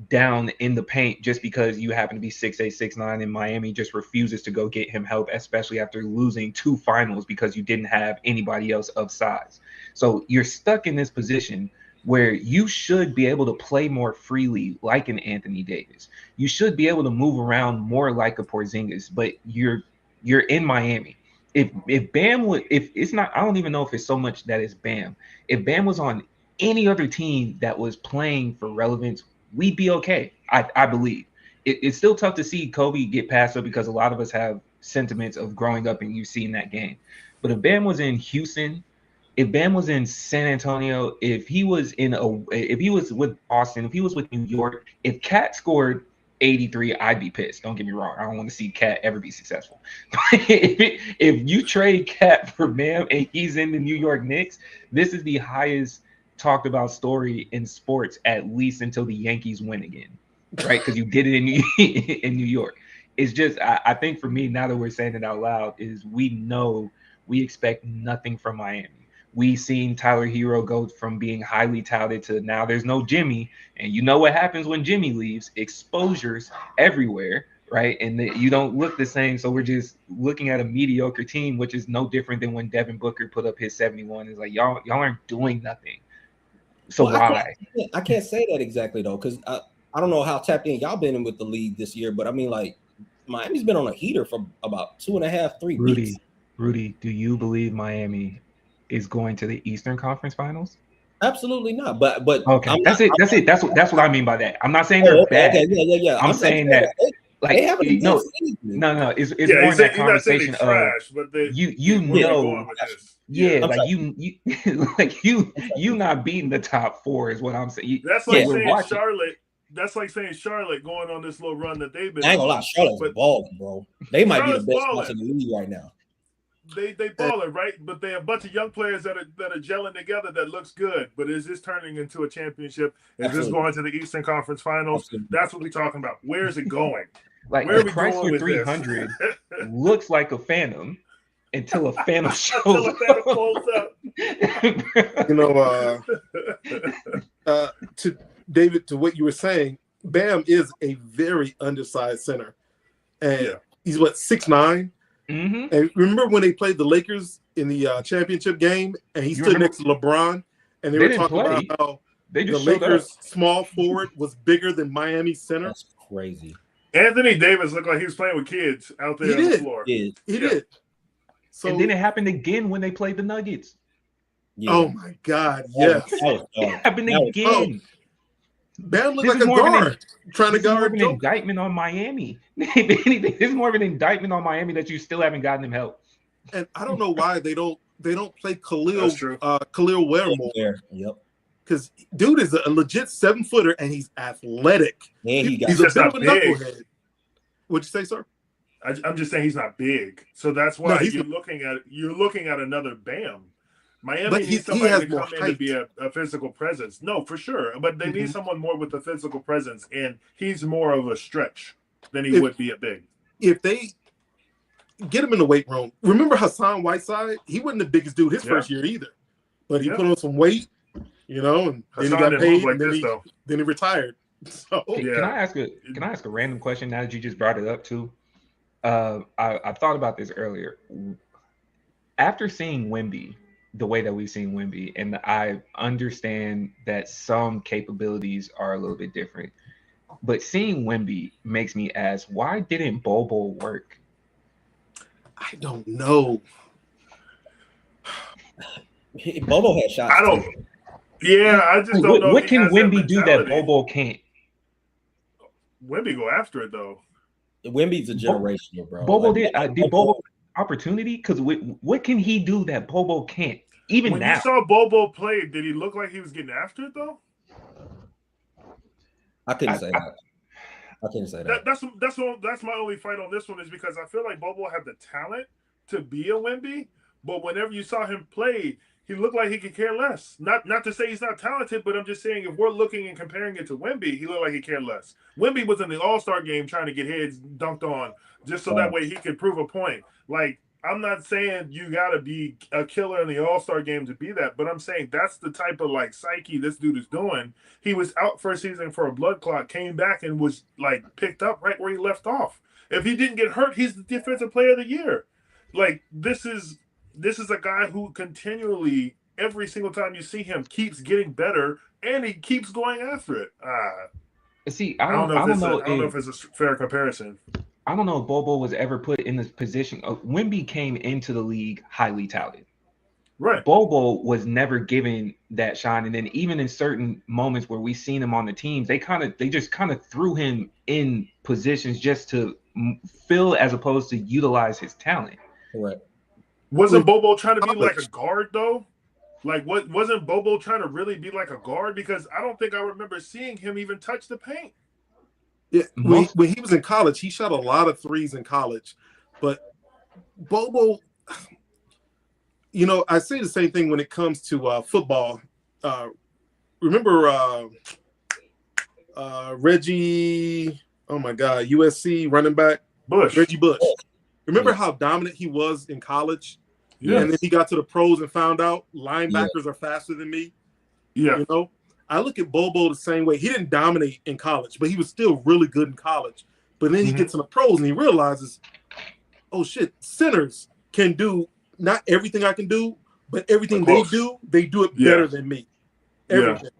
down in the paint just because you happen to be 6'8", 6'9", and Miami just refuses to go get him help, especially after losing 2 finals because you didn't have anybody else of size. So you're stuck in this position where you should be able to play more freely like an Anthony Davis. You should be able to move around more like a Porzingis, but you're in Miami. If Bam would, if it's not, I don't even know if it's so much that it's Bam. If Bam was on any other team that was playing for relevance, we'd be okay. I believe. It's still tough to see Kobe get passed up because a lot of us have sentiments of growing up and you've seen that game. But if Bam was in Houston, if Bam was in San Antonio, if he was with Boston, if he was with New York, if Cat scored 83, I'd be pissed. Don't get me wrong. I don't want to see Cat ever be successful. If you trade Cat for Bam and he's in the New York Knicks, this is the highest talked about story in sports, at least until the Yankees win again, right? Because you did it in New York. It's just, I think for me, now that we're saying it out loud, is we expect nothing from Miami. We seen Tyler Hero go from being highly touted to now there's no Jimmy. And you know what happens when Jimmy leaves? Exposures everywhere, right? And you don't look the same. So we're just looking at a mediocre team, which is no different than when Devin Booker put up his 71. It's like, y'all aren't doing nothing. So why? I can't say that exactly, though, because I don't know how tapped in y'all been in with the league this year, but I mean, like, Miami's been on a heater for about 2.5, 3 weeks. Rudy, do you believe Miami is going to the Eastern Conference Finals? Absolutely not. But okay, that's it. That's what I mean by that. I'm not saying they're bad. Okay, yeah. I'm saying that like they haven't no. It's more in that conversation trash, of but you not beating the top 4 is what I'm saying. That's like saying Charlotte. That's like saying Charlotte going on this little run that they've been. I ain't gonna lie, Charlotte's balling, bro. They might be the best team in the league right now. They balling, right? But they have a bunch of young players that are gelling together that looks good. But is this turning into a championship? Is this going to the Eastern Conference Finals? That's what we're talking about. Where is it going? Like where the price for 300 looks like a phantom until a phantom shows up. To David, to what you were saying, Bam is a very undersized center, and he's 6'9". Mm-hmm. And remember when they played the Lakers in the championship game, and he stood next to LeBron, and they were talking about how the Lakers' small forward was bigger than Miami's center. That's crazy. Anthony Davis looked like he was playing with kids out there on the floor. He did. So, and then it happened again when they played the Nuggets. Yeah. Oh my God! Yes, it happened again. Bam looked like a guard trying to guard. This is more of an indictment on Miami. If anything, this is more of an indictment on Miami that you still haven't gotten him help. And I don't know why they don't play Khalil Ware more. Yep. Because dude is a legit 7-footer and he's athletic. And he's a bit of a knucklehead. What'd you say, sir? I'm just saying he's not big, so that's why you're looking at another Bam. Miami needs somebody to come in to be a physical presence. No, for sure. But they need someone more with a physical presence, and he's more of a stretch than he would be a big. If they get him in the weight room, remember Hassan Whiteside? He wasn't the biggest dude his first year either. But he put on some weight, and then he got paid, and then he retired. So, Can I ask a random question now that you just brought it up too? I thought about this earlier. After seeing Wemby, the way that we've seen Wemby, and I understand that some capabilities are a little bit different, but seeing Wemby makes me ask, why didn't Bobo work? I don't know. Bobo had shots. I just don't know. What can Wemby do that Bobo can't? Wemby go after it though. Wemby's a generational, bro. Bobo did Bobo opportunity? Because what can he do that Bobo can't? Even when now, you saw Bobo play, did he look like he was getting after it though? I couldn't say that. I couldn't say that. That's my only fight on this one is because I feel like Bobo had the talent to be a Wemby, but whenever you saw him play, he looked like he could care less. Not to say he's not talented, but I'm just saying if we're looking and comparing it to Wemby, he looked like he cared less. Wemby was in the All-Star game trying to get heads dunked on just so that way he could prove a point. Like, I'm not saying you got to be a killer in the All-Star game to be that, but I'm saying that's the type of, psyche this dude is doing. He was out for a season for a blood clot, came back and was, picked up right where he left off. If he didn't get hurt, he's the Defensive Player of the Year. This is a guy who continually, every single time you see him, keeps getting better, and he keeps going after it. See, I don't know if it's a fair comparison. I don't know if Bobo was ever put in this position. Wemby came into the league highly touted. Right. Bobo was never given that shine, and then even in certain moments where we seen him on the teams, they just kind of threw him in positions just to fill as opposed to utilize his talent. Right. Wasn't Bobo trying to be like a guard though? Wasn't Bobo trying to really be like a guard? Because I don't think I remember seeing him even touch the paint. Yeah, when he was in college, he shot a lot of threes in college, but Bobo, you know, I say the same thing when it comes to football. Remember Reggie? Oh my God, USC running back Reggie Bush. Remember how dominant he was in college? Yeah. And then he got to the pros and found out linebackers are faster than me. Yeah. You know, I look at Bobo the same way. He didn't dominate in college, but he was still really good in college. But then he gets in the pros and he realizes, oh shit, centers can do not everything I can do, but everything they do it better than me. Everything.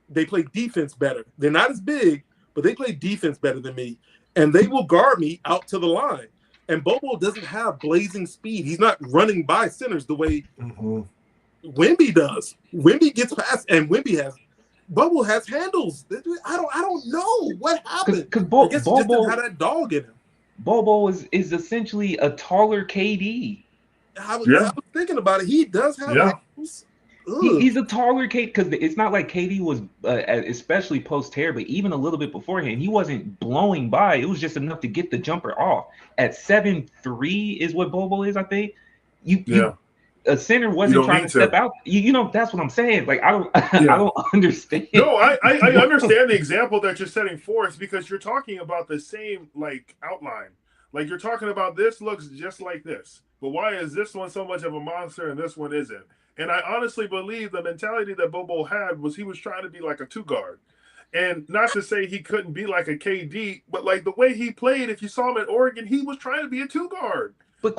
They play defense better. They're not as big, but they play defense better than me. And they will guard me out to the line. And Bobo doesn't have blazing speed. He's not running by centers the way Wemby does. Wemby gets past, and Bobo has handles. I don't know what happened. Because I guess he just didn't have that dog in him. Bobo is essentially a taller KD. I was thinking about it. He does have handles. He's a taller KD because it's not like KD was, especially post tear, but even a little bit beforehand, he wasn't blowing by. It was just enough to get the jumper off. At 7'3" is what Bobo is, I think. A center wasn't trying to step out. You know, that's what I'm saying. Like I don't understand. No, I understand the example that you're setting forth because you're talking about the same like outline. Like you're talking about this looks just like this, but why is this one so much of a monster and this one isn't? And I honestly believe the mentality that Bobo had was he was trying to be like a two guard. And not to say he couldn't be like a KD, but like the way he played, if you saw him at Oregon, he was trying to be a two guard. But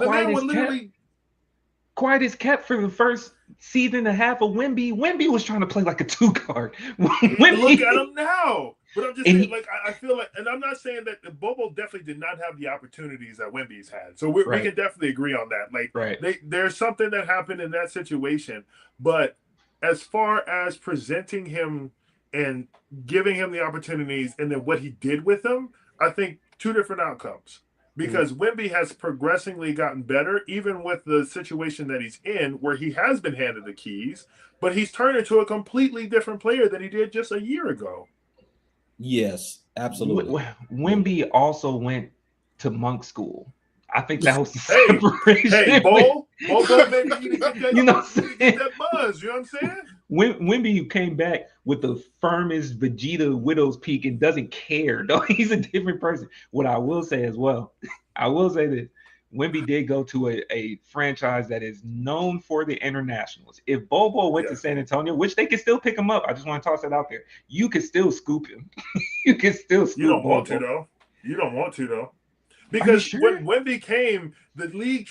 quiet as kept for the first season and a half of Wemby. Wemby was trying to play like a two guard. Look at him now. But I'm just saying, like, I feel like, and I'm not saying that Bobo definitely did not have the opportunities that Wemby's had. So we can definitely agree on that. Like, there's something that happened in that situation. But as far as presenting him and giving him the opportunities and then what he did with them, I think two different outcomes. Because Wemby has progressively gotten better, even with the situation that he's in, where he has been handed the keys, but he's turned into a completely different player than he did just a year ago. Yes, absolutely. Wemby also went to monk school. I think that was the separation. Hey, Bo, baby, you know get that buzz. You know what I'm saying? Wemby came back with the firmest Vegeta widow's peak and doesn't care. No, he's a different person. What I will say as well, I will say this. Wemby did go to a franchise that is known for the internationals. If Bobo went to San Antonio, which they can still pick him up, I just want to toss that out there. You could still scoop him. You can still scoop him. You don't want to, though. Because when Wemby came, the league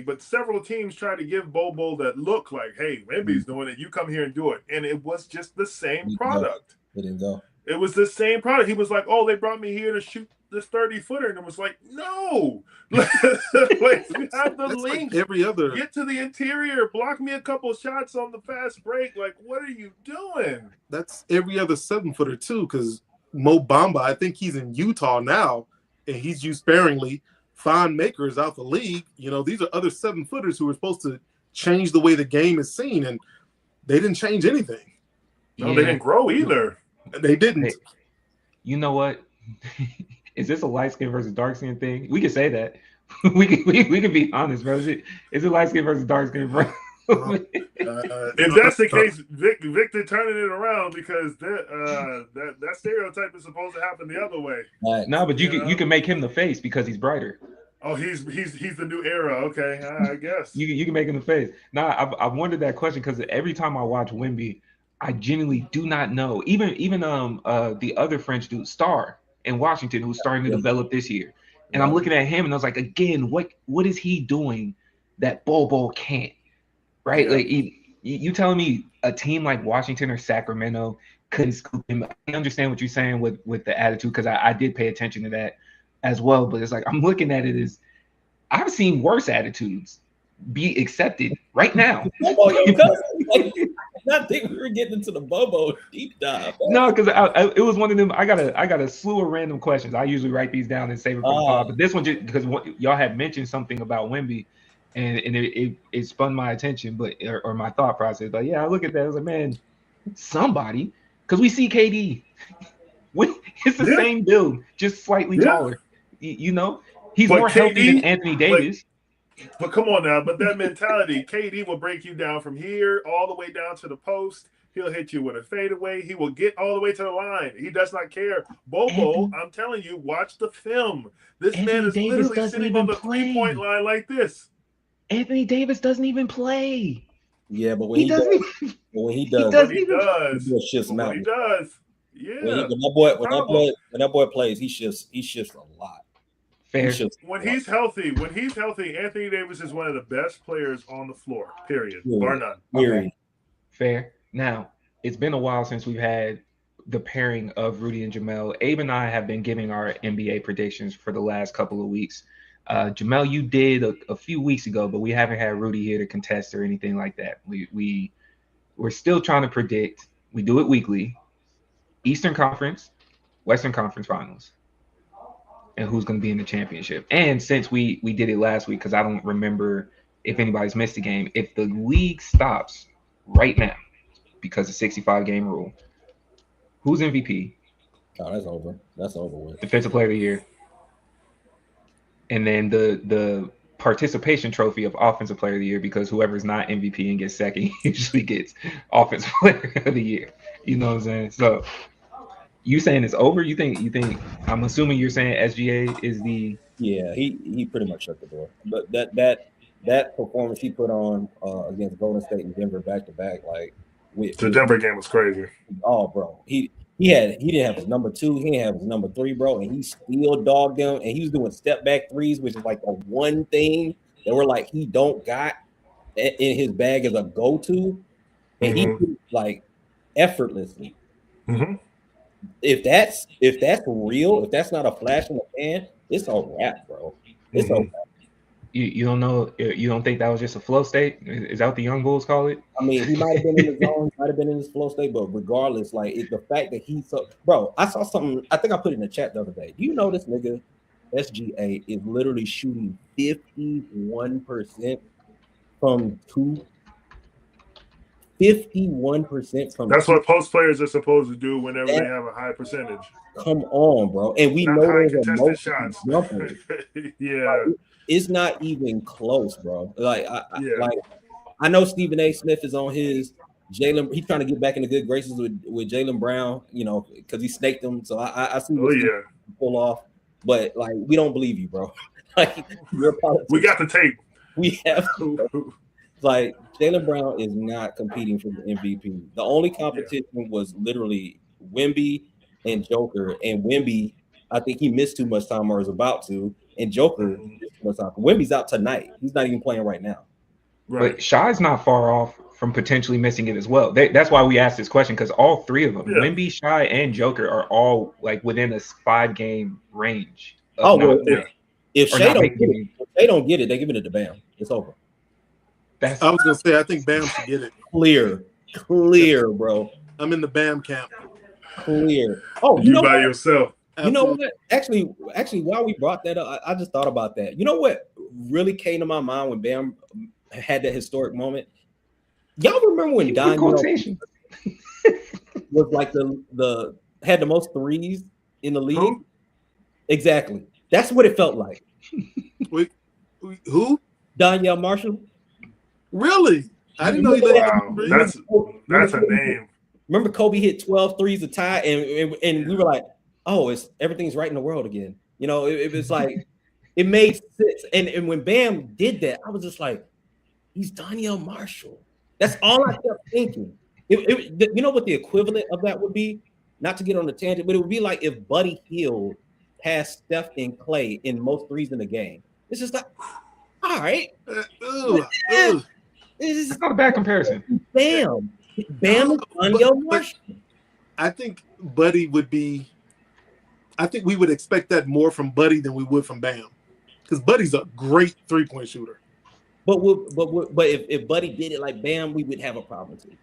but several teams tried to give Bobo that look like, hey, Wemby's doing it. You come here and do it. And it was just the same product. It didn't go. It was the same product. He was like, oh, they brought me here to shoot this 30-footer. And it was like, no. Like, you have the length. Like every other. Get to the interior. Block me a couple shots on the fast break. Like, what are you doing? That's every other 7-footer, too, because Mo Bamba, I think he's in Utah now. And he's used sparingly. Fine makers out the league. You know, these are other 7-footers who are supposed to change the way the game is seen, and they didn't change anything. No, they didn't grow either. They didn't. Hey, you know what? Is this a light skin versus dark skin thing? We can say that. we can be honest, bro. Is it light skin versus dark skin, bro? If that's the case, Victor turning it around because that stereotype is supposed to happen the other way. No, but you can make him the face because he's brighter. Oh, he's the new era. Okay, I guess you can make him the face. Nah, I've wondered that question because every time I watch Wemby, I genuinely do not know. Even the other French dude, Star in Washington, who's starting to develop this year, and I'm looking at him and I was like, again, what is he doing that Bobo can't? Right? Yeah. Like you telling me a team like Washington or Sacramento couldn't scoop him. I understand what you're saying with the attitude because I did pay attention to that as well. But it's like I'm looking at it as I've seen worse attitudes be accepted right now. I think we were getting into the Bobo deep dive. No, because it was one of them. I got a slew of random questions. I usually write these down and save it for the pod. But this one, just because y'all had mentioned something about Wemby. And it spun my attention, or my thought process. But yeah, I look at that. I was like, man, somebody, because we see KD. It's the same build, just slightly taller. You know, he's but more healthy than Anthony Davis. But come on now, but that mentality, KD will break you down from here all the way down to the post. He'll hit you with a fadeaway. He will get all the way to the line. He does not care. Bobo, I'm telling you, watch the film. This man is literally sitting on the 3-point line like this. Anthony Davis doesn't even play. Yeah, but when he does, he does. Yeah. When that boy plays, he shifts a lot. Fair. When he's healthy, Anthony Davis is one of the best players on the floor. Period. Bar none. Okay. Fair. Now, it's been a while since we've had the pairing of Rudy and Jamel. Abe and I have been giving our NBA predictions for the last couple of weeks. Jamel, you did a few weeks ago, but we haven't had Rudy here to contest or anything like that. We're still trying to predict. We do it weekly. Eastern Conference, Western Conference Finals, and who's going to be in the championship. And since we did it last week, because I don't remember if anybody's missed a game, if the league stops right now because of 65-game rule, who's MVP? Oh, that's over. That's over with. Defensive Player of the Year. And then the participation trophy of Offensive Player of the Year, because whoever's not MVP and gets second usually gets Offensive Player of the Year. You know what I'm saying? So you saying it's over? You think I'm assuming you're saying SGA is the he pretty much shut the door. But that performance he put on against Golden State and Denver back to back, like the Denver game was crazy. Oh, bro, he didn't have his number 2, he didn't have his number 3, bro, and he still dogged them, and he was doing step back threes, which is like the one thing that we're like he don't got in his bag as a go to, and he like effortlessly. Mm-hmm. If that's real, if that's not a flash in the pan, it's a wrap, bro. It's a wrap. You don't know? You don't think that was just a flow state? Is that what the young bulls call it? I mean, he might have been in the zone, might have been in his flow state, but regardless, like the fact that he's so, bro. I saw something. I think I put it in the chat the other day. Do you know this nigga SGA is literally shooting 51% from 2? 51% from. That's what post players are supposed to do whenever they have a high percentage. Come on, bro, and we know there's a most shots. Yeah. Like, it's not even close, bro. Like, I know Stephen A. Smith is on his Jaylen. He's trying to get back into good graces with Jaylen Brown, you know, because he snaked him. So I see what pull off, but like we don't believe you, bro. Like we got the tape. We have to. Like Jaylen Brown is not competing for the MVP. The only competition was literally Wemby and Joker, and Wemby, I think he missed too much time or is about to. And Joker, Wemby's out tonight. He's not even playing right now. Right. But Shai's not far off from potentially missing it as well. That's why we asked this question, because all three of them, Wemby, Shai, and Joker, are all like within a 5-game range. If Shai don't get it, they give it to Bam. It's over. I was gonna say, I think Bam should get it. Clear, bro. I'm in the Bam camp. Clear. Oh, you by yourself. You know what? Actually, while we brought that up, I just thought about that. You know what really came to my mind when Bam had that historic moment? Y'all remember when Don was like the had the most threes in the league? Who? Exactly. That's what it felt like. Wait, who? Donyell Marshall. Really? I didn't know he let that's a name. Remember Kobe hit 12 threes to tie, and we were like, oh, everything's right in the world again. You know, it was like it made sense. And when Bam did that, I was just like, he's Donyell Marshall. That's all I kept thinking. You know what the equivalent of that would be? Not to get on the tangent, but it would be like if Buddy Hield passed Steph and Clay in most threes in the game. It's just like, all right. It's not a bad comparison. Bam is Donyell Marshall. I think Buddy would be. I think we would expect that more from Buddy than we would from Bam, because Buddy's a great 3-point shooter. But if Buddy did it like Bam, we would have a problem too.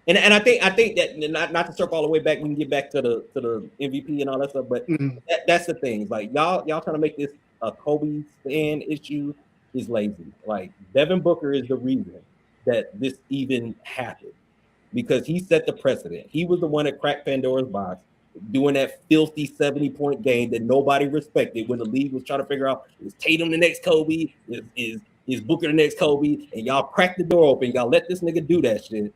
And I think that not to circle all the way back, we can get back to the MVP and all that stuff. But that's the thing. Like y'all trying to make this a Kobe fan issue is lazy. Like Devin Booker is the reason that this even happened, because he set the precedent. He was the one that cracked Pandora's box. doing that filthy 70-point game that nobody respected when the league was trying to figure out, is Tatum the next Kobe? Is Booker the next Kobe? And y'all cracked the door open. Y'all let this nigga do that shit.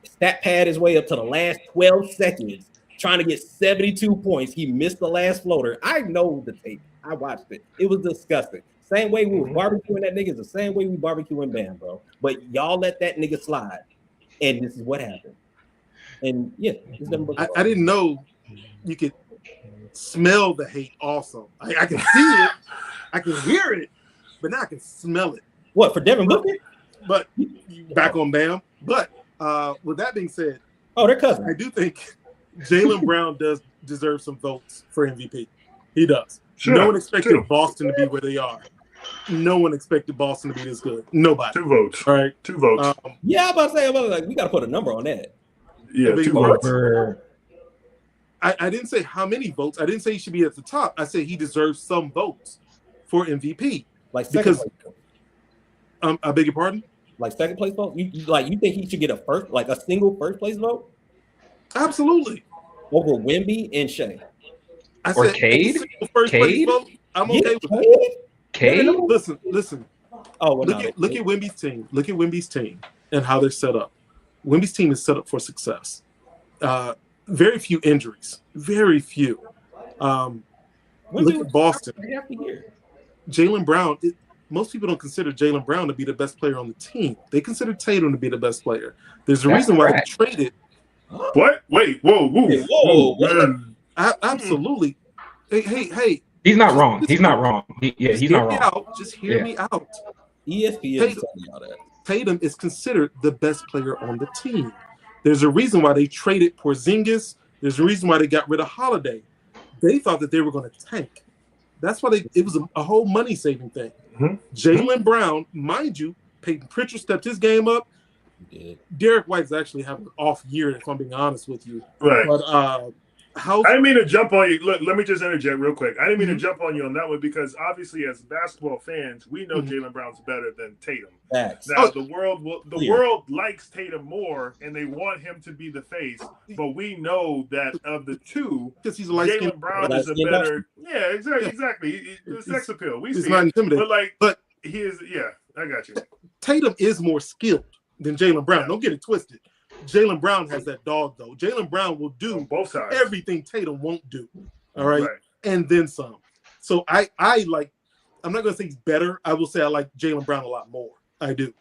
Stat pad his way up to the last 12 seconds, trying to get 72 points. He missed the last floater. I know the tape. I watched it. It was disgusting. Same way we were barbecuing that nigga is the same way we barbecuing Bam, bro. But y'all let that nigga slide. And this is what happened. And yeah, I didn't know you could smell the hate also. I can see it, I can hear it, but now I can smell it. What, for Devin Booker? But back on Bam. But with that being said, they're cousins. I do think Jaylen Brown does deserve some votes for MVP. He does. Sure, no one expected Boston to be where they are. No one expected Boston to be this good. Nobody. 2 votes. All right. 2 votes. Yeah, I'm about to say, we got to put a number on that. Yeah, 2 votes. I didn't say how many votes. I didn't say he should be at the top. I said he deserves some votes for MVP. Like because I beg your pardon? Like second place vote? You think he should get a single first place vote? Absolutely. Over Wemby and Shea. I or said Cade? First place vote. I'm okay with it. Cade? Listen. Oh, look at Wemby's team. Look at Wemby's team and how they're set up. Wemby's team is set up for success. Very few injuries. Very few. Look at Boston. Jaylen Brown. Most people don't consider Jaylen Brown to be the best player on the team. They consider Tatum to be the best player. There's a reason why they traded. What? Wait, whoa. Absolutely. Hey. He's not wrong. He's not wrong. He's not wrong. Just hear me out. ESPN Tatum is considered the best player on the team. There's a reason why they traded Porzingis. There's a reason why they got rid of Holiday. They thought that they were going to tank. That's why it was a whole money-saving thing. Jaylen Brown, mind you, Peyton Pritchard stepped his game up. Derek White's actually having an off year, if I'm being honest with you. Right. But I didn't mean to jump on you. Look, let me just interject real quick. I didn't mean to jump on you on that one because obviously, as basketball fans, we know Jaylen Brown's better than Tatum. Now, the world likes Tatum more, and they want him to be the face. But we know that of the two, Jaylen Brown is a better. Yeah, exactly. The sex appeal. We see not intimidating. But he is. Yeah, I got you. Tatum is more skilled than Jaylen Brown. Don't get it twisted. Jaylen Brown has that dog, though. Jaylen Brown will do both sides. Everything Tatum won't do. All right? And then some. So I like, I'm not going to say he's better. I will say I like Jaylen Brown a lot more. I do.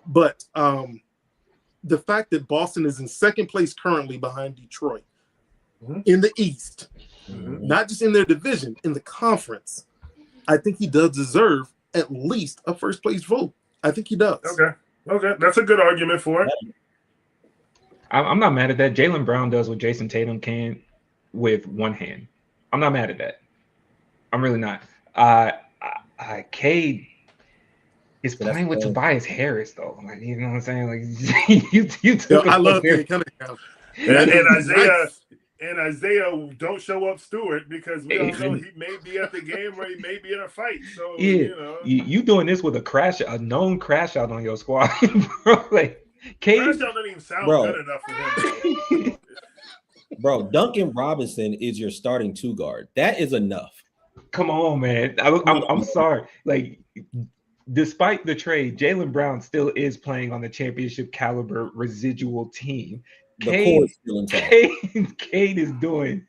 But the fact that Boston is in second place currently behind Detroit in the East, not just in their division, in the conference, I think he does deserve at least a first place vote. I think he does. Okay. That's a good argument for it. I'm not mad at that. Jaylen Brown does what Jason Tatum can with one hand. I'm not mad at that. I'm really not. Cade is playing with Tobias Harris, though. Like, you know what I'm saying? Like, you took. I love Cade Cunningham. And Isaiah don't show up Stewart because we all know he may be at the game or he may be in a fight. So you doing this with a known crash out on your squad, bro. Like. Cade doesn't even sound good enough for him. Bro, Duncan Robinson is your starting 2 guard. That is enough. Come on, man. I'm sorry. Like, despite the trade, Jaylen Brown still is playing on the championship caliber residual team. Cade is doing.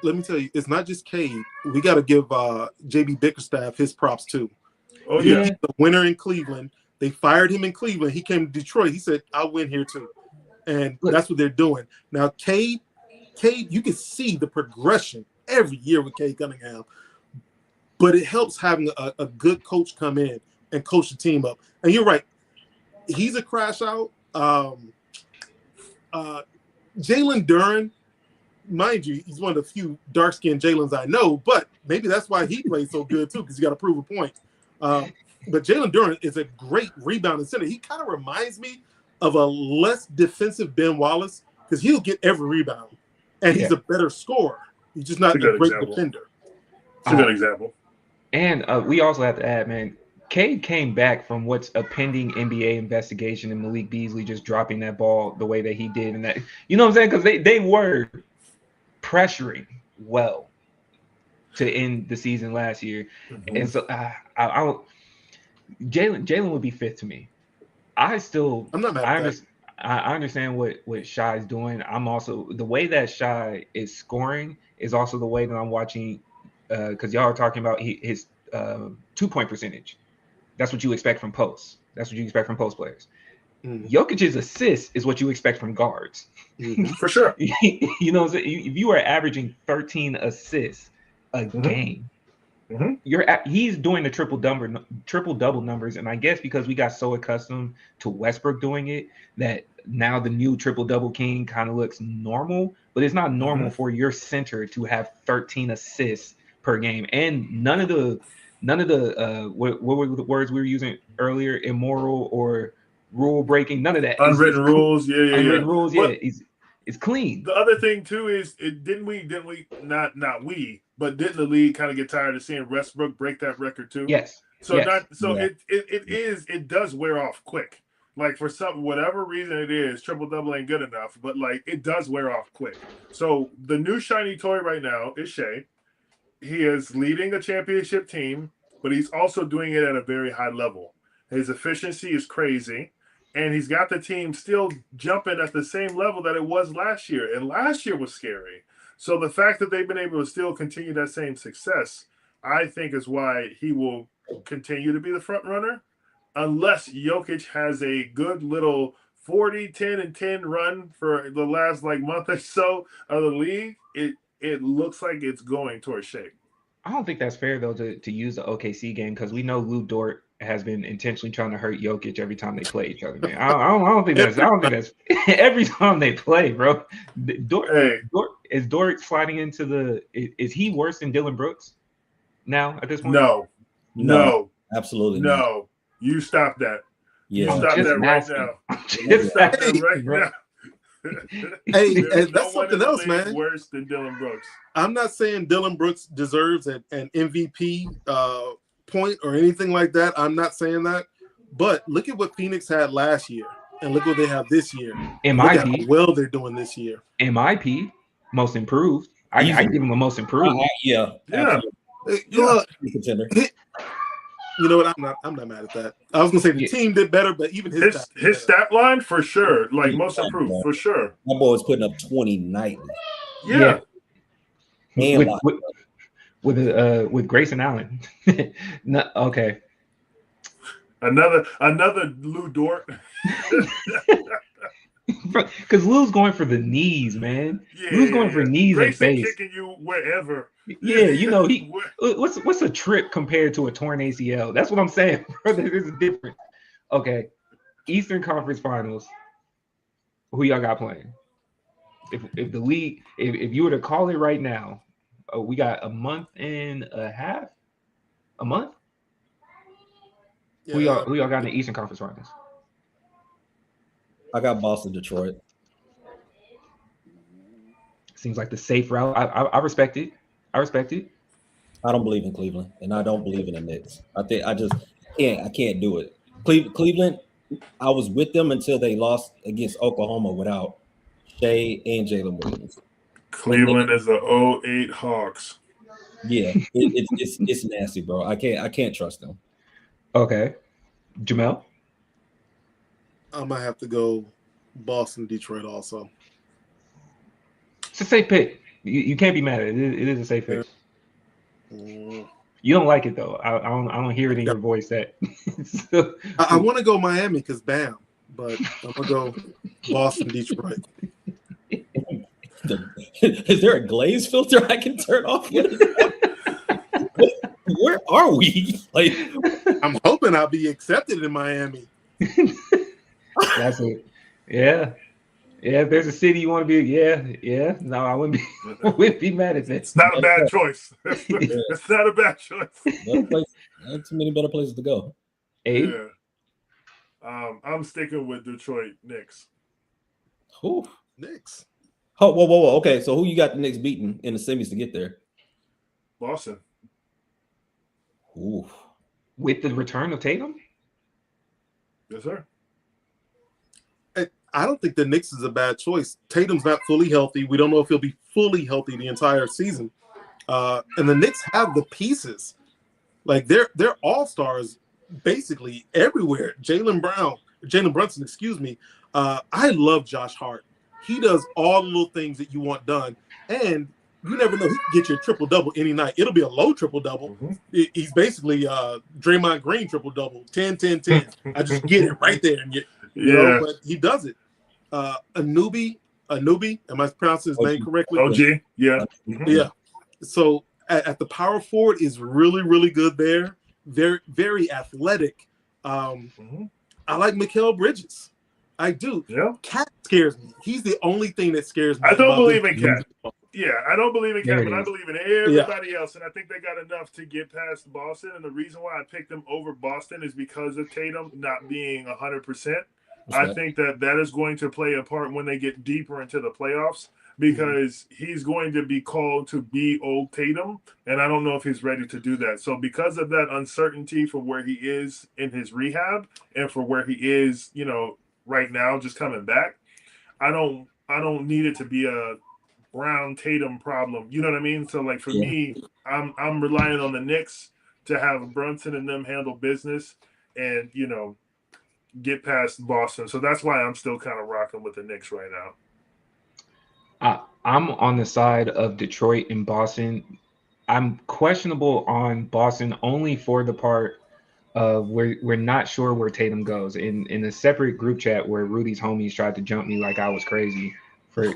Let me tell you, it's not just Cade. We got to give JB Bickerstaff his props too. Oh yeah, he's the winner in Cleveland. They fired him in Cleveland. He came to Detroit. He said, I'll win here too. And that's what they're doing. Now, Cade, you can see the progression every year with Cade Cunningham. But it helps having a good coach come in and coach the team up. And you're right. He's a crash out. Jalen Duren, mind you, he's one of the few dark-skinned Jalen's I know, but maybe that's why he plays so good too, because you got to prove a point. But Jalen Duren is a great rebounding center. He kind of reminds me of a less defensive Ben Wallace because he'll get every rebound, and he's a better scorer. He's just not a great defender. It's a good example. And we also have to add, man, Cade came back from what's a pending NBA investigation and Malik Beasley just dropping that ball the way that he did. And that, you know what I'm saying? Because they were pressuring well to end the season last year. Mhm. And so Jalen would be fifth to me. I'm not mad at that. I understand what Shai's doing. I'm also the way that Shai is scoring is also the way that I'm watching, because y'all are talking about his 2-point percentage. That's what you expect from posts. That's what you expect from post players. Jokic's assist is what you expect from guards. For sure. You know, if you are averaging 13 assists a game, he's doing the triple double numbers, and I guess because we got so accustomed to Westbrook doing it that now the new triple double king kind of looks normal, but it's not normal for your center to have 13 assists per game, and none of the what were the words we were using earlier, immoral or rule breaking, none of that. Unwritten rules, unwritten rules, but it's clean. The other thing too is didn't we not we, but didn't the league kind of get tired of seeing Westbrook break that record too? Yes. So yes. It does wear off quick. Like for whatever reason it is, triple double ain't good enough, but like it does wear off quick. So the new shiny toy right now is Shai. He is leading a championship team, but he's also doing it at a very high level. His efficiency is crazy, and he's got the team still jumping at the same level that it was last year. And last year was scary. So the fact that they've been able to still continue that same success, I think is why he will continue to be the front runner, unless Jokic has a good little 40, 10, and 10 run for the last month or so of the league. It looks like it's going towards Shai. I don't think that's fair though to use the OKC game, because we know Lou Dort has been intentionally trying to hurt Jokic every time they play each other, man. I don't think that's every time they play, bro. Is Dort sliding into the? Is he worse than Dylan Brooks now at this point? No, absolutely no. not. You stop that. Yeah, you stop that right now. Hey, that's something else, man. Worse than Dylan Brooks. I'm not saying Dylan Brooks deserves an MVP point or anything like that. I'm not saying that. But look at what Phoenix had last year, and look what they have this year. MIP, look at how well they're doing this year. MIP, most improved. I give him a most improved. Yeah. You know what? I'm not mad at that. I was gonna say the team did better, but even his stat line for sure, most improved for sure. My boy was putting up 20 nightly. Yeah. With Grayson Allen. No, okay. Another Lou Dort. Because Lou's going for the knees, man. Yeah, Lou's going for knees Grayson and base. Kicking you wherever. Yeah, you know what's a trip compared to a torn ACL? That's what I'm saying, bro. There's a difference. Okay, Eastern Conference Finals. Who y'all got playing? If the league, if you were to call it right now, we got a month and a half. A month. Yeah. Who y'all got in the Eastern Conference Finals? I got Boston, Detroit. Seems like the safe route. I respect it. I don't believe in Cleveland, and I don't believe in the Knicks. I can't do it. Cleveland, I was with them until they lost against Oklahoma without Shai and Jalen Williams. Cleveland is the 08 Hawks. Yeah, it's nasty, bro. I can't trust them. Okay, Jamel. I might have to go Boston, Detroit also. It's a safe pick. You can't be mad at it. It is a safe pick. You don't like it though. I don't hear it in your voice that. I want to go Miami because Bam, but I'm gonna go Boston, Detroit. Is there a glaze filter I can turn off? Where are we? I'm hoping I'll be accepted in Miami. That's it. Yeah. Yeah, if there's a city you want to be, yeah. No, I wouldn't be mad at that. It's not a bad choice. It's not a bad choice. Too many better places to go. Abe? Yeah. I'm sticking with Detroit Knicks. Who? Knicks. Oh, whoa. Okay, so who you got the Knicks beating in the semis to get there? Boston. Ooh. With the return of Tatum? Yes, sir. I don't think the Knicks is a bad choice. Tatum's not fully healthy. We don't know if he'll be fully healthy the entire season. And the Knicks have the pieces. Like they're all-stars basically everywhere. Jalen Brunson, excuse me. I love Josh Hart. He does all the little things that you want done. And you never know, he can get you a triple-double any night. It'll be a low triple-double. He's basically Draymond Green triple-double, 10-10-10. I just get it right there. And you know, but he does it. Anunoby, am I pronouncing his name correctly? OG, yeah. Yeah. So at the power forward is really, really good there. Very, very athletic. I like Mikal Bridges. I do. Yeah. Cat scares me. He's the only thing that scares me. I don't believe in Cat. Yeah, I don't believe in Cat, but I is. believe in everybody else. And I think they got enough to get past Boston. And the reason why I picked them over Boston is because of Tatum not being 100%. I think that is going to play a part when they get deeper into the playoffs, because he's going to be called to be old Tatum, and I don't know if he's ready to do that. So because of that uncertainty for where he is in his rehab and for where he is, you know, right now, just coming back, I don't need it to be a Brown Tatum problem. You know what I mean? So like for me, I'm relying on the Knicks to have Brunson and them handle business and, you know, get past Boston. So that's why I'm still kind of rocking with the Knicks right now. I'm on the side of Detroit and Boston. I'm questionable on Boston only for the part of we're not sure where Tatum goes. In a separate group chat where Rudy's homies tried to jump me like I was crazy. For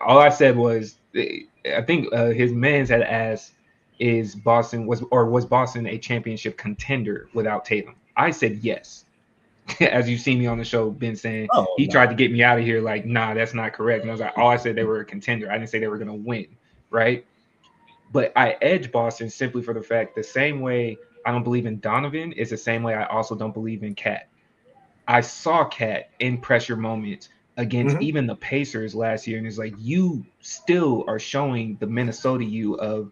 all I said was, I think his mans had asked, was Boston a championship contender without Tatum? I said yes. As you see me on the show, been saying he tried to get me out of here like, nah, that's not correct. And I was like, I said they were a contender. I didn't say they were going to win, right? But I edge Boston simply for the fact the same way I don't believe in Donovan is the same way I also don't believe in Cat. I saw Cat in pressure moments against even the Pacers last year, and it's like you still are showing the Minnesota you of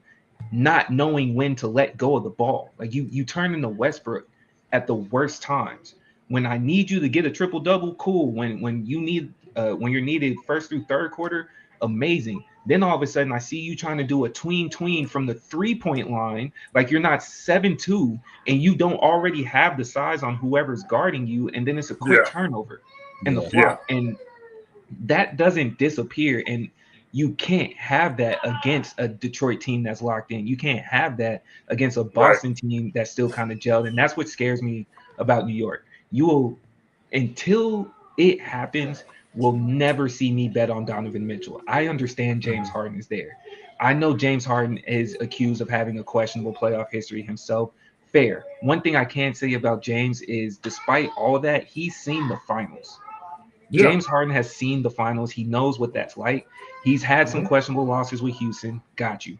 not knowing when to let go of the ball. Like you turn into Westbrook at the worst times. When I need you to get a triple double, cool. When you need when you're needed first through third quarter, amazing. Then all of a sudden I see you trying to do a tween from the 3-point line, like you're not 7'2", and you don't already have the size on whoever's guarding you, and then it's a quick turnover and the flop, and that doesn't disappear. And you can't have that against a Detroit team that's locked in. You can't have that against a Boston team that's still kind of gelled, and that's what scares me about New York. You will, until it happens, will never see me bet on Donovan Mitchell. I understand James Harden is there. I know James Harden is accused of having a questionable playoff history himself. Fair. One thing I can say about James is, despite all of that, he's seen the finals. James Harden has seen the finals. He knows what that's like. He's had some questionable losses with Houston. Got you.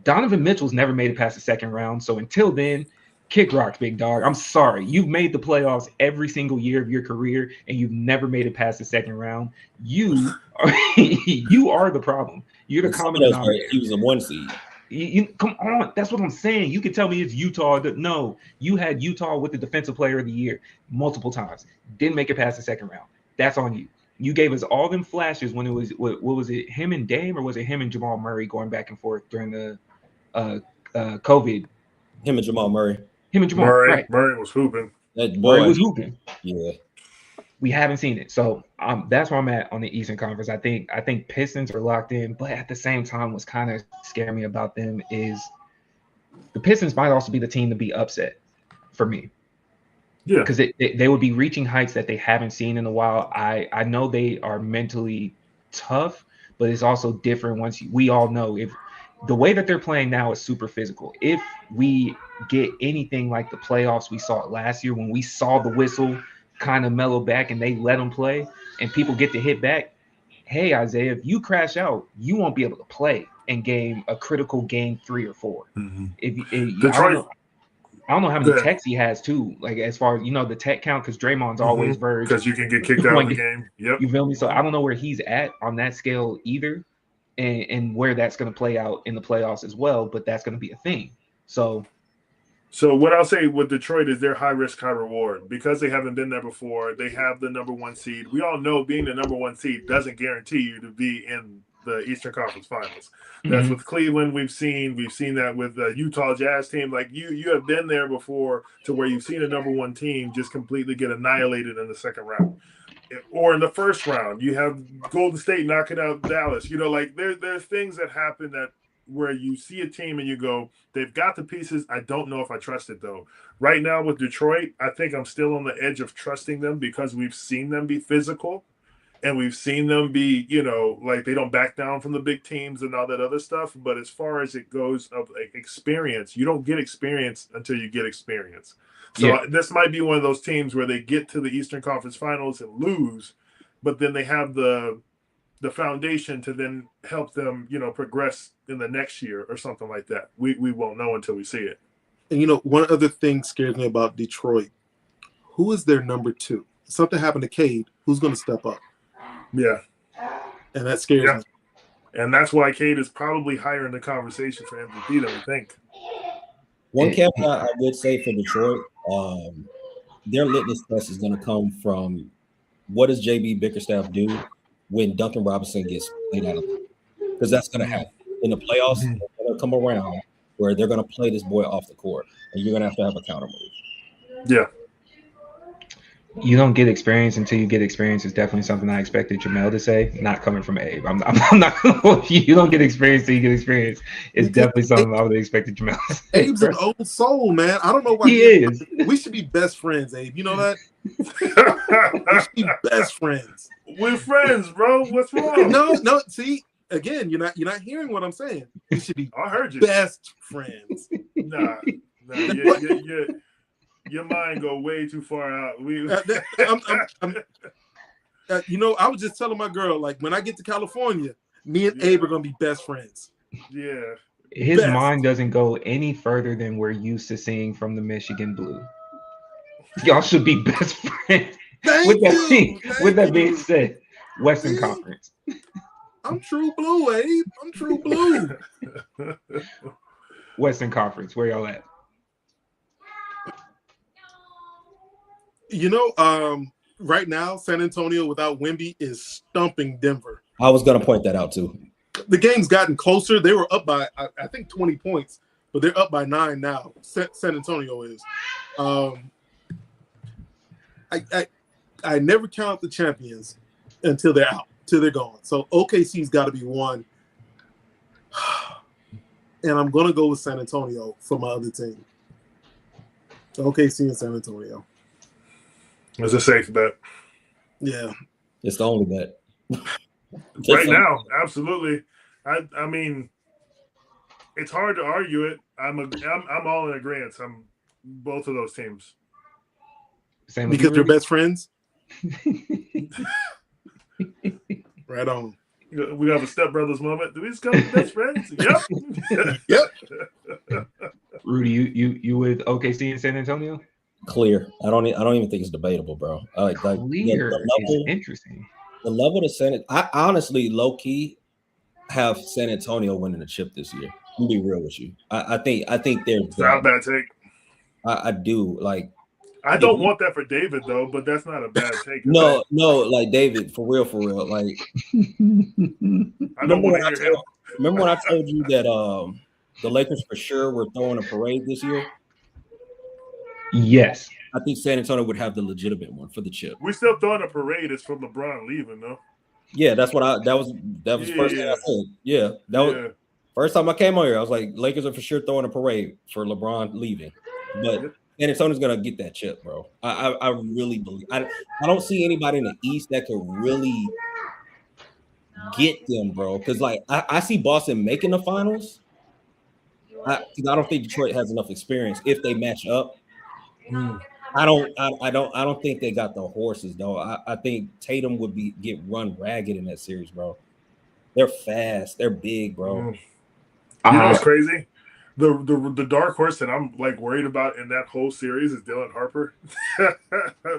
Donovan Mitchell's never made it past the second round. So until then, kick rocks, big dog. I'm sorry. You've made the playoffs every single year of your career, and you've never made it past the second round. You are the problem. You're the common denominator. He was a 1 seed. You come on. That's what I'm saying. You can tell me it's Utah. No, you had Utah with the defensive player of the year multiple times. Didn't make it past the second round. That's on you. You gave us all them flashes when it was, what was it, him and Dame, or was it him and Jamal Murray going back and forth during the COVID? Him and Jamal Murray. Murray was hooping. Murray was hooping. Yeah. We haven't seen it. So that's where I'm at on the Eastern Conference. I think Pistons are locked in, but at the same time, what's kind of scaring me about them is the Pistons might also be the team to be upset for me. Yeah. Because they would be reaching heights that they haven't seen in a while. I know they are mentally tough, but it's also different once we all know if the way that they're playing now is super physical. If we get anything like the playoffs we saw last year, when we saw the whistle kind of mellow back and they let them play and people get to hit back, hey, Isaiah, if you crash out, you won't be able to play in a critical game 3 or 4. I don't know how many techs he has too, like as far as, the tech count, because Draymond's always verged. Because you can get kicked out of the game. Yep. You feel me? So I don't know where he's at on that scale either, and where that's going to play out in the playoffs as well, but that's going to be a thing. So what I'll say with Detroit is they're high risk, high reward. Because they haven't been there before, they have the number 1 seed. We all know being the number 1 seed doesn't guarantee you to be in the Eastern Conference Finals. That's with Cleveland. We've seen that with the Utah Jazz team. Like you have been there before, to where you've seen a number one team just completely get annihilated in the second round, or in the first round. You have Golden State knocking out Dallas. Like there's things that happen that where you see a team and you go, they've got the pieces. I don't know if I trust it though. Right now with Detroit, I think I'm still on the edge of trusting them because we've seen them be physical. And we've seen them be, like they don't back down from the big teams and all that other stuff. But as far as it goes of experience, you don't get experience until you get experience. So this might be one of those teams where they get to the Eastern Conference Finals and lose, but then they have the foundation to then help them, progress in the next year or something like that. We won't know until we see it. And, one other thing scares me about Detroit. Who is their number two? If something happened to Cade, who's going to step up? Yeah. And that scares me. And that's why Cade is probably higher in the conversation for MVP than we think. One caveat I would say for Detroit, their litmus test is going to come from what does JB Bickerstaff do when Duncan Robinson gets played out of it? Because that's going to happen. In the playoffs, they're going to come around where they're going to play this boy off the court, and you're going to have a counter move. Yeah. You don't get experience until you get experience is definitely something I expected Jamel to say, not coming from Abe. I'm not you don't get experience till you get experience. It's definitely something I would have expected Jamel to say. Abe's an old soul, man. I don't know why he is. We should be best friends, Abe. You know that? We should be best friends. We're friends, bro. What's wrong? No. See, again, you're not hearing what I'm saying. We should be I heard you. Best friends. Nah. Your mind go way too far out. I was just telling my girl, like, when I get to California, me and Abe are gonna be best friends. Yeah. His mind doesn't go any further than we're used to seeing from the Michigan Blue. Y'all should be best friends. With that being said, Western Conference. I'm true blue, Abe. I'm true blue. Western Conference, where y'all at? Right now, San Antonio without Wemby is stumping Denver. I was going to point that out too. The game's gotten closer. They were up by, I think, 20 points, but they're up by 9 now. San Antonio is. I never count the champions until they're out, till they're gone. So OKC's got to be one. And I'm going to go with San Antonio for my other team. OKC and San Antonio. It's a safe bet. Yeah. It's the only bet. Right now, absolutely. I mean, it's hard to argue it. I'm all in agreement. I'm both of those teams. Same because they're best friends. Right on. We have a Step Brothers moment. Do we just become best friends? Yep. Yep. Rudy, you with OKC in San Antonio? Clear. I don't even think it's debatable, bro. Clear. The level, interesting. The level to I honestly, low key, have San Antonio winning the chip this year. I'll be real with you. I think they're. It's not a bad take. I do like. I don't want that for David though, but that's not a bad take. No, like David, for real, like. I don't want to hear him. Remember when I told you that the Lakers for sure were throwing a parade this year? Yes. I think San Antonio would have the legitimate one for the chip. We're still throwing a parade. It's from LeBron leaving, though. Yeah, that's what that was first thing I said. Yeah, was first time I came on here. I was like, Lakers are for sure throwing a parade for LeBron leaving, but San Antonio's gonna get that chip, bro. I really believe. I don't see anybody in the East that could really get them, bro. Because like I see Boston making the finals. I don't think Detroit has enough experience if they match up. I don't think they got the horses though. I think Tatum would get run ragged in that series, bro. They're fast, they're big, bro. You know what's crazy? The dark horse that I'm like worried about in that whole series is Dylan Harper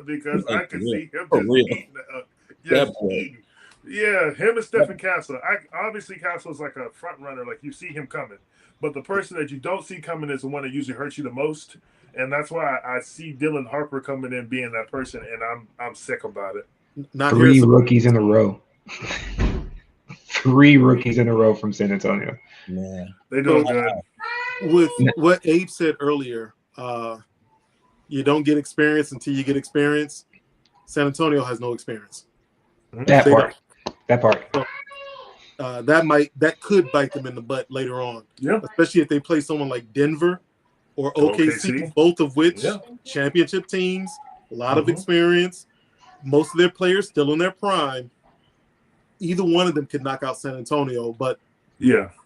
because I can see him just eating. Yeah, him and Stephen Castle. Obviously Castle's like a front runner, like you see him coming. But the person that you don't see coming is the one that usually hurts you the most. And that's why I see Dylan Harper coming in being that person, and I'm sick about it. Not 3 rookies in a row. 3 rookies in a row from San Antonio. Man, They doing good. With what Abe said earlier, you don't get experience until you get experience. San Antonio has no experience. That part. So, that could bite them in the butt later on. Yeah. Especially if they play someone like Denver or OKC. Both of which championship teams, a lot of experience, most of their players still in their prime. Either one of them could knock out San Antonio, but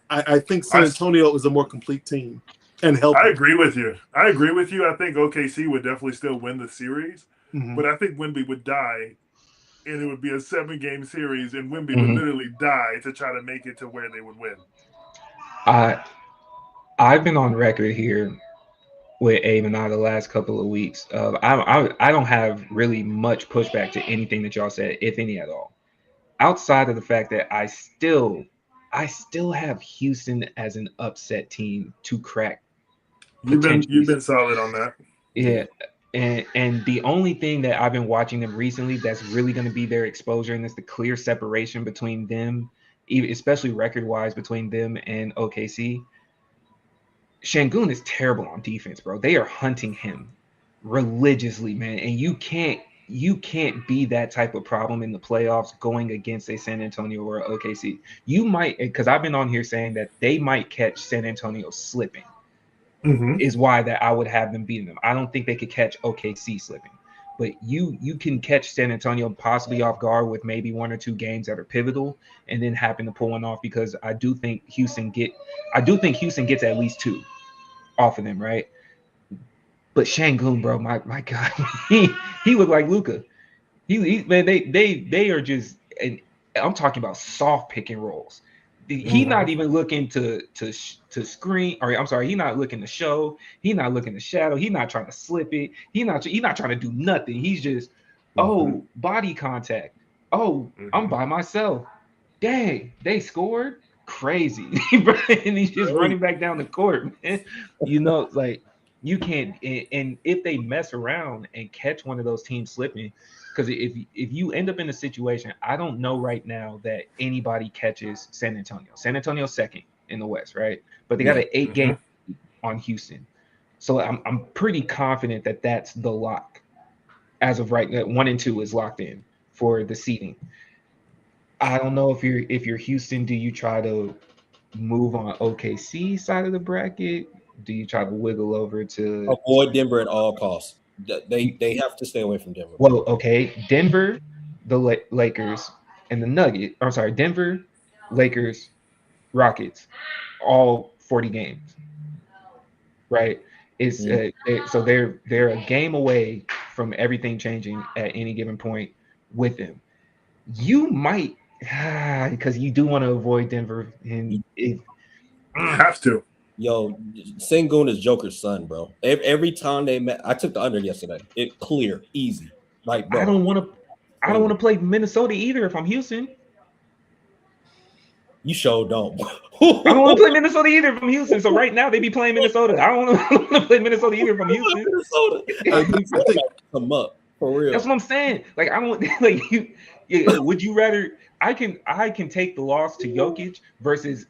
I think San Antonio is a more complete team and healthy. I agree with you. I think OKC would definitely still win the series, but I think Wemby would die, and it would be a 7-game series, and Wemby would literally die to try to make it to where they would win. I've been on record here with Abe and I the last couple of weeks. I don't have really much pushback to anything that y'all said, if any at all. Outside of the fact that I still have Houston as an upset team to crack. You've been solid on that. Yeah. And the only thing that I've been watching them recently that's really going to be their exposure, and it's the clear separation between them, especially record-wise, between them and OKC. Şengün is terrible on defense, bro. They are hunting him religiously, man. And you can't be that type of problem in the playoffs going against a San Antonio or OKC. You might, because I've been on here saying that they might catch San Antonio slipping. Is why that I would have them beating them. I don't think they could catch OKC slipping, but you can catch San Antonio possibly off guard with maybe 1 or 2 games that are pivotal, and then happen to pull one off, because I do think Houston gets at least 2 off of them, right? But Şengün, bro, my God, he looked like Luka. Man, they are just, and I'm talking about soft pick and rolls. He's not even looking to screen, or I'm sorry, he's not looking to show. He's not looking to shadow. He's not trying to slip it. He's not trying to do nothing. He's just, body contact. I'm by myself. Dang, they scored. Crazy. And he's just running back down the court, man. Like, you can't. And if they mess around and catch one of those teams slipping, because if you end up in a situation, I don't know right now that anybody catches San Antonio. San Antonio's second in the West, right? But they got an 8-game on Houston, so I'm pretty confident that that's the lock as of right now. 1 and 2 is locked in for the seeding. I don't know if you're Houston, do you try to move on OKC side of the bracket? Do you try to wiggle over to avoid Denver at all costs? They have to stay away from Denver. Well, okay, Denver, the Lakers, and the Nuggets. I'm sorry, Denver, Lakers, Rockets, all 40 games, right? So they're a game away from everything changing at any given point with them. You might, because you do want to avoid Denver, and have to. Yo, Şengün is Joker's son, bro. Every time they met, I took the under yesterday. It clear, easy. Like, bro, I don't want to play Minnesota either if I'm Houston. You sure don't. I don't want to play Minnesota either if I'm Houston. So right now they be playing Minnesota. I don't want to play Minnesota either if I'm Houston. Minnesota. Come up for real. That's what I'm saying. Like, I don't like you. Would you rather? I can take the loss to Jokic versus.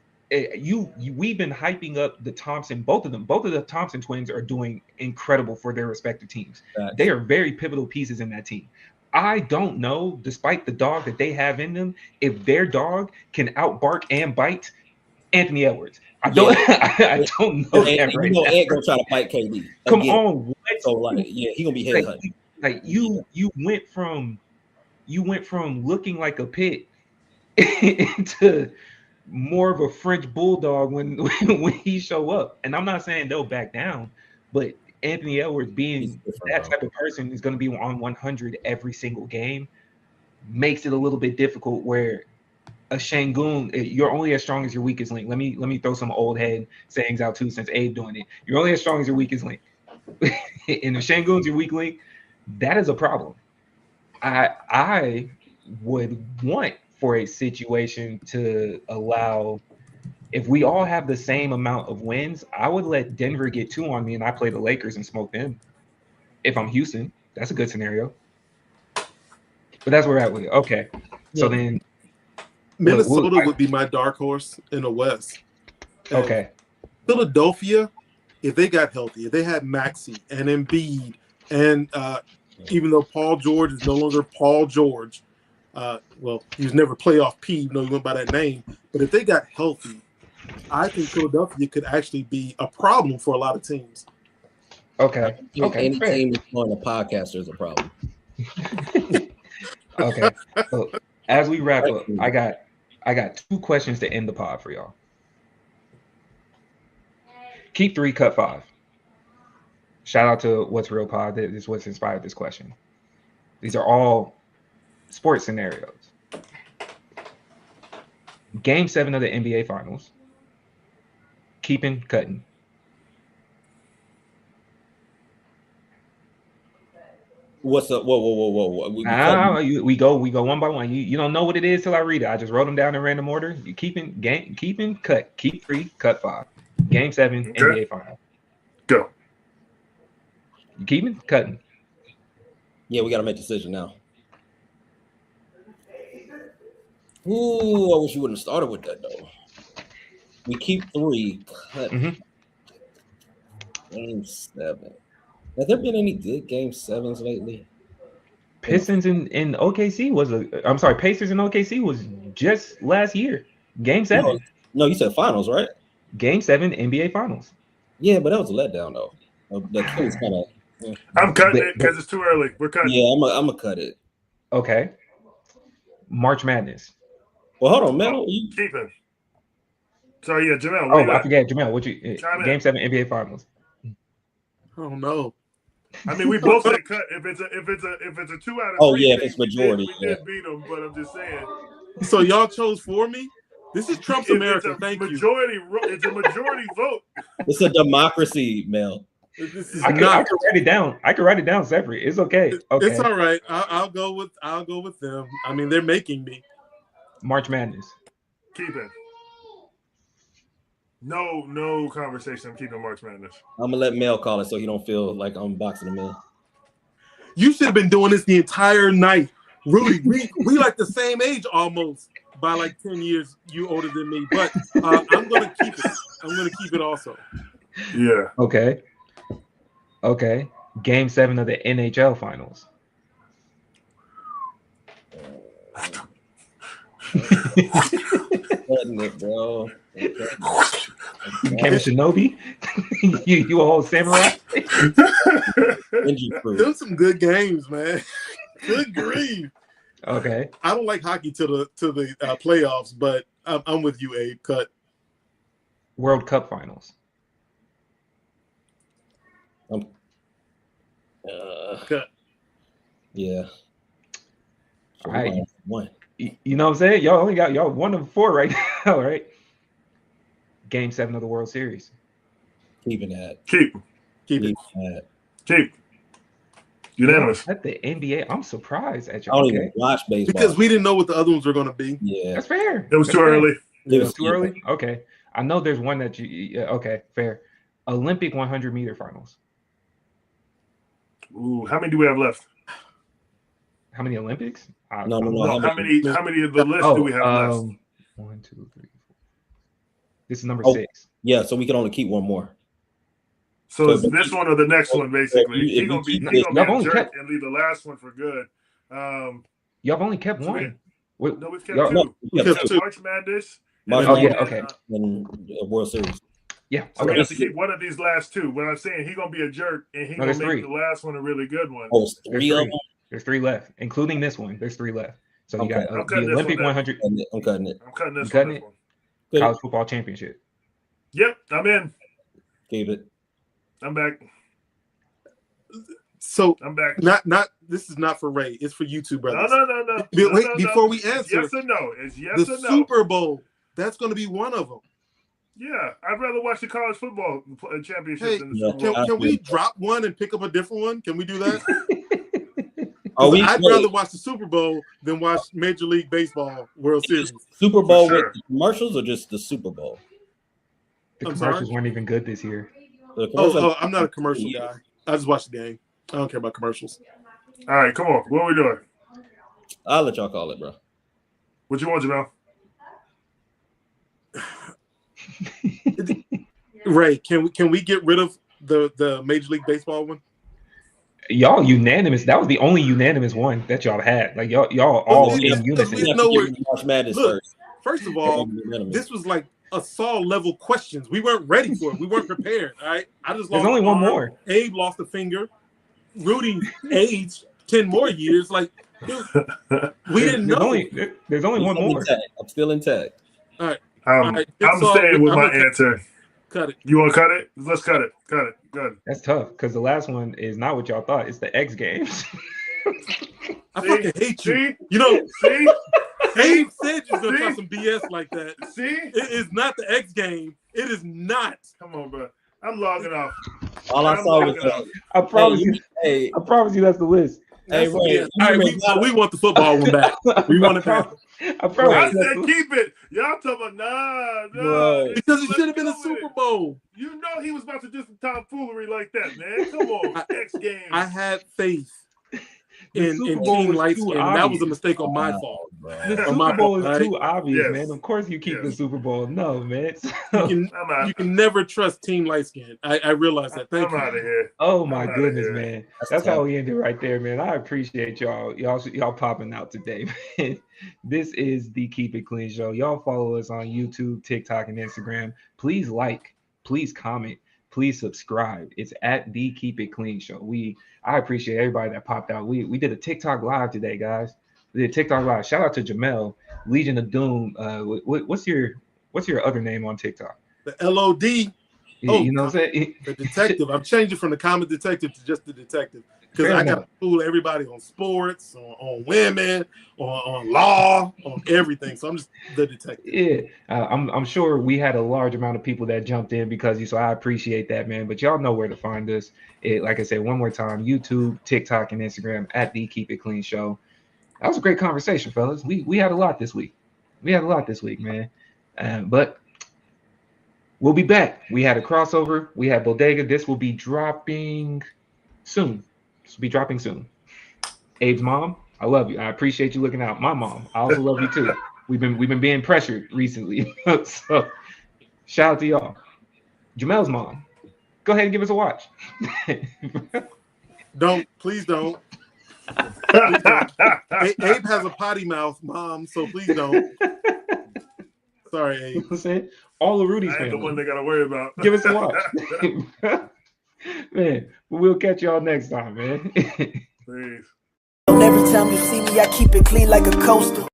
We've been hyping up the Thompson, both of the Thompson twins are doing incredible for their respective teams. They are very pivotal pieces in that team. I don't know, despite the dog that they have in them, if their dog can outbark and bite Anthony Edwards. I don't know that right now. Ed gonna try to fight KD. Come on, what? So like, yeah, he gonna be headhunting. Like you went from looking like a pit into more of a French bulldog when he show up. And I'm not saying they'll back down, but Anthony Edwards being that type of person is going to be on 100 every single game makes it a little bit difficult, where a Şengün, you're only as strong as your weakest link. Let me throw some old head sayings out too, since Abe doing it. You're only as strong as your weakest link. And if Şengün's your weak link, that is a problem. I would want for a situation to allow, if we all have the same amount of wins, I would let Denver get 2 on me and I play the Lakers and smoke them. If I'm Houston, that's a good scenario. But that's where we're at with it. Okay. So then Minnesota would be my dark horse in the West. And Okay. Philadelphia, if they got healthy, if they had Maxey and Embiid, and even though Paul George is no longer Paul George, well, he was never playoff P, even though he went by that name. But if they got healthy, I think Philadelphia could actually be a problem for a lot of teams. Okay. Okay. Any team on a podcaster is a problem. Okay. So as we wrap up, I got 2 questions to end the pod for y'all. Keep 3, cut 5. Shout out to What's Real Pod. That is what's inspired this question. These are all sports scenarios. Game 7 of the NBA Finals. Keeping, cutting. What's up? Whoa. We go one by one. You don't know what it is till I read it. I just wrote them down in random order. You keeping, cut. Keep 3, cut 5. Game 7, NBA Finals. Go. You keeping, cutting. Yeah, we got to make a decision now. Ooh, I wish you wouldn't have started with that, though. We keep 3, cut. Game 7. Have there been any good Game 7s lately? Pistons in OKC Pacers in OKC was just last year. Game 7. No, you said finals, right? Game 7, NBA Finals. Yeah, but that was a letdown, though. The Kings kind of. I'm cutting it because it's too early. We're cutting. Yeah, I'm gonna cut it. Okay. March Madness. Well, hold on, man. Keep it. Sorry, yeah, Jamel. Oh, I forget, Jamel. What you? Game 7, NBA Finals. Oh no. I mean, we both said cut. If it's a 2 out of 3. Oh yeah, if it's majority. We did beat them, but I'm just saying. So y'all chose for me. This is Trump's America. Thank you. It's a majority vote. It's a democracy, Mel. I can write it down. I can write it down separate. It's okay. Okay. It's all right. I'll go with them. I mean, they're making me. March Madness. Keep it. No conversation. I'm keeping March Madness. I'm gonna let Mel call it so he don't feel like I'm boxing him in. You should have been doing this the entire night, Rudy. We like the same age almost by like 10 years. You older than me, but I'm gonna keep it. I'm gonna keep it also. Yeah. Okay. Game 7 of the NHL Finals. Cutting it, bro. Kevin Shinobi? you a whole samurai? There's some good games, man. Good grief. Okay. I don't like hockey to the playoffs, but I'm with you, Abe. Cut. World Cup Finals. Cut. Yeah. All right. One. You know what I'm saying? Y'all only got 1 of 4 right now, right? Game 7 of the World Series. Keeping that. Keep it. Keep. Unanimous. At the NBA, I'm surprised at y'all. I don't even watch baseball because we didn't know what the other ones were going to be. Yeah, that's fair. It was too early. It was too early. Okay, I know there's one that you. Okay, fair. Olympic 100-meter finals. Ooh, how many do we have left? How many Olympics? No. How many of the list do we have left? 1, 2, 3, 4. This is number 6. Yeah, so we can only keep one more. So it's this one or the next one, basically. He's gonna be a jerk and leave the last one for good. Y'all have only kept one. No, we've kept 2. We kept March Madness. Okay. And World Series. Yeah. So we have to keep one of these last 2. But I'm saying he's gonna be a jerk and he's gonna make the last one a really good one. Oh, it's 3 of them. There's 3 left, including this one. There's 3 left. So you got the Olympic 100. I'm cutting it. I'm cutting this one. College football championship. Yep, I'm in. Keep it. I'm back. So I'm back. Not. This is not for Ray. It's for you two brothers. No. Wait, before we answer, yes or no? It's yes or no. The Super Bowl. That's going to be one of them. Yeah, I'd rather watch the college football championship than the Super Bowl. Can we drop one and pick up a different one? Can we do that? I'd rather watch the Super Bowl than watch Major League Baseball World Series. Super Bowl with commercials or just the Super Bowl? The commercials weren't even good this year. I'm not a commercial guy. I just watch the game. I don't care about commercials. All right, come on. What are we doing? I'll let y'all call it, bro. What you want, Jamel? Ray, can we get rid of the Major League Baseball one? Y'all unanimous. That was the only unanimous one that y'all had. Like y'all all in unison. Look, first of all, this was like a Saul level questions. We weren't ready for it. We weren't prepared. All right. I just lost. There's only one more. Abe lost a finger. Rudy aged 10 more years. Like we didn't know. There's only one more. I'm still intact. All right. I'm staying with my answer. Cut it. You want to cut it? Let's cut it. Cut it. Good. That's tough because the last one is not what y'all thought. It's the X Games. I fucking hate you. You know, Abe said you're gonna try some BS like that. See, it is not the X game. It is not. Come on, bro. I'm logging off. All I saw was I promise you. I promise you that's the list. Hey, Ray, all right, we want the football one back. We want it back. I promise. I said keep it. Y'all talking about nah. Because it should have been a Super Bowl. You know he was about to do some tomfoolery like that, man. Come on, X Games. I had faith in Team Light Skin, and that was a mistake on my fault. The Super Bowl is too obvious, man. Of course you keep the Super Bowl. No, man. You can never trust Team Light Skin. I realize that. Thank you. I'm out of here. Oh my goodness, man. That's how we ended right there, man. I appreciate y'all popping out today, man. This is the Keep It Clean Show. Y'all follow us on YouTube, TikTok, and Instagram. Please like, please comment, please subscribe. It's at the Keep It Clean Show. I appreciate everybody that popped out. We did a TikTok live today, guys. We did a TikTok live. Shout out to Jamel, Legion of Doom. What's your other name on TikTok? The LOD. You know what I'm saying? The detective. I'm changing from the comic detective to just the detective. Because I got to fool everybody on sports, on women, on law, on everything. So I'm just the detective. Yeah, I'm sure we had a large amount of people that jumped in because you. So I appreciate that, man. But y'all know where to find us. Like I said, one more time: YouTube, TikTok, and Instagram at the Keep It Clean Show. That was a great conversation, fellas. We had a lot this week. Man. But we'll be back. We had a crossover. We had Bodega. This will be dropping soon. Abe's mom, I love you. I appreciate you looking out. My mom, I also love you too. We've been being pressured recently. So shout out to y'all. Jamel's mom, go ahead and give us a watch. Please don't. Abe has a potty mouth, mom, so please don't. Sorry, Abe. All the Rudy's I ain't the one they gotta worry about. Give us a watch. Man, we'll catch y'all next time, man. Please. Every time you see me, I keep it clean like a coaster.